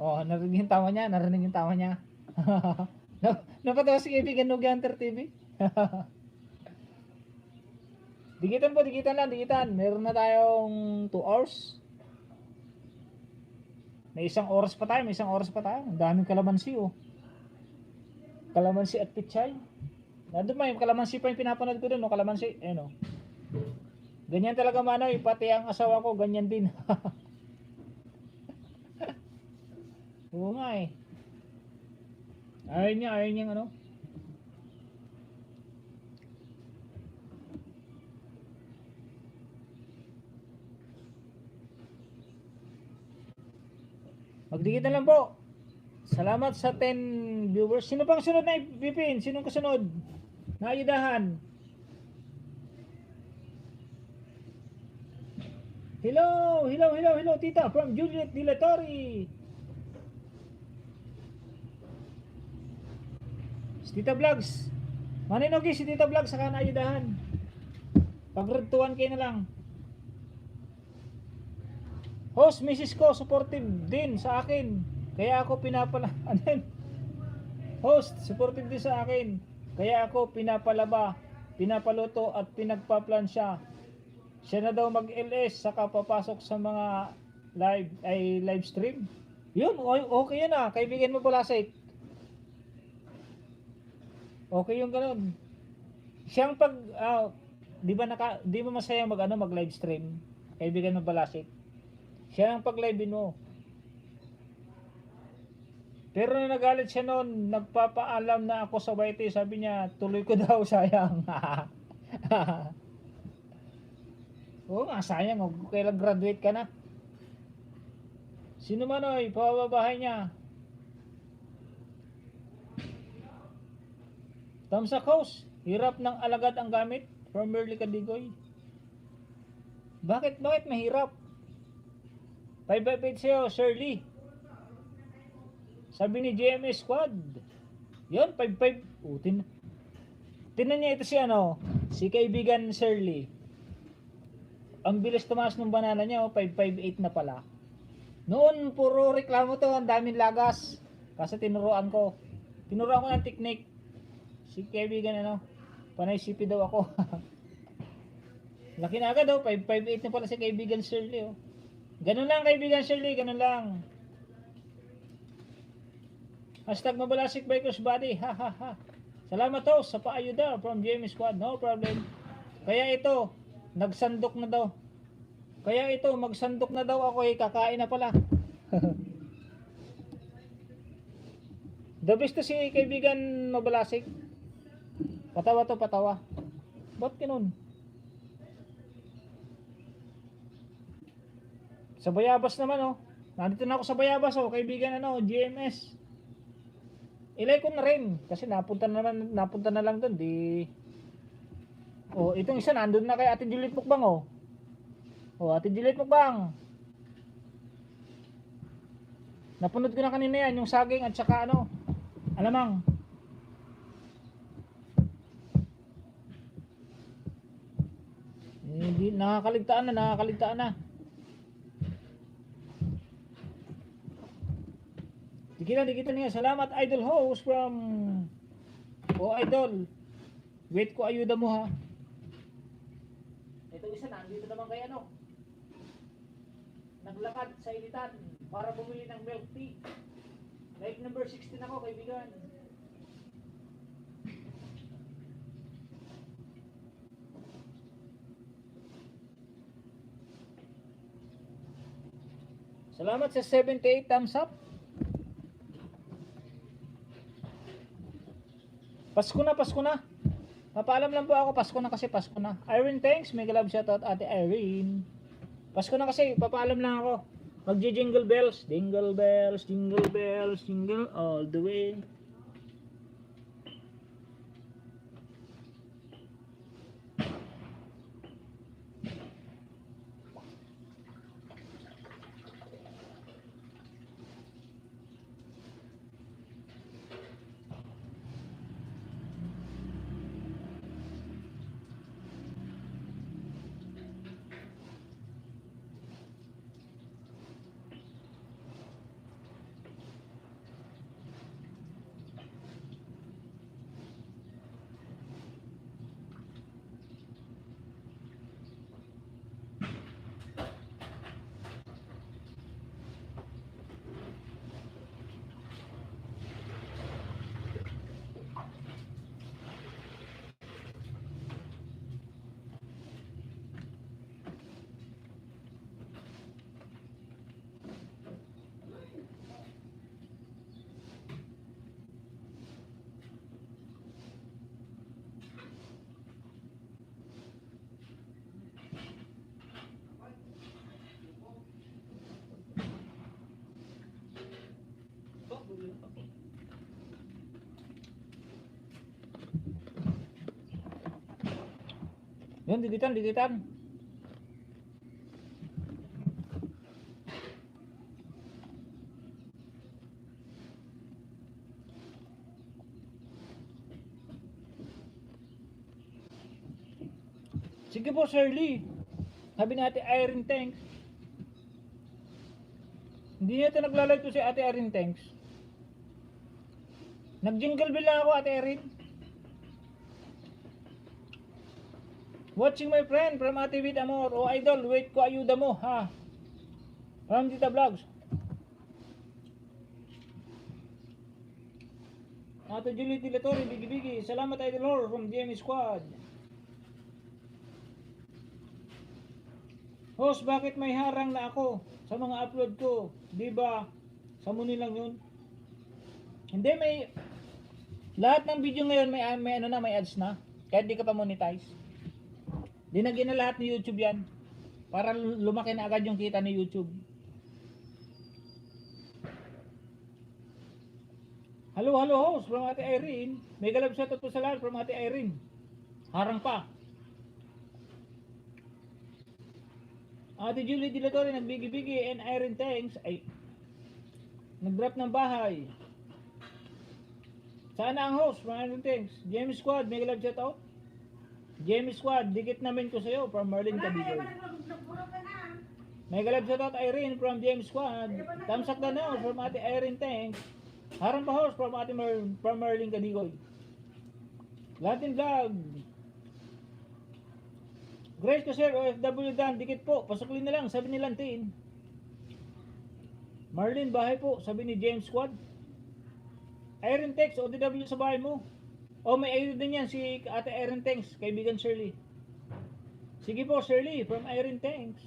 Oh, narinig yung tawa niya, narinig yung tawa niya. Napatawa si kaibigan Nugi Hunter TV. Digitan po, digitan lang, digitan. Meron na tayong 2 hours. May 1 oras pa tayo, may 1 oras pa tayo. Ang daming kalamansi, oh. Kalamansi at pichay. Nandun may kalamansi pa yung pinapanood ko dun, no? Kalamansi, eh no. Ganyan talaga Manoy, pati ang asawa ko, ganyan din. Oo nga eh. Ayaw niya ano. Magdigitan lang po. Salamat sa 10 viewers. Sino pang sunod na ipipin? Sinong kasunod? Naayudahan. Hello, tita from Juliet Dilatori. Si Tita Vlogs. Maninogi si Tita Vlogs saka naayudahan. Pagretuan kayo na lang. Host, Mrs. ko, supportive din sa akin. Kaya ako Host, supportive din sa akin. Kaya ako pinapaluto at pinagpaplansya. Siya na daw mag-LS saka papasok sa mga live stream. Yun, okay yan ah. Kaibigan mo Balasik. Okay yung ganun. Siyang di ba masaya mag live stream? Kaibigan mo Balasik. Siya ang pag-live mo. Pero nung nagalit siya noon, nagpapaalam na ako sa YT, sabi niya, tuloy ko daw, sayang. Oo nga, sayang, kailan graduate ka na. Sino Manoy, pababahay niya. Tamsa Coast, hirap ng alagad ang gamit, from Merly Kadigoy. Bakit mahirap? 5 sa'yo, Shirley. Sabi ni GMS Squad. Yun, 5-5. Tinan niya ito si kaibigan Shirley. Ang bilis tumaas ng banana niya, 558 na pala. Noon, puro reklamo to, ang daming lagas. Kasi tinuruan ko ng technique. Si kaibigan panay sipi daw ako. Laki na agad 558 na pala si kaibigan Shirley. Ganun lang kaibigan Shirley, ganun lang. Hashtag Mabalasik Bikers Body, ha. Salamat sa paayuda from GM Squad, no problem. Kaya ito, magsandok na daw ako, kakain na pala. The best to si kaibigan Mabalasik. Patawa to patawa. Ba't ganun? Sa Bayabas naman oh. Nandito na ako sa Bayabas oh, kaibigan GMS. Ilay ko na rin kasi napunta na lang doon di. Oh, itong isa nandun na kay Ate Juliet Mukbang oh. Oh, Ate Juliet Mukbang. Napanood ko na kanina yan, yung saging at saka alamang. Hindi nakakaligtaan na. Dikitan niya. Salamat idol host from idol. Wait ko ayuda mo ha. Ito isa nandito naman kay naglakad sa ilitan para bumili ng milk tea. Like number 16 ako kaibigan. Salamat sa 78 thumbs up. Pasko na. Papaalam lang po ako, Pasko na kasi Pasko na. Irene, thanks. Mega love shoutout Ate Irene. Pasko na kasi, papaalam lang ako. Magji-jingle bells. Jingle bells, jingle bells, jingle all the way. Yan, dikitan. Sige po, Shirley. Sabi ni Ate Irene, thanks. Hindi niya ito naglalike to si Ate Irene, thanks. Nag-jingle bell lang ako, Ate Irene. Watching my friend from Ate Vid Amor. Oh, idol, wait ko ayuda mo, ha? From Tita Vlogs. Ate Julie Dilatori, bigi-bigi. Salamat, idol Lord from GM Squad. Host, bakit may harang na ako sa mga upload ko? Di ba? Sa muni lang yun. Hindi, may lahat ng video ngayon may ads na. Kahit di ka pa monetize. Dinagyan na lahat ni YouTube yan. Para lumaki na agad yung kita ni YouTube. Hello host from Ate Irene. Mega love shoutout po sa lahat from Ate Irene. Harang pa. Ate Julie Dilatori, nagbigi-bigi and Irene thanks. Ay, nag-drop ng bahay. Sana ang host from Irene thanks. James Squad, mega love shoutout. James Squad, dikit namin ko sa'yo from Merlin Cadigo. Mega love shoutout Irene from James Squad. Thumbs up na now from Ate Irene thanks. Harang pa host from from Merlin Cadigo. Latin vlog. Grace ko sir, OFW Dan, dikit po, pasuklin na lang, sabi ni Lantin. Marlin, bahay po, sabi ni James Squad. Iron Tex, ODW sa bahay mo. O may ayun din yan, si Ate Iron Tex, kaibigan Shirley. Sige po Shirley, from Iron Tex.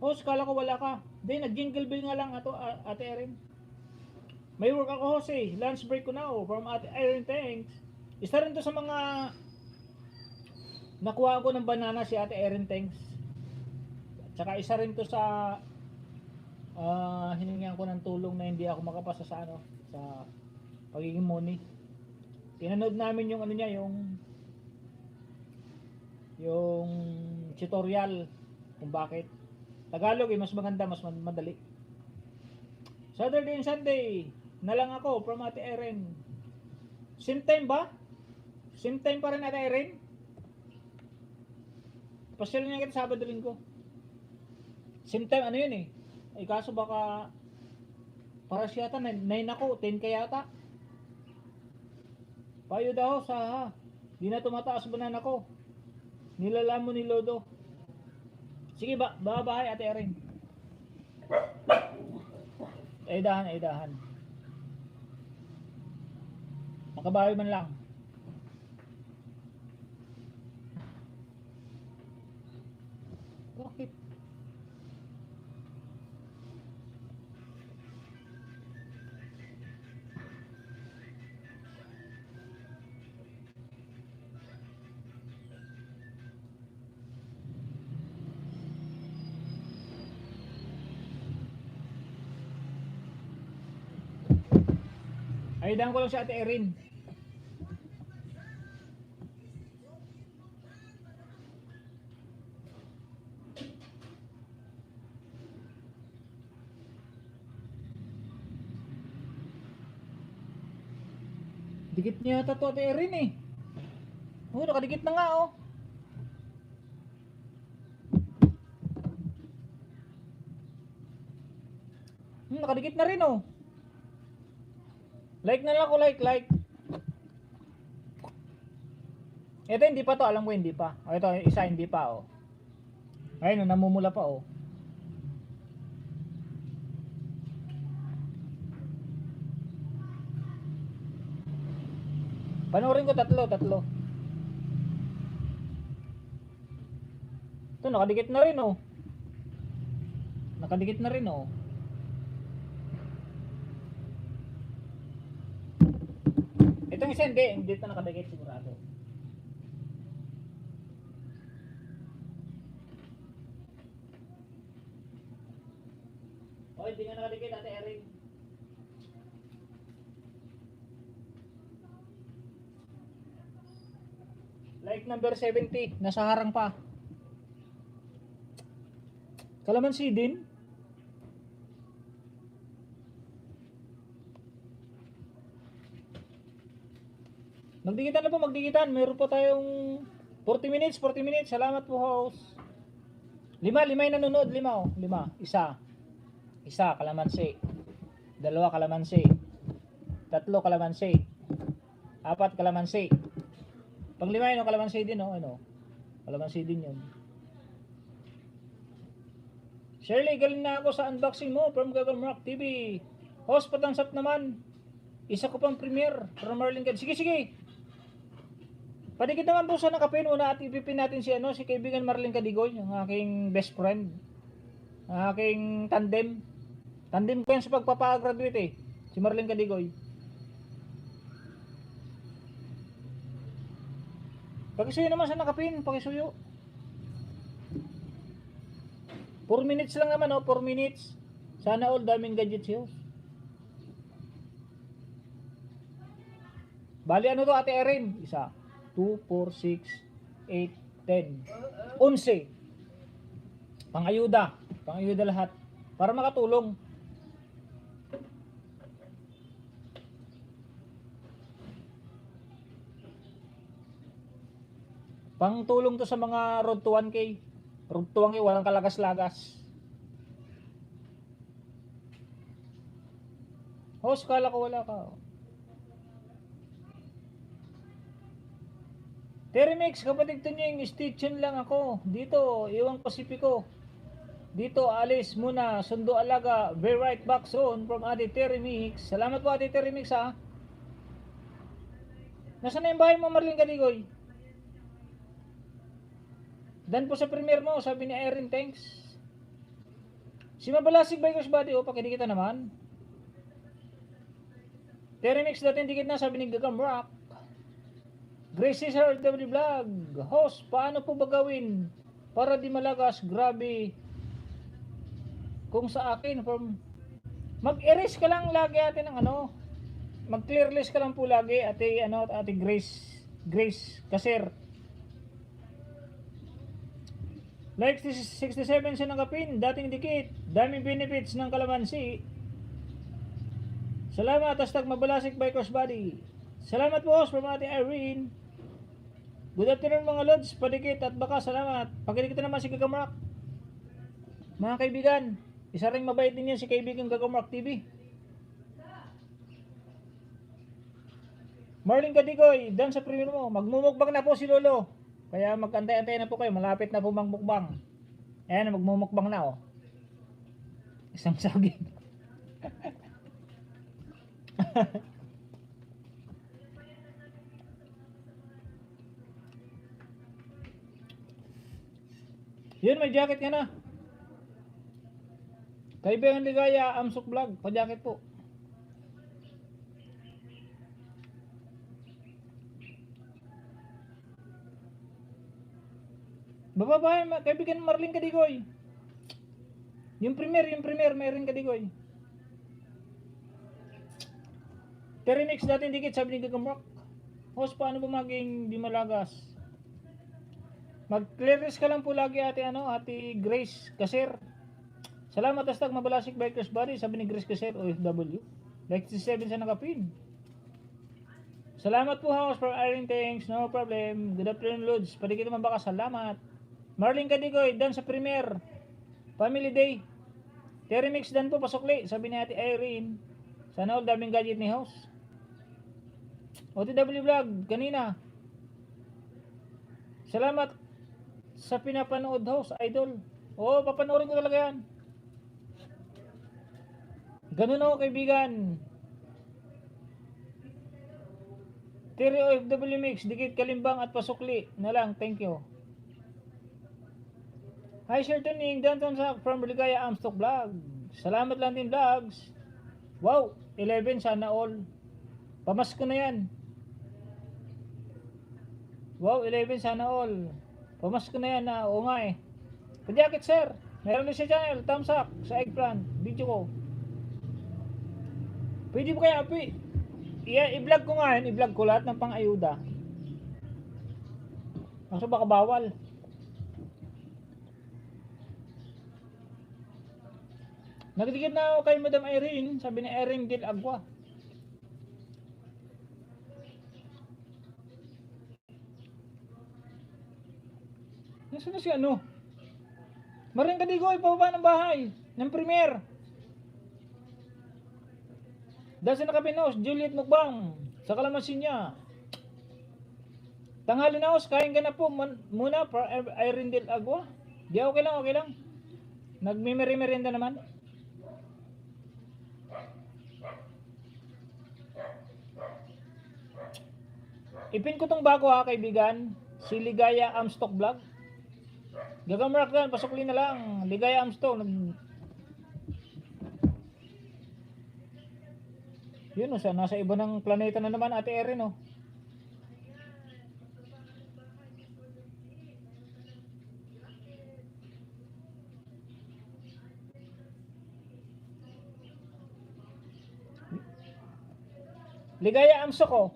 Host, kala ko wala ka. Then, nag-jingle bell nga lang ato, Ate Erin. May work ako, Jose. Lunch break ko now from Ate Erin, thanks. Isa rin to sa mga nakuha ko ng banana si Ate Erin, thanks. Tsaka isa rin to sa hiningihan ko ng tulong na hindi ako makapasa sa ano, sa pagiging money. Pinanood namin yung ano niya, yung tutorial kung bakit. Tagalog mas maganda, mas madali. Saturday and Sunday na lang ako from Ate Erin. Same time ba? Same time pa rin Ate Erin? Pasyal niya kita Sabado Linggo. Same time ano yun eh. Ay kaso baka para siya yata 9 ako, 10 kaya yata. Payo daw sa di na tumataas banana ko. Nilala mo ni Lodo. Sige ba, babahay Ate Erin. Aidahan. Makabawi man lang. Bakit? Aidahan ko lang si Ate Erin. Dikit niya yata to Ate Erin eh. Oo, nakadikit na nga oh. Nakadikit na rin oh. Like na lang ako, like. Ito hindi pa to, alam ko hindi pa. O ito, isa hindi pa oh. Ayun, namumula pa oh. Panoorin ko tatlo. Ito, nakadikit na rin oh. Nakadikit na rin oh. Itong isa hindi ito nakadikit sigurado. O, hindi nga nakadikit Ate Erin. Like number 70, nasa harang pa. Kalamansi din. Magdikitan na po, magdikitan. Meron po tayong 40 minutes. Salamat po, host. 5 yung nanonood. 5 oh. 5. Isa, kalamansi. 2, kalamansi. 3, kalamansi. 4, kalamansi. Pag 5 yun, kalamansi din oh. Ano? Kalamansi din yun. Shirley, galing na ako sa unboxing mo from Gagamrock TV. Host, patangsap naman. Isa ko pang premiere from Marlin Kad. Sige. Padikit naman po sa nakapin. Una at ipipin natin si kaibigan Marlin Kadigoy, ang aking best friend. Ang aking tandem. Tandem ko yan sa pagpapagraduate eh. Si Marlin Kadigoy. Pakisuyo naman sa nakapin. Pakisuyo. 4 minutes lang naman 4 minutes. Sana all daming gadgets yun. Bali ano to Ate Erin? 1, 2, 4, 6, 8, 10, 11. Pangayuda lahat para makatulong. Pangtulong to sa mga road to 1K. Road to 1K walang kalagas-lagas. Host, kala ko wala ka. Terimix, kapatid to niya yung stitchin lang ako. Dito, iwang Pasipiko. Dito, alis muna. Sundo alaga. Very right back soon from Ate Terimix. Salamat po Ate Terimix ha. Nasaan na yung bahay mo Marlin Kadigoy? Dan po sa premiere mo, sabi ni Erin, thanks. Si Mabalasig Bikers Buddy, pakidikita naman. Terimix dating dikit na, sabi ni Gagam Rock. Grace Cesar W Vlog. Host, paano po ba gawin para di malagas? Grabe. Kung sa akin, mag-erase ka lang lagi ate ng ano. Mag-clear list ka lang po lagi ate, ate Grace Kaser. Like 67 siya ng kapin, dating dikit. Daming benefits ng kalamansi. Salamat, hashtag Mabalasik Bikers Body. Salamat po, host, from ate Irene. Good afternoon mga lods, padikit at baka salamat. Pagkikita naman si Gagamrak. Mga kaibigan, isa ring mabait din yan si kaibigan Gagamrak TV. Marlene Kadigoy, dan sa premiere mo, magmumukbang na po si Lolo. Kaya magantay-antay na po kayo, malapit na po magmukbang. Ayan, magmumukbang na oh. Isang saging. Yun, may jacket ka na. Kaibigan Ligaya, Amsok Vlog, pa-jacket po. Bababae, kaibigan Marlene Kadigoy. Yung premier, Marlene Kadigoy. Terimix dating dikit, sabi ni Gagamrock. Host, paano ba maging di malagas? Mag-clear list ka lang po lagi ate, ate Grace Kaser. Salamat, hashtag Mabalasik Bikers Body, sabi ni Grace Kaser, OFW. Like 67 sa nakapin. Salamat po house for iron thanks, no problem. Good afternoon Lods, padikit naman baka salamat. Marlene Kadigoy, dan sa premier. Family Day. Terimix dan po pasukli, sabi ni ate Irene. Sana all daming gadget ni house. OTW Vlog, kanina. Salamat sa pinapanood host, idol. Oo, papanoorin ko talaga yan. Ganun ako kaibigan. Terry OFW Mix, dikit kalimbang at pasukli na lang, thank you. Hi Sir Tuning, Danton sa from Ligaya Amstock Vlog. Salamat lang din vlogs. Wow, 11 sana all. Pamasko na yan. Wow, 11 sana all. Pamasko na yan na, oo nga eh. Pa-jacket sir, meron din sa channel, thumbs up sa eggplant, video ko. Pwede mo kaya, i-vlog ko nga yan, i-vlog ko lahat ng pang-ayuda. Kaso baka bawal. Nagdikit na ako kay Madam Irene, sabi ni Irene Del Agua. Nasaan na si Marlene Kadigoy, pababa ng bahay ng premier. Dahil sa nakapinos, Juliet Mukbang sa kalamansin niya. Tanghali na host, kain ka na po muna para Irene Del Agua. Di okay lang. Nagmimeri-merienda naman. Ipin ko tong bago ha kaibigan, si Ligaya Amstock Vlog. Gagamrak lang, pasukli na lang. Ligaya Amstock. Yun nasa iba ng planeta na naman ate Erin Ligaya Amstock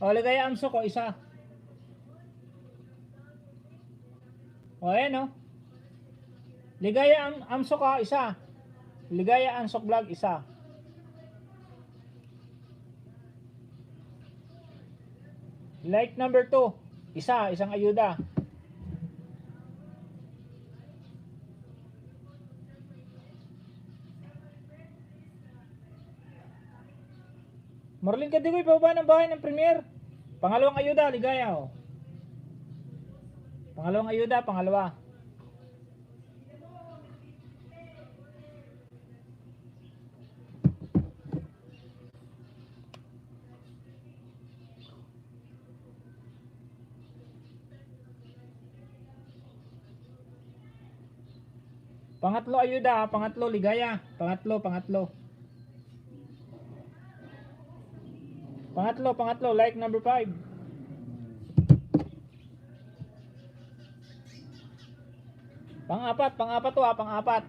Ligaya Amstock isa. Ayan Ligaya Amstock isa. Ligaya Amstock Vlog isa. Like number 2, isang ayuda. Marlene Kadigoy, pababa ng bahay ng premier. Pangalawang ayuda, Ligaya Pangalawang ayuda, pangalawa. Pangatlo ayuda, pangatlo Ligaya. Pangatlo. Pangatlo, like number 5. Pang-apat to ah, pang-apat.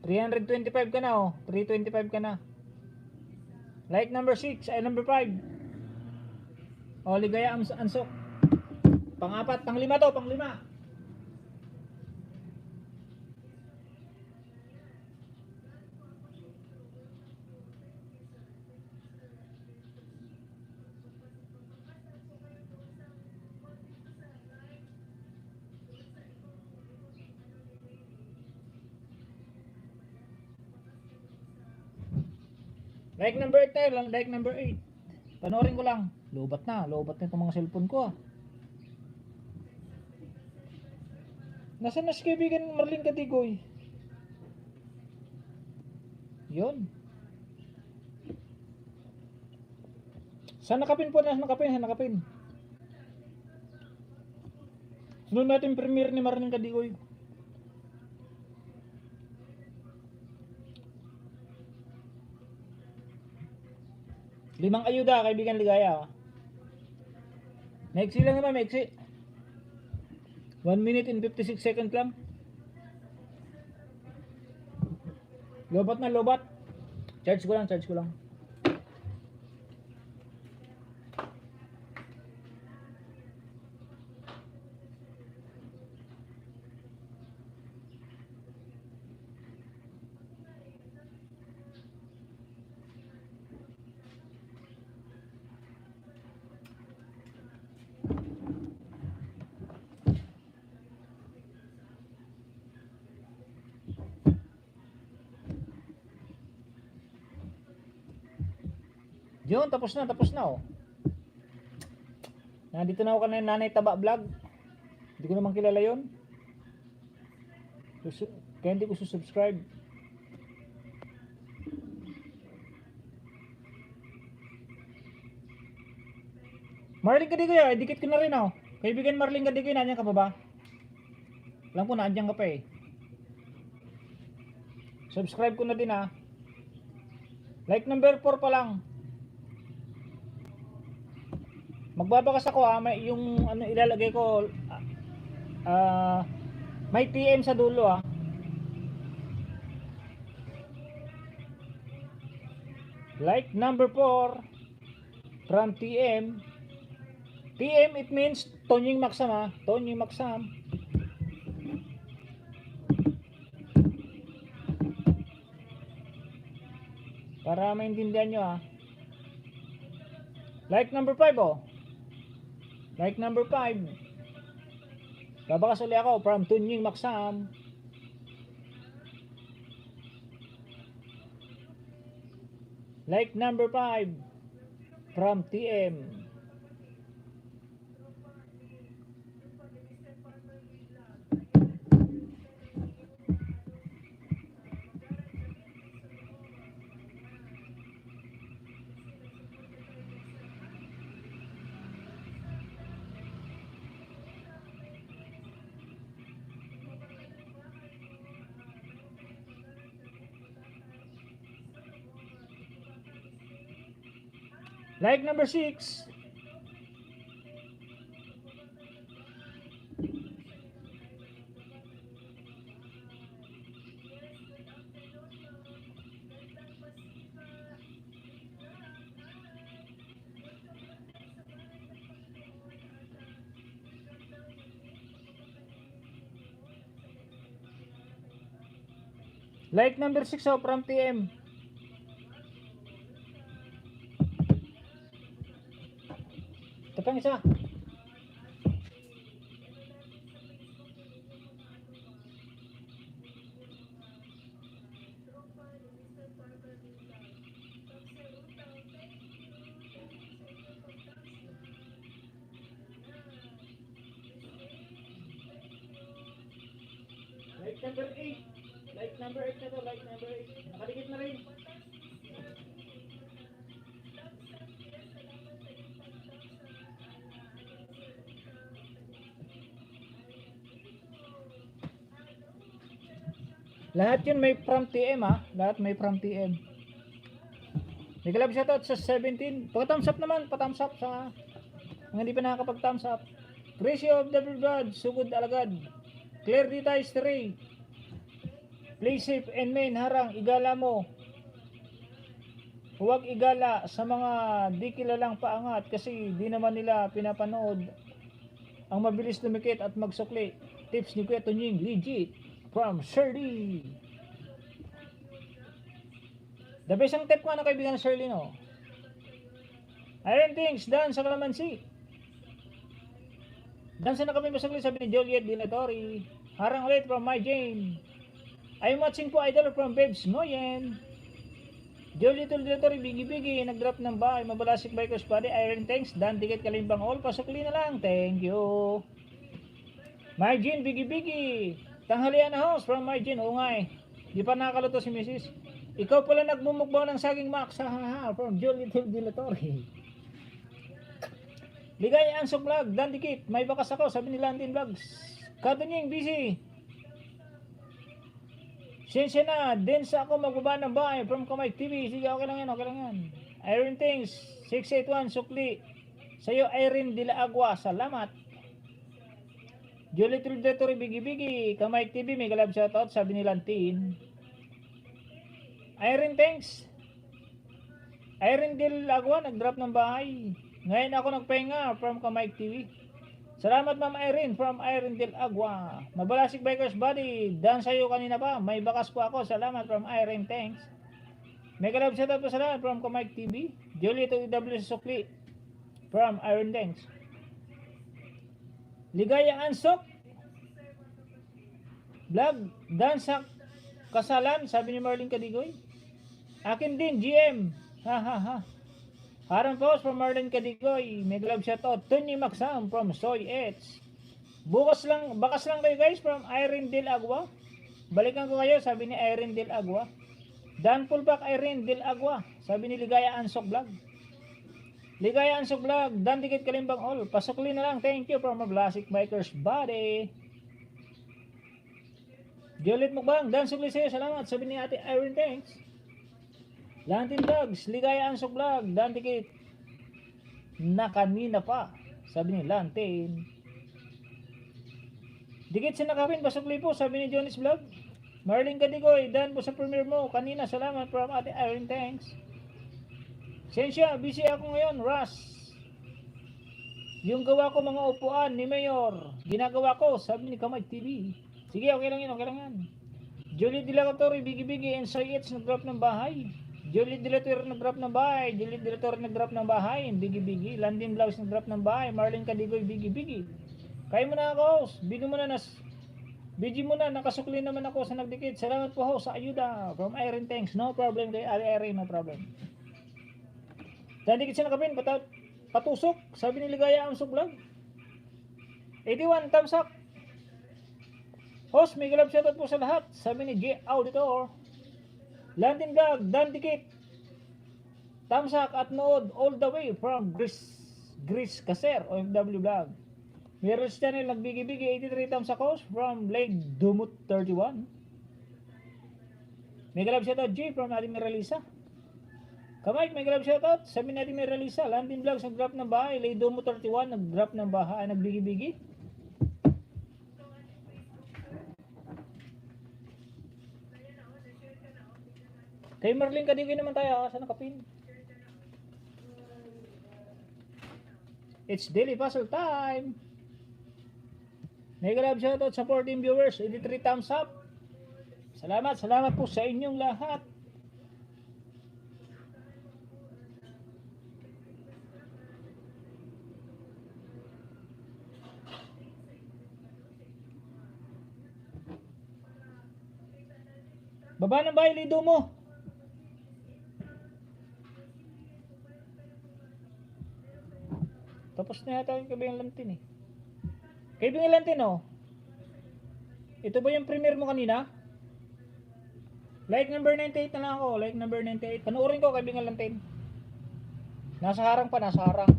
$325 ka na oh. $325 ka na. Like number 6, ay number 5. Oh, ligaya ansok. Pang-apat, pang-lima to, pang-lima. Like number 8 tayo lang, like number 8. Panoorin ko lang. Lobat na itong mga cellphone ko ah. Nasaan na si kaibigan Marlene Katigoy? Yun. Saan nakapin po? Saan nakapin? Sunod natin premiere ni Marlene Katigoy. Limang ayuda, kaibigan ligaya. Maiksi lang naman, maiksi. 1 minute and 56 seconds lang. Lobat na, lobat. Charge ko lang. Yun, tapos na oh. Nandito na ako kanina Nanay Taba Vlog. Hindi ko naman kilala yun. Kaya hindi ko subscribe. Marlene Katigoy, dikit ko na rin oh. Kaibigan Marlene Katigoy, nandiyan ka pa ba? Alam ko nandiyan ka pa eh. Subscribe ko na din ah. Like number 4 pa lang. Magbabakas ako ha, may yung ano ilalagay ko may TM sa dulo ha. Like number 4 from TM. TM it means Tonying Maksam ha, Tonying Maksam. Para maintindihan nyo ha. Like number 5 oh. Like number 5. Babakas ulit ako from Tunying Maksam. Like number 5 from TM. Like number 6. Like number 6 oh, from TM. Ito pang isa. Like number 8. Like number 8 na to, like number 8. Nakadikit na rin. Lahat yun may from TM lahat may from TM. Mega love shoutout sa 17. Pag-thumbs up naman, pa-thumbs up sa mga hindi pa nakakapag-thumbs up. Ratio of the blood, sugod alagad. Clear dita history. Play safe and main harang, igala mo. Huwag igala sa mga di kilalang paangat kasi di naman nila pinapanood ang mabilis lumikit at magsukli. Tips ni Kuya Tunying, legit. From Shirley. The best ang tip ko na kaibigan ng Shirley, no? Iron things, done sa kalamansi. Dan sa nakapin masakli, sabi ni Joliet Dilatori. Harang ulit from my Jane. I'm watching po idol from Babes Ngoyen. Joliet Dilatori, bigi-bigi, nag-drop ng bahay. Mabalasik bikers body, iron tanks, dan ticket kalimbang all. Pasukli na lang, thank you. My Jane, bigi-bigi. Tanghalian na house from my Jane. Oo nga eh. Di pa nakakaluto si Mrs. Ikaw pala nagmumukbang ng saging max, ha from Joliet Dilatori. Ligay Ansok Vlog, Dan Dikit, may bakas ako, sabi ni Landin Vlogs. Katunying, busy. Sensya na, dense ako magbaba ng bahay from Kamay TV. Sige, okay lang yan, okay lang yan. Iron Things, 681, Sukli. Sa'yo, Irene Dila Agua, salamat. Julie Trudetory, bigi-bigi. Kamay TV, may galab shoutout, sabi ni Lantin. Irene Thanks. Irene Dila Agua, nag-drop ng bahay. Ngayon ako nagpahinga from Kamay TV. Salamat Ma'am Irene from Irene Del Agua. Mabalasik Bikers Body. Dan sa'yo kanina pa. May bakas po ako. Salamat from Irene. Thanks. Mega love shoutout po salamat from Kamay TV. Julie to EW Sukli from Irene. Thanks. Ligaya Ansok Vlog. Dan sa kasalan. Sabi ni Marlene Kadigoy. Akin din GM. Ha ha ha. Harang post from Marlon Kadigoy. Mega love shoutout. Tony Maxam from Soy Ets. Bakas lang kayo guys from Irene Del Agua. Balikan ko kayo, sabi ni Irene Del Agua. Dan pullback Irene Del Agua. Sabi ni Ligaya Ansok Vlog. Ligaya Ansok Vlog. Dan Dikit Kalimbang All. Pasukli na lang. Thank you from Classic Bikers Body. Jolit Mukbang. Dan Sukli sa'yo. Salamat. Sabi ni Ate Irene. Thanks. Lantin Vlogs, Ligaya Ansok Vlog, Dan Dikit. Na kanina pa, sabi ni Lantin. Dikit sa nakapin, pasukli po, sabi ni Jonas Vlog. Marlene Kadigoy, Dan po sa premiere mo, kanina, salamat from Ate Irene. Thanks. Sensya, busy ako ngayon, Ras. Yung gawa ko mga upuan ni Mayor, ginagawa ko, sabi ni Kamay TV. Sige, okay lang yan, okay lang yan. Julie Dilatori, bigi-bigi, and Soy It's nag-drop ng bahay. Julie Dilator nag-drop ng bahay. Julie Dilator nag-drop ng bahay. Bigi-bigi. Landin Blouse nag-drop ng bahay. Marlene Kadigoy, bigi-bigi. Kaya mo na ako, host. Bigi mo na, nakasukli naman ako sa nagdikit. Salamat po host sa ayuda. From Irene. Thanks. No problem kay Irene, no problem. Dan Dikit sa nakapin, patusok. Sabi ni Ligaya Ansok Vlog. 81, thumbs up. Host, may galap shoutout po sa lahat. Sabi ni J. Auditor. Landin Vlog, Dan Dikit. Tamsak at nood all the way from Gris Kaser, OFW Vlog. Mirrors Channel, nagbigi-bigi 83 tamsak host from Lake Dumut 31. May galap shoutout J from Ate Miralisa. Kamay, may galap shoutout. Sabi ni Ate Miralisa, Landin Vlog, nag-drop ng bahay. Lake Dumut 31, nag-drop ng bahay, nagbigi-bigi. Kay Marlene Kadigoy naman tayo sa nakapin. It's daily puzzle time. Mega love shoutout sa 14 viewers, 83 thumbs up. Salamat po sa inyong lahat. Baba ng bahay, lido mo. Tapos na yata yung Kaibigang Lantin eh. Kaibigang Lantin oh. Ito ba yung premiere mo kanina? Like number 98 na lang ako. Like number 98. Panoorin ko Kaibigang Lantin. Nasa harang pa, nasa harang.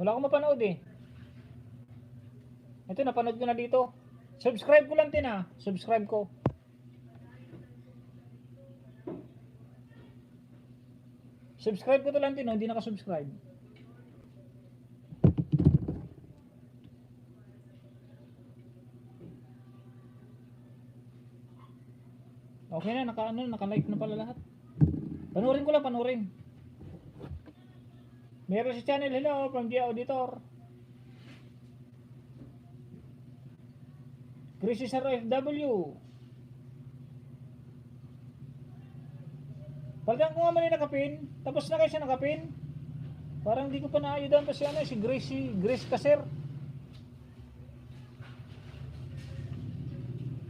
Wala akong mapanood eh. Ito, napanood ko na dito. Subscribe ko lang tin ha. Subscribe ko. Subscribe ko to lang tin, no? Hindi naka-subscribe. Okay na, naka-like na pala lahat. Panurin ko lang, panurin. Meron si channel, hello, from the auditor. Chris is RFW. Palitan ko nga mali nakapin. Tapos na kayo siya nakapin. Parang di ko pa naayudan pa si Grace Kaser.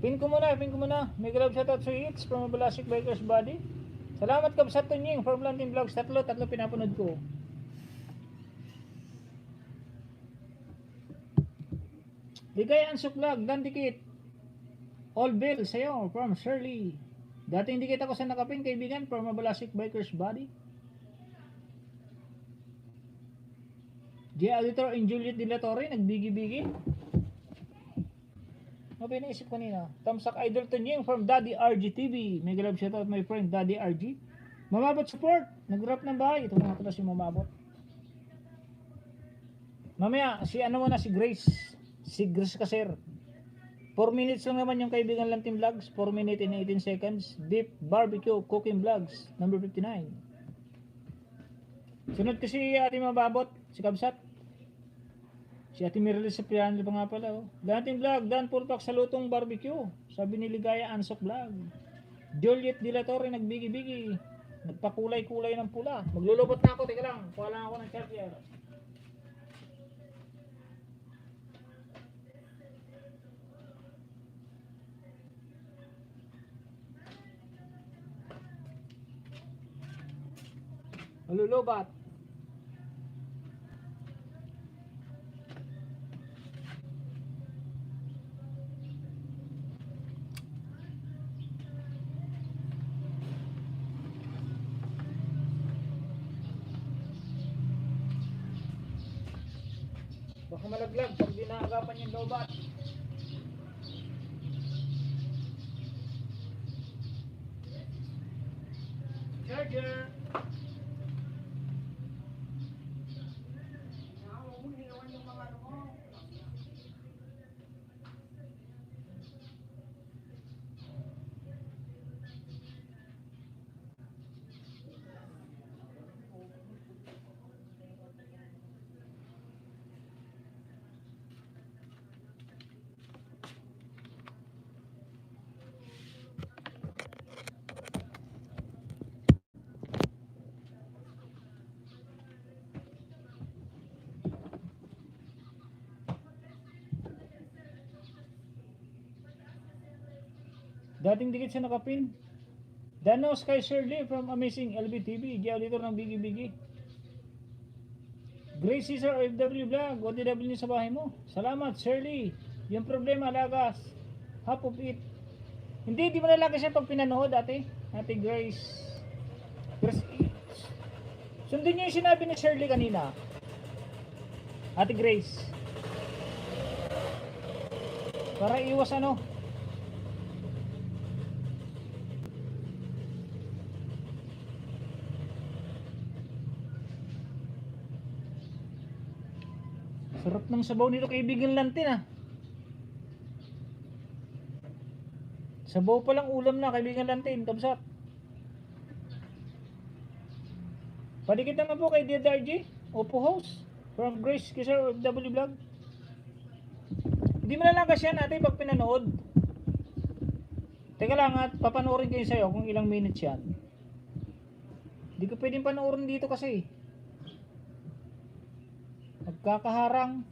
Pin ko muna. May love shoutout sa hits from Balasik Biker's Body. Salamat ka sa Tunying from Lantin Vlogs. Tatlo pinapanood ko. Ligay Ansuk Vlog, Dan Dikit. All Bill sa'yo from Shirley. Dati hindi kita ko sa nakapin, kaibigan, from Balasik Biker's Body. J. Auditor and Juliet De La Torre, nagbigi-bigi. Ano ba naisip kanina? Tamsak Idol Tunying from Daddy RG TV. May galab shoutout my friend Daddy RG. Mamabot support. Nag-wrap ng bahay. Ito nga pala si Mamabot. Mamaya, si Grace. Si Grace Kaser. 4 minutes lang naman yung kaibigan lang Team Vlogs. 4 minutes and 18 seconds. Beef Barbecue Cooking Vlogs. Number 59. Sunod ko si Ate Mamabot. Si Kabsat. Si Ate Mirilis sa Pianil pa nga pala. Oh. Dating vlog, Dan Purpak sa lutong barbecue. Sabi ni Ligaya Ansok Vlog. Juliet De La Torre nagbigi-bigi. Nagpakulay-kulay ng pula. Maglulubot na ako, teka lang. Kuha lang ako ng charger. Malulubat. Baka malaglag pag di naagapan yung lobat. Charger. Dating dikit sa nakapin. Danos kay Shirley from Amazing LBTV. Auditor ng Bigi Bigi. Grace Caesar OFW Vlog. OTW sa bahay mo. Salamat Shirley. Yung problema lagas. Half of it. Hindi mo nalagas siya pag pinanood ate. Ate Grace. Sundin niyo yung sinabi ni Shirley kanina. Ate Grace. Para iwas ano. Sarap ng sabaw nito kaibigan Lantin ah. Sabaw pa lang ulam na kaibigan Lantin, Kabsat. Padikit naman po kay Dear RG, Oppo host from Grace Kisar W Vlog. Hindi mo nalagas yan natin pag pinanood. Teka lang at papanoorin kayo sa'yo kung ilang minutes yan. Hindi ko pwedeng panoorin dito kasi magkakaharang.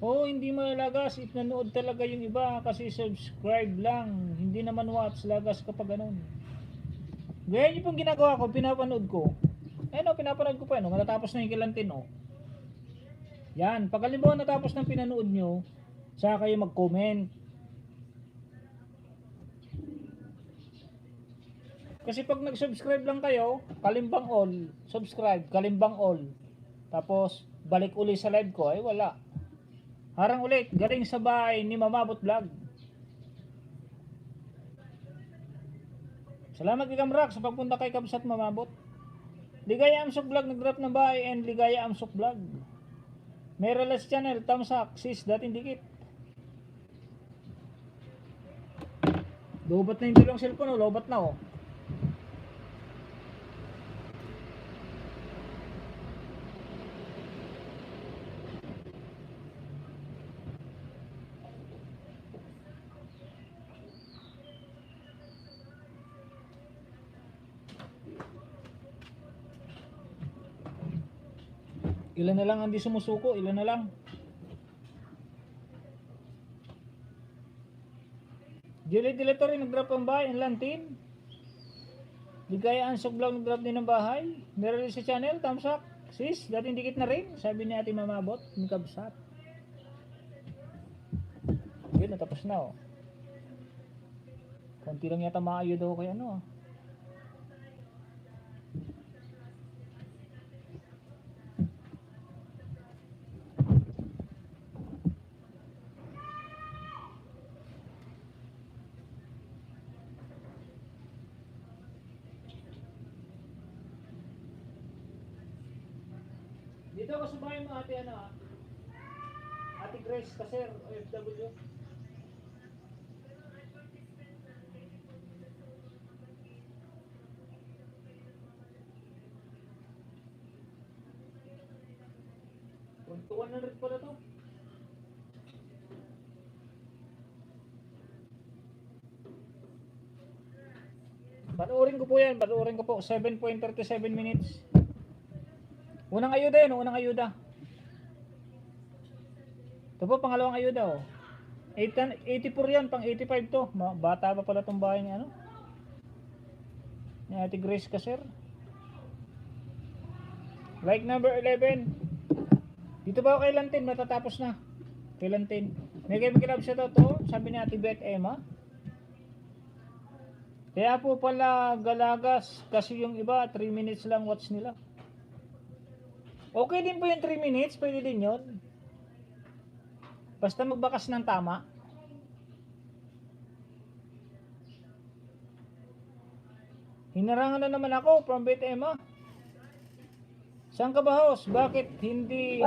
Oo, hindi malalagas if nanood talaga yung iba kasi subscribe lang. Hindi naman watch lagas kapag ganun. Gaya yung pong ginagawa ko, pinapanood ko. Ayun o, pinapanood ko pa yun. Matatapos na yung kilantin o. Yan, pag halimbawa natapos ng pinanood nyo, saka kayo mag-comment. Kasi pag nag-subscribe lang kayo, Kalimbang all, subscribe, Kalimbang all. Tapos, balik uli sa live ko, ay wala. Harang ulit, galing sa bahay ni Mamabot Vlog. Salamat kay Kamrak sa pagpunta kay Kabsat Mamabot. Ligaya Amsok Vlog, nag-drop ng bahay, and Ligaya Amsok Vlog. Merelas Channel, Tamsak, sis, dating dikit. Lobat na yung dalawang cellphone, lobat na oh. Ilan na lang ang di sumusuko, ilan na lang. Julie Dilatory nag-drop ang bahay, ang lantin. Ligaya Ansok Vlog nag-drop din ng bahay. Meron sa channel, Tamsak, sis, dating dikit na rin. Sabi ni Ate Mamabot, ni Kabsat. Yun, natapos na oh. Konti lang yata maayo daw kay ano ah. Dito ako sa bahay mo ate ano ah. Ate Grace Kaser, OFW. Tuntuan na rin pala to. Panoorin ko po yan, panoorin ko po. 7.37 minutes. Unang ayuda yun, unang ayuda. Ito po, pangalawang ayuda oh. 84 yan, pang 85 to. Bata pa pala tong bahay ni ano. Ni Ate Grace Kaser. Like number 11. Dito ba ako kay Lantin? Matatapos na. Kay Lantin. May kaibigan siya to. Sabi ni Ate Beth Emma. Kaya po pala galagas. Kasi yung iba 3 minutes lang watch nila. Okay din po yung 3 minutes. Pwede din yun. Basta magbakas ng tama. Hinarangan na naman ako from Beth Emma. Saan ka ba host? Bakit hindi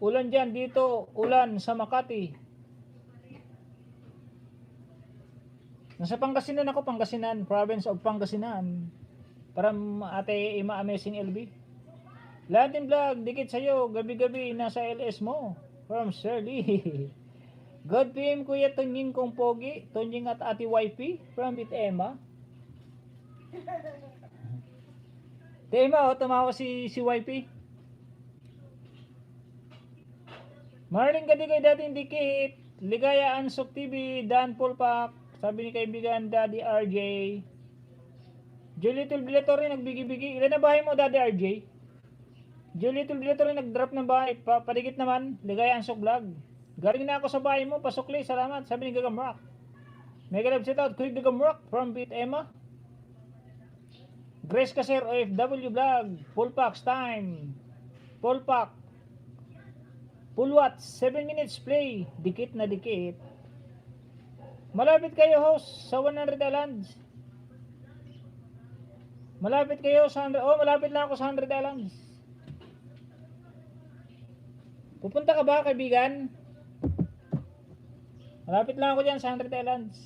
ulan dyan? Dito ulan sa Makati. Nasa Pangasinan ako, Pangasinan, province of Pangasinan. Para Ate Ima Amazing LB. Latin Vlog, dikit sa'yo, gabi-gabi nasa LS mo. From Shirley. God PM Kuya Tonying kong pogi, Tonying at Ate YP, from Beth Emma. Tema, tumawa si YP. Marling Gadigay dating dikit. Ligaya Ansok TV, Dan Pulpak. Sabi ni kaibigan Daddy RJ. Julie Tulbilatory nagbigi-bigi. Ilan na bahay mo Daddy RJ? Julie Tulbilatory nag-drop ng bahay. Padigit naman. Ligaya Ansok Vlog. Galing na ako sa bahay mo. Pasukli. Salamat. Sabi ni Gagamrock. Mega love shout out. Quick Gagamrock from Beth Emma. Grace Kaser OFW Vlog. Full packs time. Full pack. Full watch. 7 minutes play. Dikit na dikit. Malapit kayo host sa 100 Islands. Malapit kayo sa 100. Oh, malapit lang ako sa 100 Islands. Pupunta ka ba kaibigan? Malapit lang ako dyan sa 100 Islands.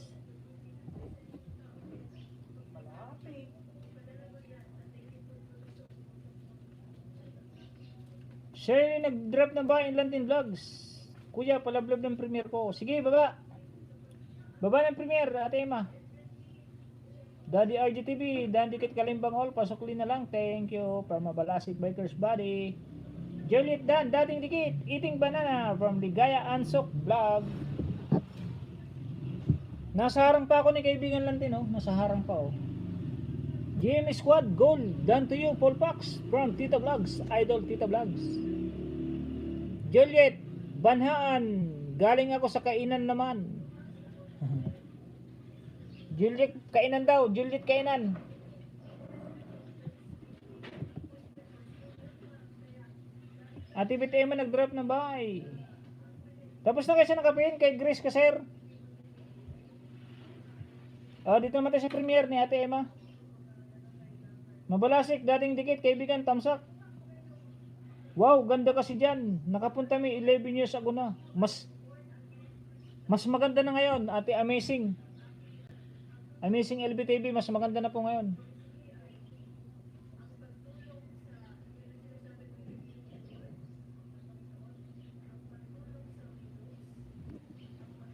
Shirley nag-drop ng bahay in London Vlogs. Kuya, palablob ng premiere ko. Sige, baba. Baba ng premiere, Ate Emma. Daddy RGTV, Dan Dikit Kalimbang All, pasukli na lang. Thank you from Mabalasik Bikers Body. Juliet Dan, dating dikit, eating banana from Ligaya Ansok Vlog. Nasa harang pa ako ni kaibigan Lantin, oh. Nasa harang pa, oh. GM Squad, gold, done to you, full packs from Tita Vlogs, Idol Tita Vlogs. Juliet, banhaan, galing ako sa kainan naman. Juliet, kainan daw. Juliet, kainan. Ate BTM nag-drop na bahay. Tapos na kasi nakapihin kay Grace Kaser. Oh, dito naman tayo sa premiere ni Ate Emma. Mabalasik, dating dikit, kaibigan, tamsak. Wow, ganda kasi dyan. Nakapunta may 11 years ago na. Mas maganda na ngayon, Ate Amazing. Amazing LBTV, mas maganda na po ngayon.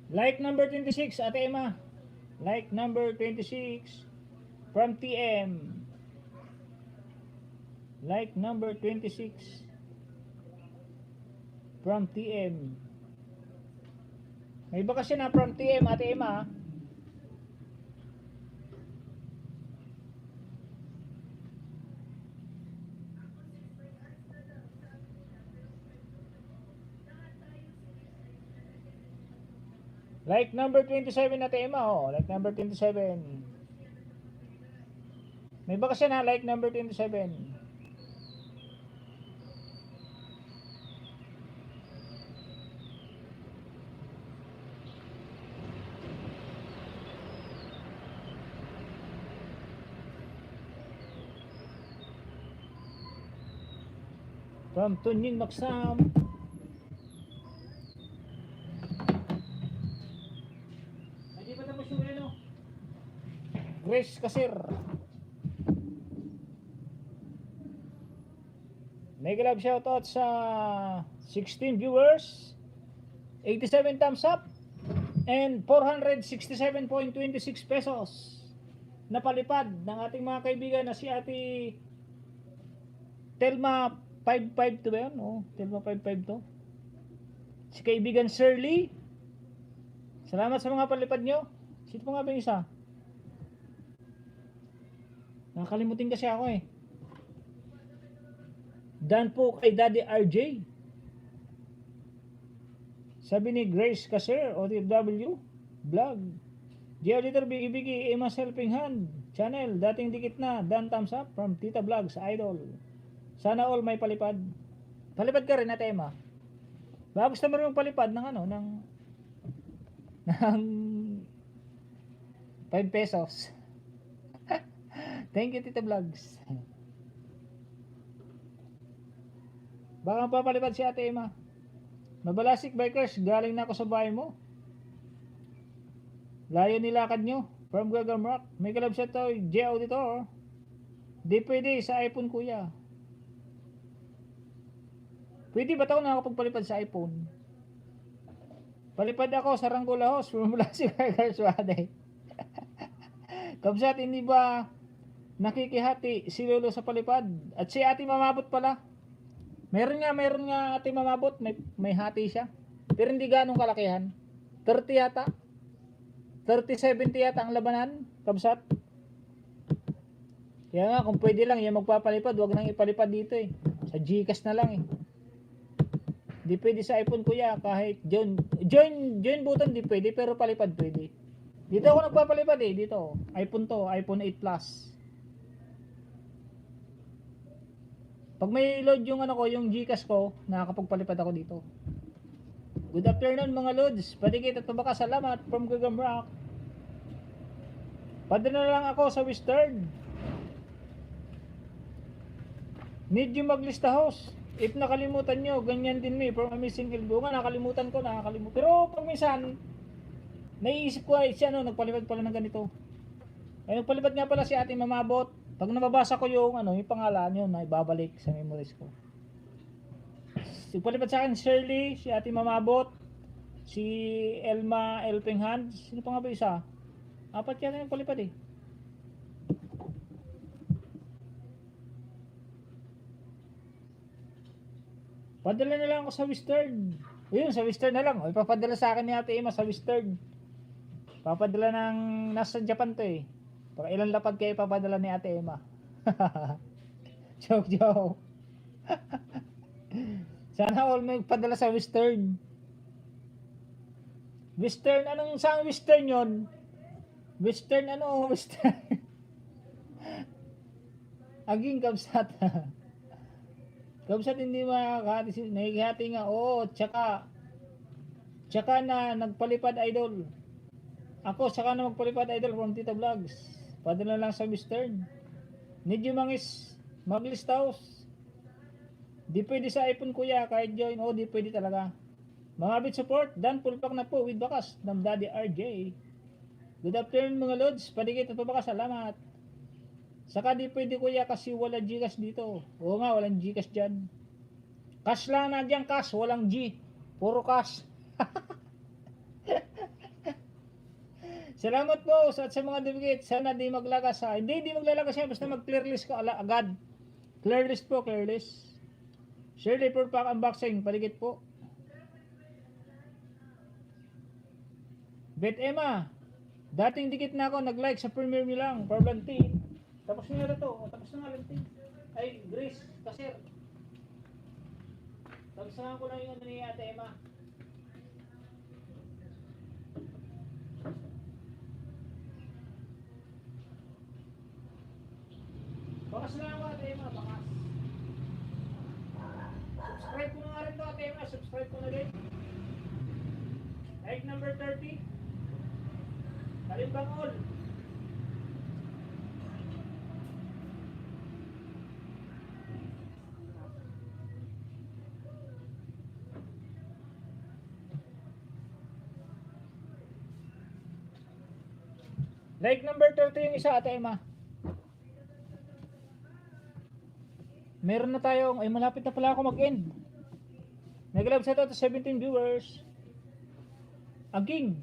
Like number 26, Ate Emma. Like number 26 from TM. Like number 26 from TM. May iba kasi na from TM, Ate Emma. Like number 27 na tema, oh. Like number 27. May ba kasi na like number 27? From Tunying Maksam. Grace Kasir. Mega love shoutout sa 16 viewers, 87 thumbs up, and 467.26 pesos napalipad ng ating mga kaibigan na si Ate Telma 552 ba yun? Oh, Telma 552. Si kaibigan Shirley. Salamat sa mga palipad nyo. Sino po nga ba yung isa? Nakakalimutin kasi ako eh. Dan po kay Daddy RJ. Sabi ni Grace Kaser, OTW Vlog. G-Auditor Biggie Biggie, Emma's Helping Hand Channel, dating dikit na. Dan thumbs up from Tita Vlogs, Idol. Sana all may palipad. Palipad ka rin, Ate Emma. Baka gusto mo rin palipad ng ano, ng 5 pesos. Thank you, Tita Vlogs. Baka papalipad si Ate Emma. Mabalasik bikers, galing na ako sa bahay mo. Layo nilakad nyo. From Gagam Rock. May kalab siya to, G-Auditor. Di pwede sa iPhone, kuya. Pwede ba ito nakakapagpalipad sa iPhone? Palipad ako sa Rangola House. From Mabalasik bikers, waday. Kabsat, hindi ba nakikihati si Lolo sa palipad? At si Ate Mamabot pala. Meron nga Ate Mamabot, may hati siya. Pero hindi ganong kalakihan. 30 yata. 30-70 yata ang labanan, kabsat. Kaya nga, kung pwede lang, yung magpapalipad, wag nang ipalipad dito eh. Sa Gcash na lang eh. Di pwede sa iPhone, kuya, kahit join button di pwede, pero palipad pwede. Dito ako nagpapalipad eh, dito. iPhone to, iPhone 8 Plus. Pag may load yung ano ko, yung Gcash ko, nakakapagpalipad ako dito. Good afternoon mga loads. Patikit at pabaka, salamat from Gagam Rock. Padala na lang ako sa Western. Need you maglista host. If nakalimutan nyo, ganyan din me from Amazing Ilbo. Nga nakalimutan ko, pero pag minsan naiisip ko ay siya nagpalipad pala ng ganito. Ay nagpalipad nga pala si Ate Mamabot. Pag nababasa ko yung yung pangalan yun, na ibabalik sa memories ko. Nagpalipad sa akin Shirley, si Ate Mamabot, si Elma Helping Hand. Sino pa nga ba isa? 4 yata yung palipad eh. Padala na lang ako sa Western. Ayun, sa Western na lang. O, ipapadala sa akin ni Ate Emma sa Western. Papadala ng nasa Japan to eh. Para ilang lapad kayo ipapadala ni Ate Emma. Joke. Sana all may padala sa Western. Western, anong saan Western yon? Western ano, Western. Aging kabsat. Kabsat hindi makakahati. Nakikihati nga. Oo, tsaka na nagpalipad idol. Ako, saka na magpalipad idol from Tita Vlogs. Padala lang sa Western. Need you mangis maglist house. Di pwede sa iPhone kuya, kahit join. Oh, di pwede talaga. Mga bit support, Dan pulpak na po with bakas ng Daddy RJ. Good afternoon mga lods, padigit at pabakas, salamat. Saka di pwede kuya kasi wala Gcash dito. Oo nga, walang Gcash dyan. Cash lang na dyan, cash, walang G. Puro cash. Salamat po sa mga dubigit. Sana di maglagas ha. Hindi, di maglalagas siya. Basta mag-clear list ko agad. Clear list po, clear list. Shirley for pack unboxing. Paligid po. Bet Emma. Dating dikit na ako. Nag-like sa premiere nyo lang. For Lanti. Tapos nyo na to. Tapos na nga Lanti. Ay, Grace. Kasir. Tapos na ko lang yung ano ni Ate Emma. Bakas na ako Ate Emma, bakas. Subscribe ko na nga rin to Ate Emma, subscribe ko na rin. Like number 30. Kalimbang all. Like number 30 yung isa Ate Emma. Meron na tayong, ay malapit na pala ako mag-end. Nag-love set out to 17 viewers. Aging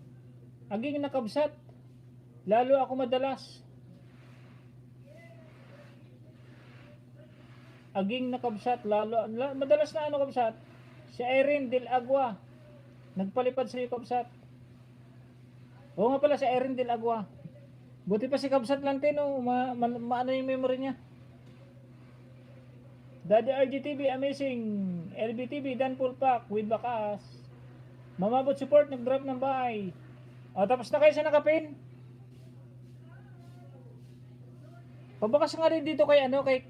nakabsat. Lalo ako madalas. Aging nakabsat, madalas na ano kabsat. Si Erin Del Agua. Nagpalipad sa iyo kabsat. Oo nga pala si Erin Del Agua. Buti pa si kabsat lang tino, maano yung memory niya. Daddy RGTV, amazing. LBTV, Dan Full Pack, with bakas. Mamabot support, nag-drop ng bahay. O, tapos na kayo sa nakapin. Pabakas nga rin dito kay ano, kay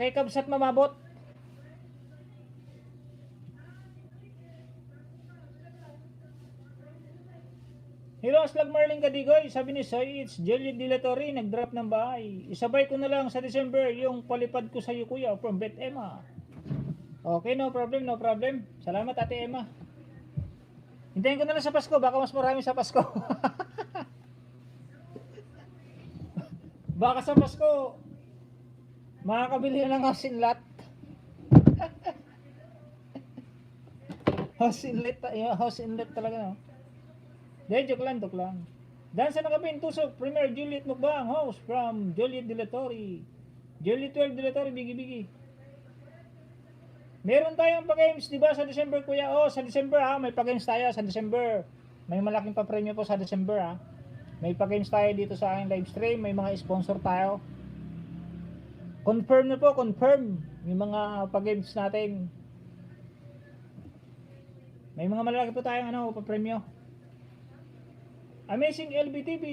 Kabsat mamabot. Hello, Aslag Marlin Kadigoy. Sabi ni Soy, it's Jelly Dilatory, nag-drop ng bahay. Isabay ko na lang sa December yung palipad ko sa iyo kuya from Bet Emma. Okay, no problem, no problem. Salamat Ate Emma. Hintayin ko na lang sa Pasko, baka mas marami sa Pasko. Baka sa Pasko, makakabili na ng house inlet. House inlet talaga, no? Dahil joke lang. Dan sa nakapin, tusok, Premier Juliet Mukbang, host from Juliet Dilatory. Juliet 12 Dilatory, bigi. Meron tayong pa-games, di ba, sa December, kuya? Oh, sa December, ha? May pa-games tayo sa December. May malaking pa-premyo po sa December, ha? May pa-games tayo dito sa aking live stream. May mga sponsor tayo. Confirm na po, confirm. Yung mga pa-games natin. May mga malaki po tayong pa-premyo. Amazing LBTV.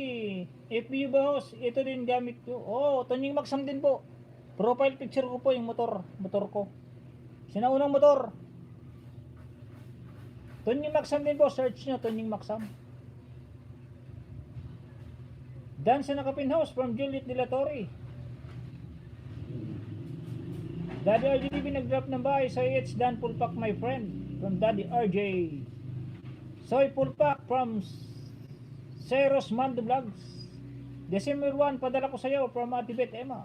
FBU Bahos. Ito din gamit ko. Oh, Tonying Maxam din po. Profile picture ko po yung motor ko. Sinaunang motor. Tonying Maxam din po. Search nyo, Tonying Maxam. Dan sa nakapin house from Juliet Dilatory. Daddy RJ nag-drop ng bahay. So it's Dan Pulpak my friend. From Daddy RJ. Soy Pulpak from Seros Mando Vlogs. December 1, padala ko sa iyo from Ate Bet Emma.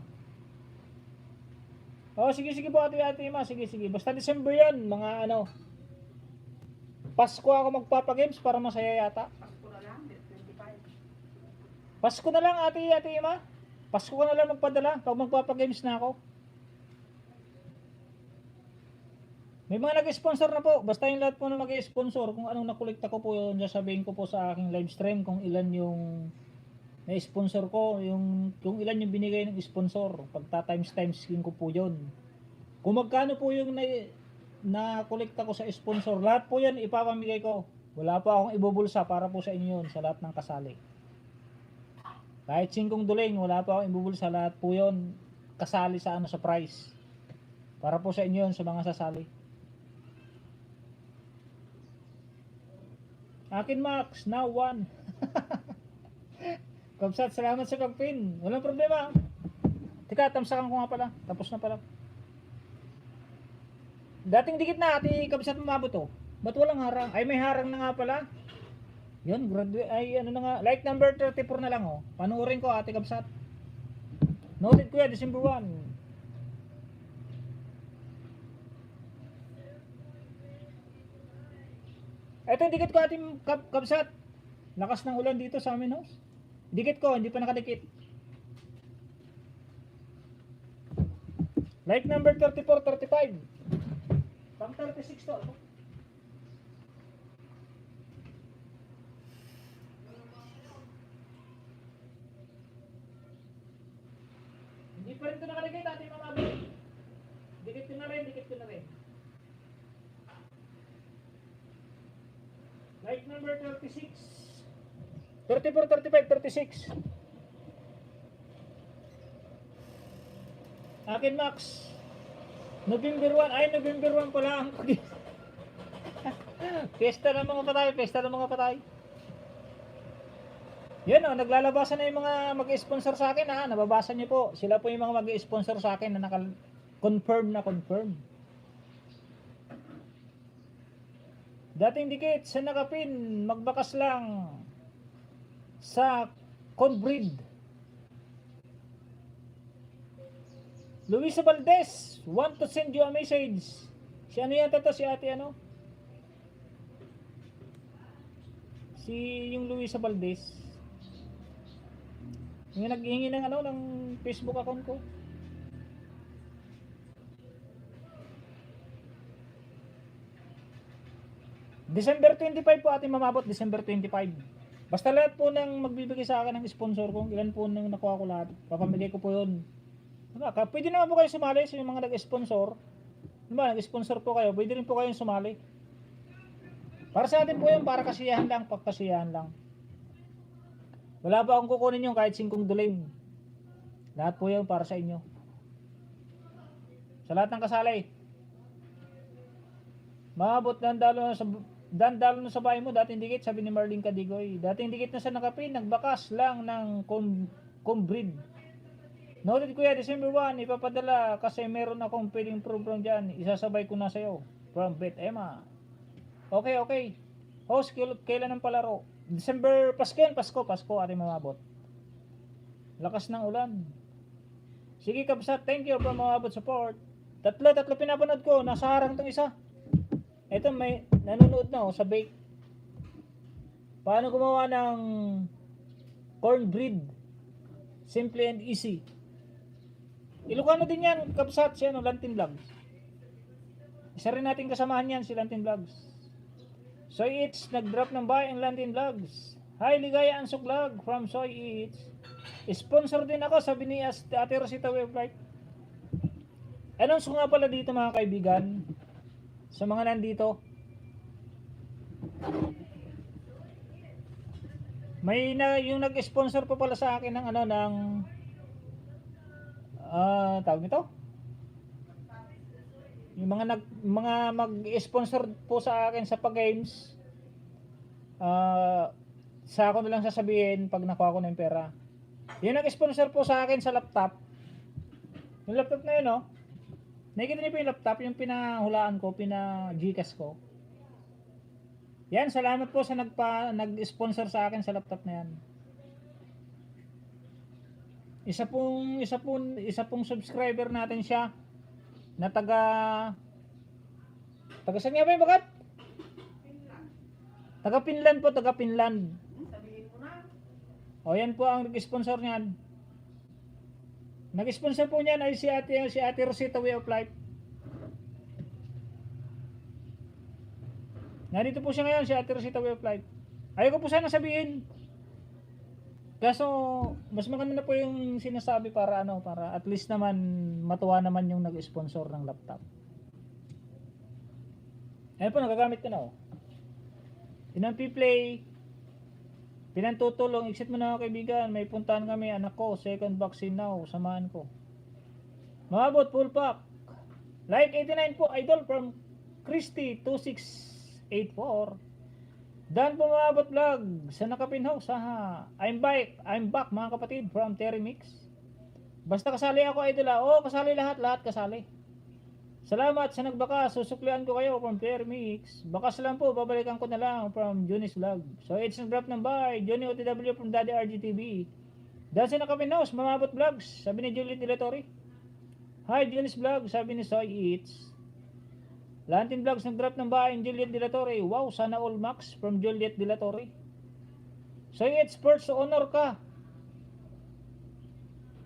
Oh, sige po Ate Emma, sige. Basta December 'yan, mga Pasko ako magpapa-games para masaya yata. Pasko na lang, 25. Pasko na lang Ate Emma. Pasko ka na lang magpadala pag magpapa-games na ako. May mga nag-sponsor na po. Basta yung lahat po na mag-sponsor, kung anong nakolekta ko po yun, sasabihin ko po sa aking live stream kung ilan yung na-sponsor ko, kung ilan yung binigay ng sponsor. Pagta times yun ko po yun. Kung magkano po yung na-kolekta ko sa sponsor, lahat po yan ipapamigay ko. Wala po akong ibubulsa para po sa inyo yun, sa lahat ng kasali. Kahit 5 duling, wala pa akong ibubulsa, lahat po yun kasali sa ano, sa price. Para po sa inyo yun, sa mga sasali. Akin Max, now 1. Kabsat, salamat sa pag-pin. Walang problema. Tika, tamsakan ko nga pala. Tapos na pala. Dating dikit na, ati Kabsat mamabot to. Ba't walang harang? Ay, may harang na nga pala. Yun, graduate, ay ano na nga. Like number 34 na lang oh. Panuorin ko, ati Kabsat. Noted ko ya, December 1. Ito yung dikit ko, ati Kabsat. Lakas ng ulan dito sa amin house. Dikit ko, hindi pa nakadikit. Like number 34, 35. Pang 36 to. Hindi pa rin ito nakadikit, ating mga abot. Dikit ko na rin, dikit ko na rin. Like number 36. 34, 35, 36. Akin Max. November 1. Ay, November 1 pala ang Pesta ng mga patay, pesta ng mga patay. Yan o, naglalabasan na yung mga mag-sponsor sa akin ha. Nababasa niyo po. Sila po yung mga mag-sponsor sa akin na confirm na confirm. Dating dikit sa nakapin, magbakas lang sa Conbreed. Luisa Valdez, want to send you a message. Si ano yata to? Si ate ano? Si yung Luisa Valdez. Yung naghihingi ng ano, ng Facebook account ko. December 25 po ating mamabot, December 25. Basta lahat po ng magbibigay sa akin ng sponsor ko, ilan po nang nakuha ko lahat, papamigay ko po yun. Pwede naman po kayo sumali sa mga nag-sponsor. Diba, nag-sponsor po kayo, pwede rin po kayong sumali. Para sa atin po yun, para kasiyahan lang, pagkasiyahan lang. Wala pa akong kukunin yung kahit 5 duling. Lahat po yun para sa inyo. Sa lahat ng kasali. Maabot dandalo na sa bahay mo, dating dikit, sabi ni Marlene Cadigoy. Dating dikit na sa nakapin, nagbakas lang ng Conbreed. Noted kuya, December 1, ipapadala kasi meron akong pwedeng program dyan. Isasabay ko na sa'yo. From Beth Emma. Okay. Host, kailan ang palaro? December, Pasko yan, Pasko, ating mamabot. Lakas ng ulan. Sige Kabsat, thank you for mamabot support. Tatlo pinapanood ko, nasa harang tong isa. Ito may nanonood na sa bake. Paano gumawa ng cornbread? Simple and easy. Ilocano din yan, Kabsat, si Lantin Vlogs. Isa rin natin kasamahan yan, si Lantin Vlogs. Soy Eats, nag-drop ng buy ang Lantin Vlogs. Hi, Ligaya Ansok Vlog from Soy Eats. Sponsor din ako, sabi ni Ate Rosita Weblight. Announce ko nga pala dito mga kaibigan, sa mga nandito. May yung nag-sponsor pa pala sa akin ng ano, ng tawag nito? Yung mga mag-sponsor po sa akin sa pag-games, sa ako na lang sasabihin pag nakuha ko na yung pera. Yung nag-sponsor po sa akin sa laptop, yung laptop na yun, nakikita niyo po yung laptop, yung pinahulaan ko, pina-Gcash ko. Yan, salamat po sa nag-sponsor sa akin sa laptop na yan. Isa pong subscriber natin siya na taga saan nga ba yung bagat? Taga Finland po, taga Finland. Sabihin mo na. O yan po ang nag-sponsor niyan. Nag-sponsor po niyan ay si Ate Rosita Way of Life. Nandito po siya ngayon, si Ate Rosita Way of Life. Ayaw ko po sana sabihin. Kaso, mas maganda na po yung sinasabi para para at least naman matuwa naman yung nag-sponsor ng laptop. Ayun po, nagagamit ko na Inang P-Play Pinantutulong, exit mo na ako kaibigan. May puntahan kami, anak ko. Second vaccine now. Samahan ko. Mabot, full pack. Like 89 po, idol from Christy 2684. Dan po mabot vlog sa nakapinhouse. I'm back mga kapatid from Terry Mix. Basta kasali ako idol Oo, kasali lahat kasali. Salamat sa nagbaka, susuklian ko kayo from Terry Mix. Bakas lang po, babalikan ko na lang from Junis Vlog. So it's a drop ng bye, Johnny OTW from Daddy RGTV. Dan sa nakapinhouse, mamabot vlogs, sabi ni Juliet Dilatori. Hi Junis Vlog, sabi ni Soy Eats. Lantin Vlogs nag-drop ng bahay ng Juliet Dilatori. Wow, sana all max from Juliet Dilatori. Soy Eats, first honor ka.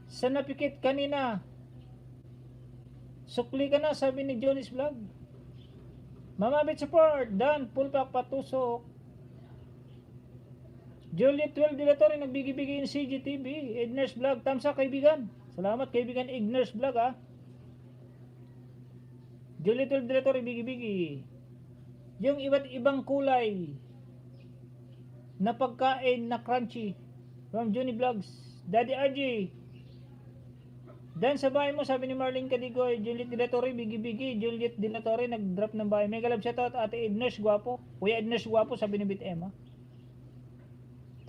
Sa napikit kanina. Sukli ka na, sabi ni Junis Vlog. Mamabit support, Dan, full pack patusok. Juliet 12 Dilatori, nagbigi-bigi in CGTV. Igners Vlog, tamsa kaibigan. Salamat kaibigan Igners Vlog Juliet 12 Dilatori, bigi-bigi. Yung iba't ibang kulay na pagkain na crunchy from Johnny Vlogs. Daddy RJ. Dan sa bahay mo, sabi ni Marlene Cadigoy, Juliet Dilatori, bigi-bigi. Juliet Dilatori, nag-drop ng bahay. Mega love shoutout, ate Edners Guapo. Kuya Edners Guapo, sabi ni Bit Emma.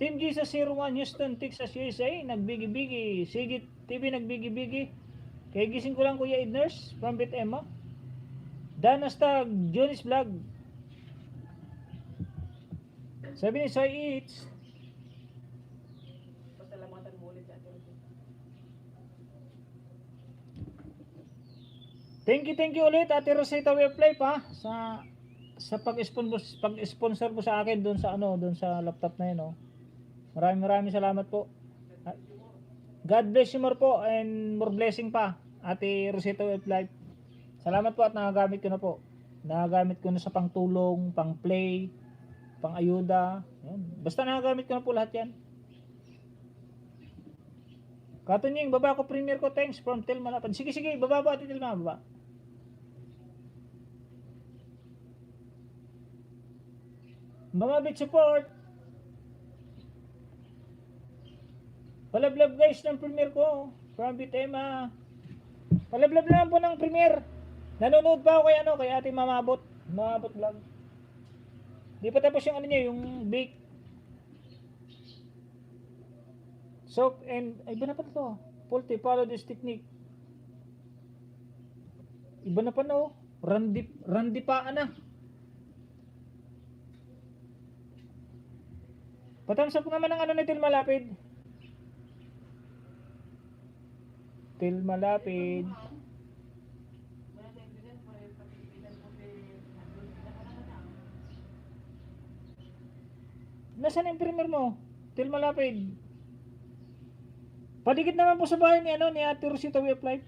Team Jesus 01 Houston, Texas, USA, nagbigi-bigi. Sigit TV, nagbigi-bigi. Kaya gising ko lang Kuya Edners from Bit Emma. Dan hashtag Jonis Vlog. Sabi ni Soy Eats. Pasalamatan mo ulit sa atin. Thank you ulit Ate Rosita Webplay sa pag-sponsor mo sa akin doon sa laptop na 'yon, Maraming salamat po. God bless you more po and more blessing pa Ate Rosita Webplay. Salamat po at nagagamit ko na po. Nagagamit ko na sa pangtulong, pang-play, pang-ayuda. Yan. Basta nagagamit ko na po lahat 'yan. Katunying, baba ko premiere ko, thanks from Telma Lapad. Sige, baba po Ate Telma, baba. Mamabit support. Palablab guys ng premiere ko, from Bitema. Palablab lang po ng premiere. Nanonood pa ako kay Ate Mamabot vlog. Di pa tapos yung niya, yung bake. Soak and iba na pa to. Pulte, follow this technique. Iba na pa Randi pa na. Patamsap naman ng ni Tilma Lapid. Tilma Lapid. Nasaan yung primer mo? Tilma Lapid. Padikit naman po sa bahay ni Ate Rosita Way of Life.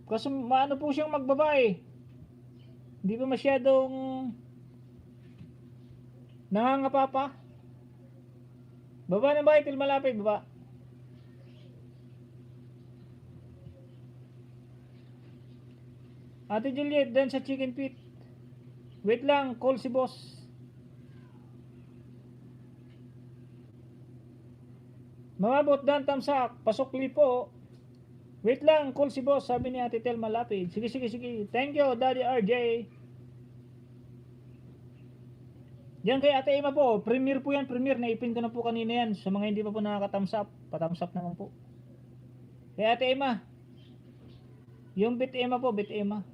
Kasi maano po siyang magbabae. Hindi pa masyadong nangangapa pa. Baba ng bahay, Tilma Lapid, baba. Ate Juliet, dan sa chicken feet. Wait lang, call si boss. Mamabot dan tamsak, pasukli po. Wait lang, call si boss, sabi ni Ate Telma Lapid. Sige. Thank you, Daddy RJ. Yan kay Ate Emma po, premiere po yan, naipin ko na po kanina yan. Sa mga hindi pa po nakakatamsap, patamsap naman po. Kay Ate Emma, yung Bit Emma po, Bit Emma.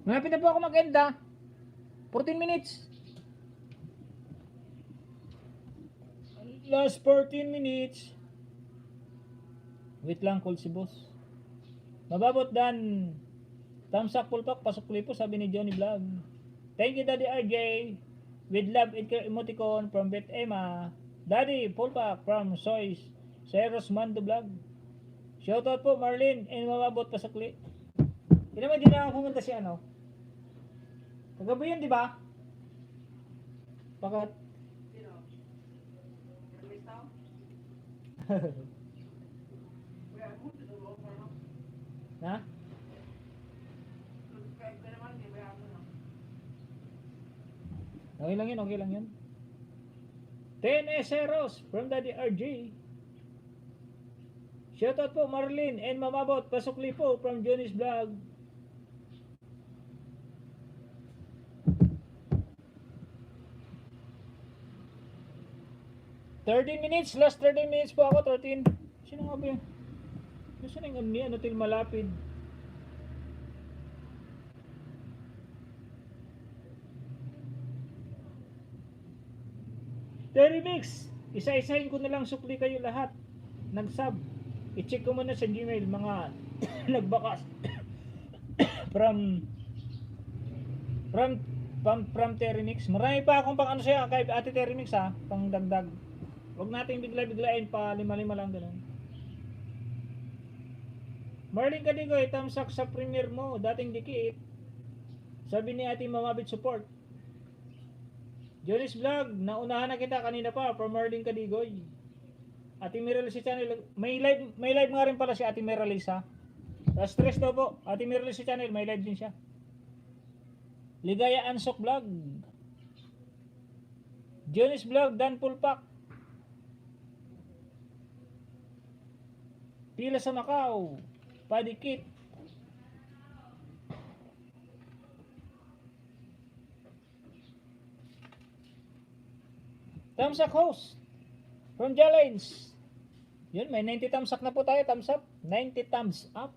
Malapit na po ako mag-enda. 14 minutes. Last 14 minutes. Wait lang, call si boss. Mababot dan. Thumbs up, full pack, pasukli po, sabi ni Johnny Vlog. Thank you, Daddy RJ. With love and care emoticon from Beth Emma. Daddy, pullback from Cyrus Mando Vlog. Shoutout po Marlene and mamabot pa sakli. Hindi naman di na pumunta si ano. Kagabi yun, di ba? Bakit? Sino? Miss Tao? Kaya mo, dito mo ako ano? Ha? Subscribe ka naman, di ba ako na? Okay lang yun, okay lang yun. 10 Eseros from Daddy RJ. Shoutout po Marlene and mamabot pasukli po from Johnny's Vlog. 30 minutes, last 30 minutes po ako, 13. Sino nga ba yun? Gusto na yung ano til malapid. Mix, isa-isahin ko na lang sukli kayo lahat. Nag-sub. I-check ko muna sa Gmail mga nagbakas from Terimix. Marami pa akong pang ano siya kay Ate Terimix ha, pang dagdag. Huwag natin bigla-biglain pa lima-lima lang ganun. Marlene Kadigoy, tamsak sa premiere mo, dating dikit. Sabi ni Ate Mamabit Support. Johnny's Vlog, naunahan na kita kanina pa from Marlene Kadigoy. Ate Miralisa channel, may live nga rin pala si Ate Miralisa. Stress daw po, Ate Miralisa channel, may live din siya. Ligaya Ansok Vlog. Johnny's Vlog, Dan Pulpak. Pila sa Macau, Padikit. Thumbs up host from Jalines. Yun, may 90 thumbs up na po tayo. Thumbs up, 90 thumbs up.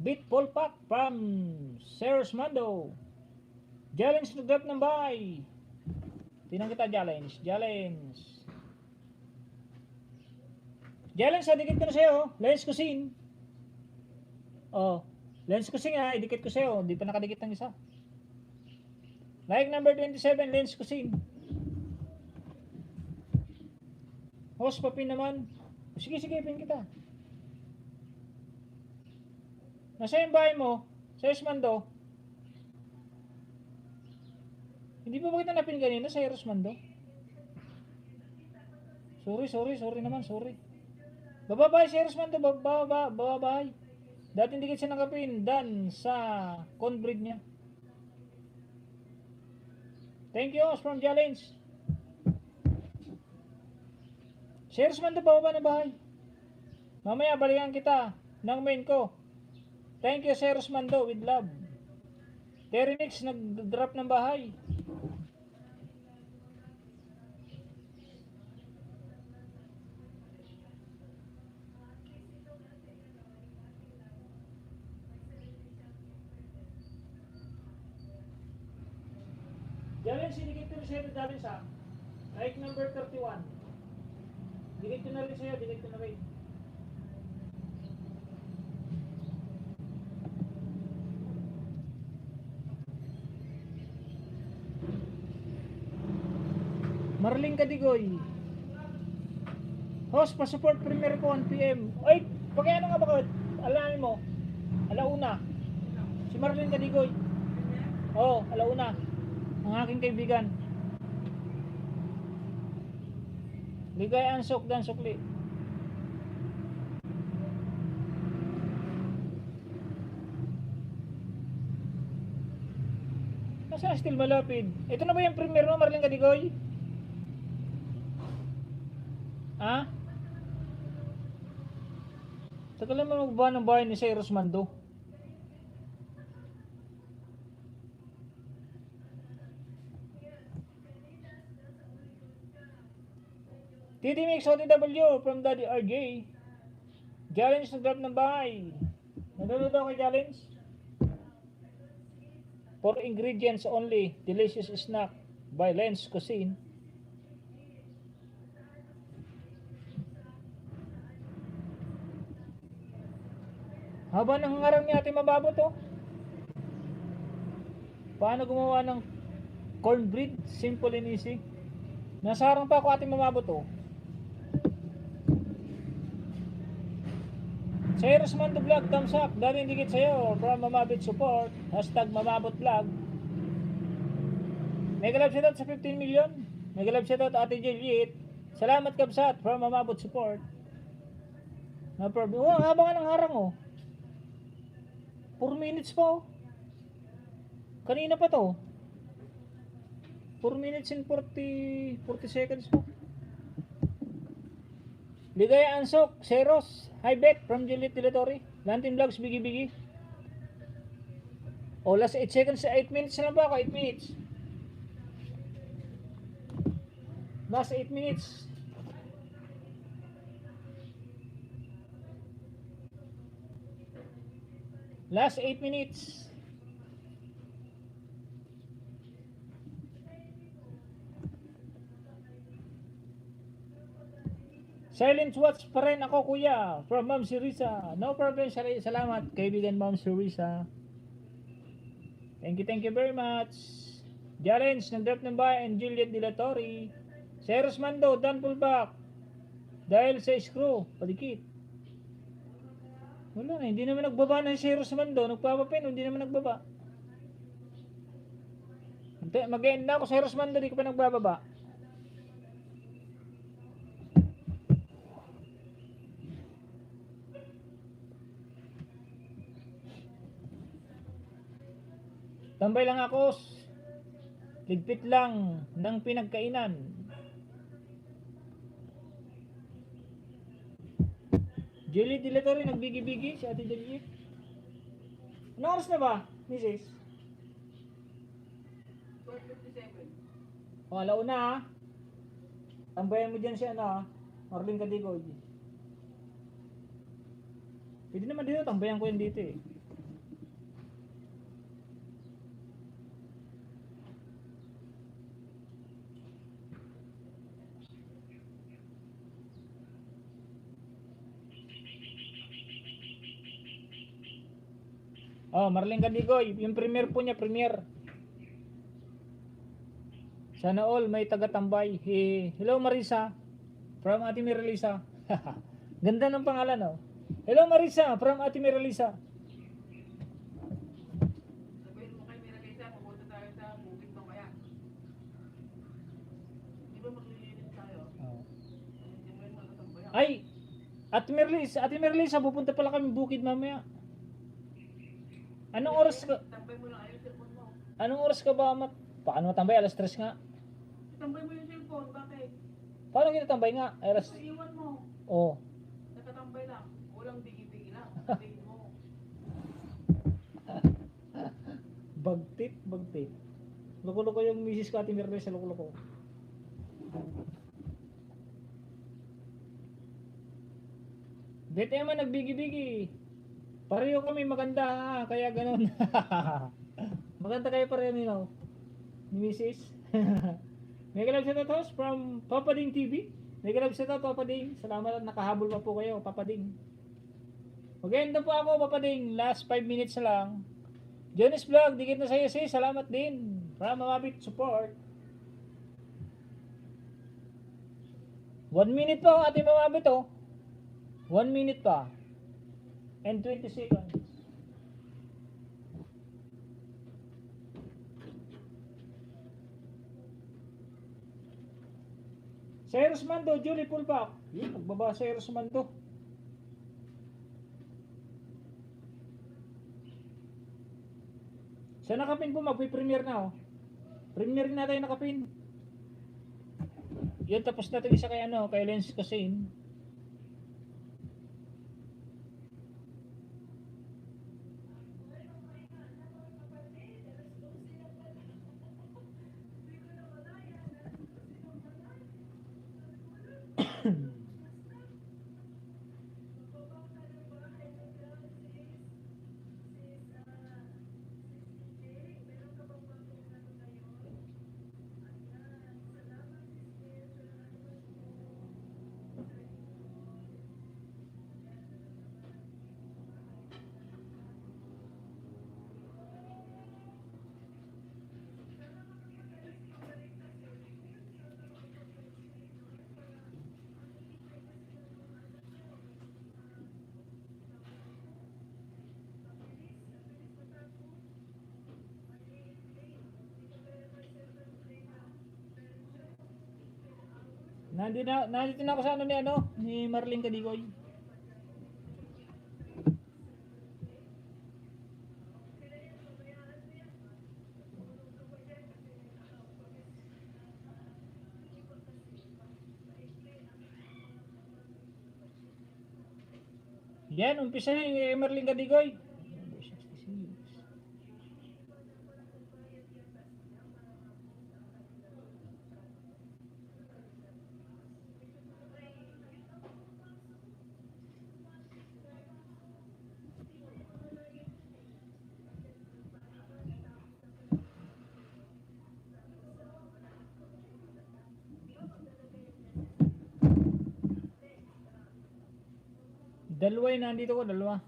Beat Pulpak from Cyrus Mando. Jalines nag-drop ng buy. Tinang kita Jalines. Jalines, dikit ko na sa'yo. Lens Cuisine. Oh, Lens Cuisine ha. Idikit ko sa'yo. Hindi pa nakadikit ng isa. Like number 27, Lens Cuisine. Host papin naman. Sige, pin kita. Nasa yung bahay mo? Sa Mando. Hindi pa ba kita napin kanina sa Mando? Sorry naman, sorry. Bababahay si Mando, bababahay. Dati hindi kita nakapin, dan sa conbreed niya. Thank you, host from Jalins. Shares man to bababa na bahay. Mamaya balikan kita ng main ko. Thank you, Shares Mando, with love. Terimix nag-drop ng bahay. Diyan sinikit ko sa'yo dali sa like number 31. Dikit ko na rin sa'yo, dikit ko na rin. Marlene Kadigoy. Host, pa-support premiere ko 1 PM. Ay, pag-ano nga ba? Alamin mo. Alauna. Si Marlene Kadigoy. Oo, alauna. Ang aking kaibigan. Ligay ansok dan sukli. Nasa still malapit. Ito na ba yung premiere mo, Marlene Kadigoy? Ha? Tagal naman magbuha ng bahay ni Cyrus Mando. TDMX OTW from Daddy RJ. Challenge na drop ng bahay. Nanonood ako kay challenge. 4 ingredients only. Delicious snack by Lens Cuisine. Haba ng hangarang ni Ate Mababot oh. Paano gumawa ng cornbread? Simple and easy. Nasa harang pa ako ating mamabot oh. Cyrus Mando Vlog, thumbs up. Dating dikit sa'yo from Mamabit Support. Hashtag Mamabot Vlog. Mega love shoutout sa 15 million. Mega love shoutout Ate Juliet. Salamat kabsat from Mamabot Support. No problem. Oh, ang haba nga ng harang oh. 4 minutes pa oh. Kanina pa to. 4 minutes and 40 seconds po. Ligaya Ansok, Seros, Hi Bet from Juliet Dilatory. Lantin Vlogs, Bigi Bigi. O, last 8 seconds, 8 minutes na lang ba ako? 8 minutes. Last 8 minutes. Last 8 minutes. Silent watch pa rin ako kuya. From Ma'am Sirisa. No problem. Salamat kaibigan Ma'am Sirisa. Thank you very much. Challenge, nag-drop ng bayan, Juliet Dilatory. Cyrus Mando, down pullback. Dahil sa screw, palikit. Wala na, hindi naman nagbaba na si Cyrus Mando. Nagpapapin, hindi naman nagbaba. Mag-end na ako, Cyrus Mando, di ko pa nagbababa. Tambay lang ako. Ligpit lang ng pinagkainan. Jelly Dilatory, nagbigi-bigi si Ate Jelly. Ano oras na ba, Mrs.? 12:57. O, alauna ha. Tambayan mo dyan si ano ha. Marlene Cadigod. Pwede naman dito, tambayan ko yan dito eh. Oh, Marlene Cadigoy, yung premiere po niya, premiere. Sana all may taga-tambay. Hello Marisa, from Ate Miralisa. Ganda ng pangalan oh. Hello Marisa, from Ate Miralisa. Sabihin mo kay Miralisa, pupunta tayo sa bukid mamaya. Di ba maglilinis tayo? Oh. Hindi mo yun magkatambayan. Ay, Ate Miralisa, pupunta pala kami bukid mamaya. Anong oras ka? Tambay mo lang yung cellphone mo. Anong oras ka ba paano matambay? Alas 3 nga. Tambay mo yung cellphone, bakit? Paano kita tambay nga? Alas... Sa iwan mo. Oh. Nakatambay lang. Walang bigi-bigi lang. Bigi mo. Bagtit. Loko-loko yung Mrs. Kati Miralisa, loko-loko. Bet naman nagbigi-bigi. Pareho kami maganda ha, kaya ganun. Maganda kayo pareho nila. Ni Mrs. Mega love shoutout host from Papading TV. Mega love shoutout Papading. Salamat at nakahabol pa po kayo, Papading. Maganda po ako, Papading. Last 5 minutes na lang. Jonas Vlog, dikit na sa'yo sis. Salamat din. From Mamabit Support. 1 minute pa ating Mamabit oh. 1 minute pa. And 20 seconds. Cyrus Mando, Julie pullback. Yun, nagbaba Cyrus Mando. Sa nakapin po, magpipremiere na oh. Premiere na tayo nakapin. Yun, tapos natin isa kay ano, kay Lens Casin. Nandito na ako sa ano ni Marlene Kadigoy. Yan, umpisa na yung Marlene Kadigoy. Number 66. Dalawa yung nandito ko, dalawa.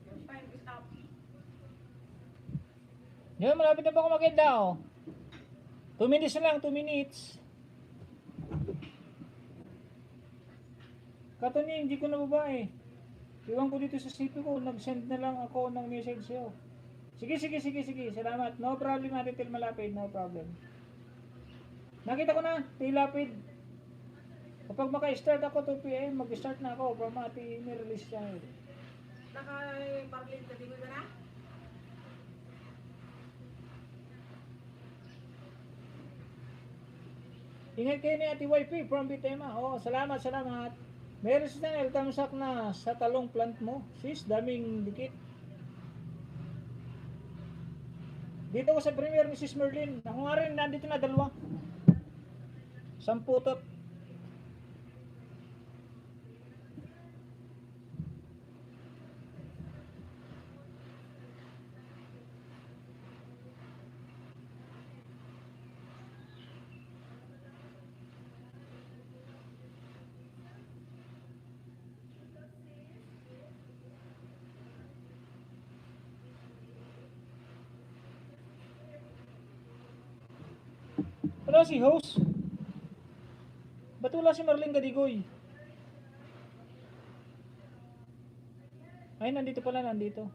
Your time is up. Yan, malapit na pa ako maganda, oh. 2 minutes na lang, 2 minutes. Kato niya, hindi ko nababa eh. Iwan ko dito sa CP ko, nag-send na lang ako ng message sa'yo. Sige. Salamat. No problem, Ate Til Malapid. No problem. Nakita ko na, Til Lapid. Kapag maka-start ako 2 PM, mag-start na ako. From Ate, nirelease siya. Naka-Marlene Kadigoy ka na? Ingat kayo ni Ate YP from Bitema. Oh, salamat. Meron siya na tamsak na sa talong plant mo. Sis, daming dikit. Dito ko sa Premier Mrs. Merlin. Ako nga rin, nandito na dalawa. 10 tot. Wala si host. Ba't wala si Marlene Kadigoy? Ay, nandito pala, nandito.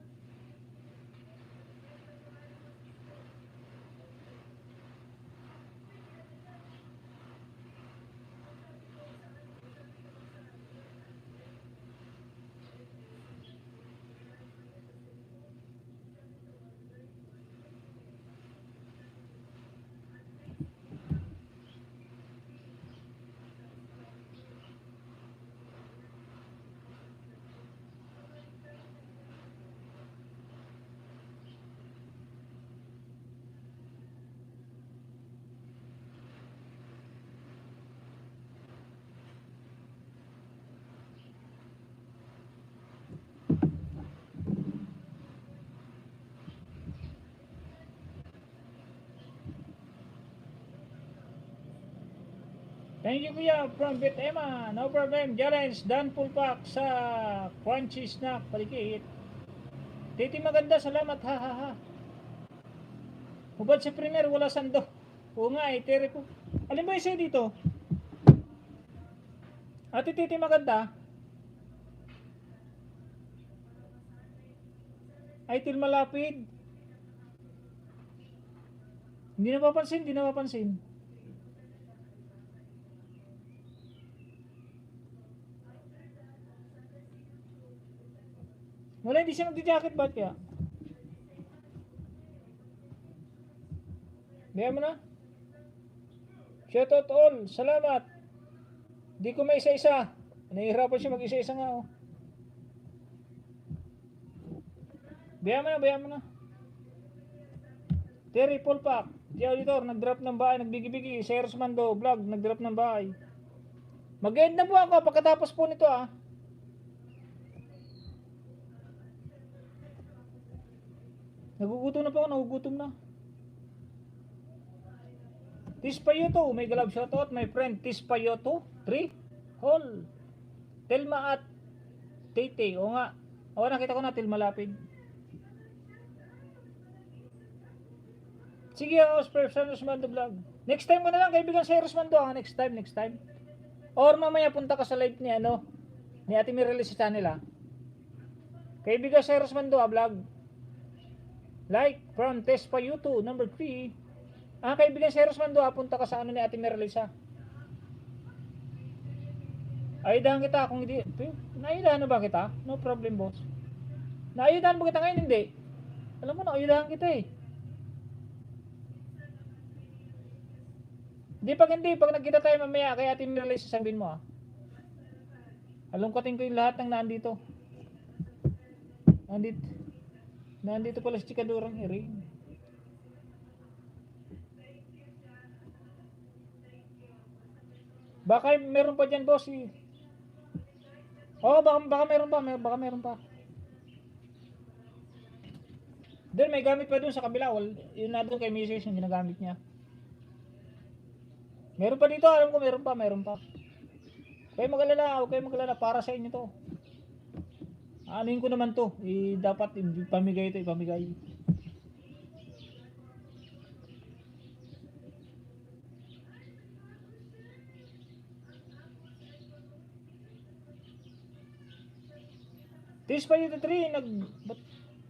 Thank you kuya from Bitema. No problem. Challenge done full pack sa crunchy snack palikit. Titi maganda, salamat ha. Hubad sa premier wala sando. Oo nga eh, tere po. Alin ba isa dito? Ate Titi maganda. Ay Til Malapid. Hindi napapansin. Wala, hindi siya nagdi-jacket, ba't kaya? Bayan mo na. Shoutout all, salamat. Di ko may isa-isa. Nahihirapan siya mag-isa-isa nga, oh. Bayan mo na. Terry Polpak, di auditor, nag-drop ng bahay, nagbigi-bigi. Cyrus Mando, vlog, nag-drop ng bahay. Mag-end na po ako pagkatapos po nito, ah. Nagugutom na po ako, nagugutom na. Tispayoto, may galab shoutout, my friend. Tispayoto, 3, Hall. Telma at Tete, o nga. O, nakita ko na, Telma Lapid. Sige, Osper, sa Rosmando Vlog. Next time ko na lang, kaibigan sa Rosmando, ha? Next time. Or mamaya punta ka sa live ni, ni Ate Mirelle sa channel, ha? Kaibigan sa Rosmando, vlog. Like from Tespayuto, number 3. Kaibigan sa Rosmando, punta ka sa ni Ate Mirelle sa. Ayudahan kita kung hindi. Naayudahan na ba kita? No problem, boss. Naayudahan ba kita ngayon? Hindi. Alam mo, naayudahan kita eh. Pag nagkita tayo mamaya, kaya Ate Mirelle sasabihin mo, alungkatin ko yung lahat ng naandito. Nandito pala si Chikadurang Iring. Baka meron pa dyan, boss. Baka meron pa. Then may gamit pa dun sa kabila. Yun na dun kay Mrs. yung ginagamit niya. Meron pa dito, alam ko meron pa. Huwag kayo magalala, para sa inyo to. Anuhin ko naman to, dapat ipamigay. Tis pa yung 3,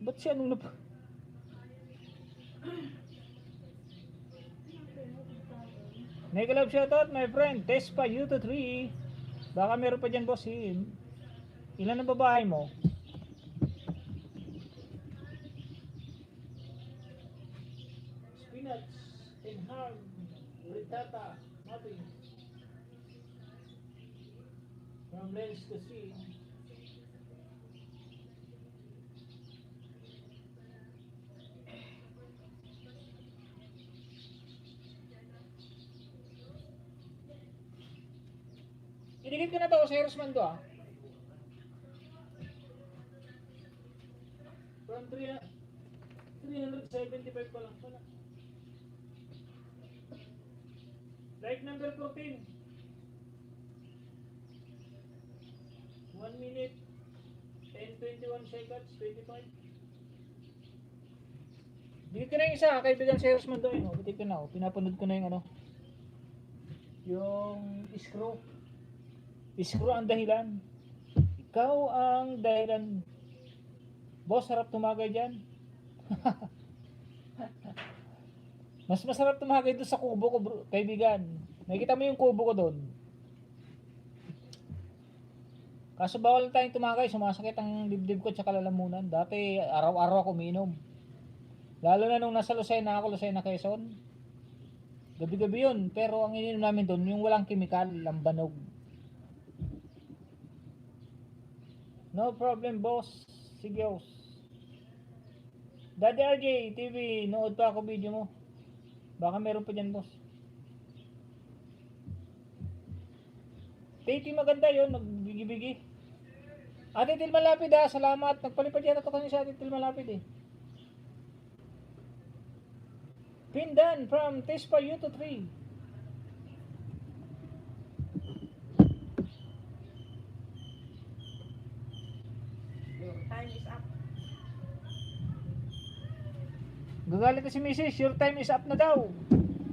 ba't siya nung Mega love shoutout, my friend. Tespa Yuto 3. Baka meron pa dyan, boss. Ilan ang babae mo? Spinach and ham. Ritata. Nothing. From Lens to see. Inikit ko na to sa Rosmando, From 375 pa lang pala. Like number 14. 1 minute 10:21 seconds 25. Dikit ko na yung isa, kaibigan sa Rosmando. Dikit ko na, pinapanood ko na yung yung screw. Screw ang dahilan. Ikaw ang dahilan. Boss, sarap tumagay dyan. Mas masarap tumagay doon sa kubo ko, bro, kaibigan. Nakikita mo yung kubo ko doon. Kaso bawal tayong tumagay, sumasakit ang dibdib ko at saka lalamunan. Dati araw-araw ako umiinom. Lalo na nung nasa Lucena Quezon. Gabi-gabi yun. Pero ang ininom namin doon, yung walang kemikal, lambanog. No problem, boss. Sige, boss. Daddy RJ TV, nood pa ako video mo. Baka meron pa dyan, boss. Titi, maganda yun, nagbigi-bigi. Ate Til Malapid, salamat. Nagpalipad yata ito kanina sa Ate Til Malapid Pindan from Tespa Yuto 3. Time is up. Gagalit na si Mrs. Your time is up na daw.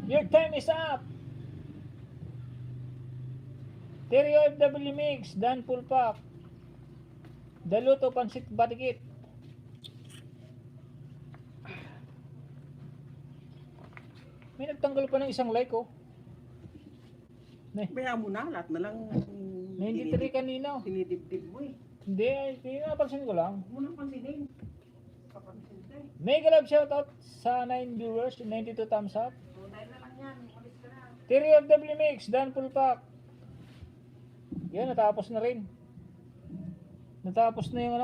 Your time is up. Terry OFW Mix, Dan Pulpak. Daluto Pansit Batikit. May nagtanggal pa ng isang like Kaya mo na, lahat na lang. 93 kanina. Dinidibdib mo Hindi napansin ko lang. Huwag mo nang pansinin. Papansin ka Mega love shoutout sa 9 viewers, 92 thumbs up. So, dahil na lang yan. Alis ka na. Terry OFW Mix, Dan Pulpak. Yan, natapos na rin. Natapos na yung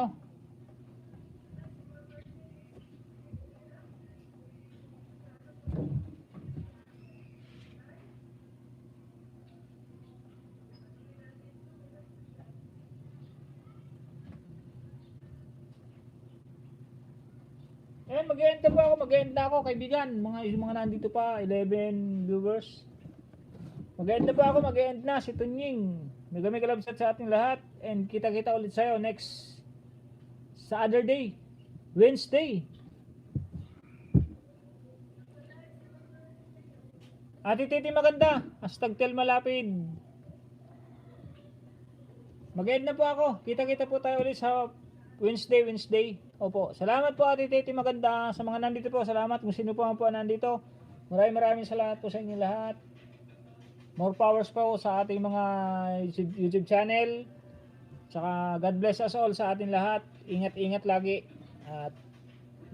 Mag-end na po ako, mag-end na ako, kaibigan. Yung mga nandito pa, 11 viewers. Mag-end na po ako, mag-end na. Si Tunying. Mega love shot sa ating lahat. And kita-kita ulit sa'yo next sa other day. Wednesday. Ate Titi maganda. Hashtag Tel Malapid. Mag-end na po ako. Kita-kita po tayo ulit sa Wednesday. Opo. Salamat po Ate Titi maganda. Sa mga nandito po, salamat. Kung sino po ang po nandito. Maraming salamat po sa inyo lahat. More powers po sa ating mga YouTube channel. Saka God bless us all sa ating lahat. Ingat-ingat lagi. At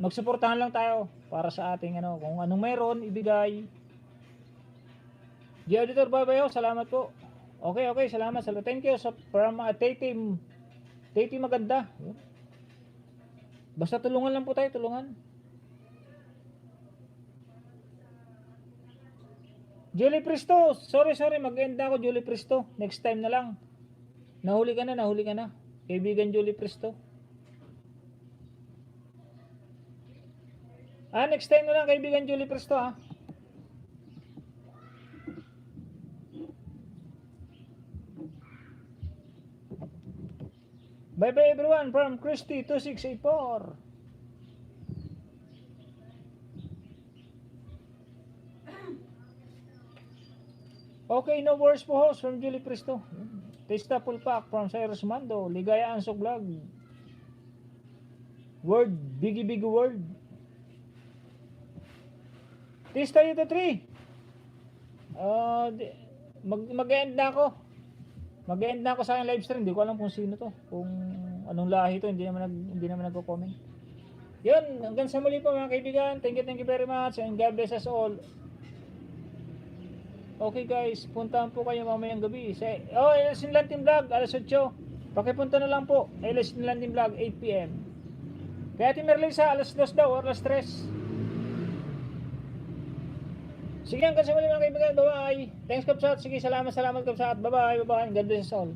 magsuportahan lang tayo para sa ating kung anong meron, ibigay. G Auditor, bye-bye. Salamat po. Okay, salamat. Thank you from Titi maganda. Basta tulungan lang po tayo, tulungan. Julie Pristo, sorry, mag-end na ako Julie Pristo. Next time na lang. Nahuli ka na. Kaibigan Julie Pristo. Next time na lang kaibigan Julie Pristo Bye-bye everyone from Christy 2684. Okay, no worries po host from Julie Pristo. Testa full pack from Cyrus Mando. Ligaya Ansok Vlog. Word, biggie word. Testa Yuta 3. Mag-end na ako. Mag-end na ako sa aking live stream. Hindi ko alam kung sino to. Kung anong lahi to. Hindi naman nagko-comment. Yun, hanggang sa muli po mga kaibigan. Thank you very much. And God bless us all. Okay guys, puntahan po kayo mamayang gabi. LS Lantim Vlog, alas 8. Pakipunta na lang po. LS Lantim Vlog, 8 PM. Kaya Ate Merlisa, alas 2 daw, or alas 3. Sige, hanggang sa muli mga kaibigan. Bye-bye. Thanks Kapsat. Sige, salamat Kapsat. Bye-bye. God bless us all.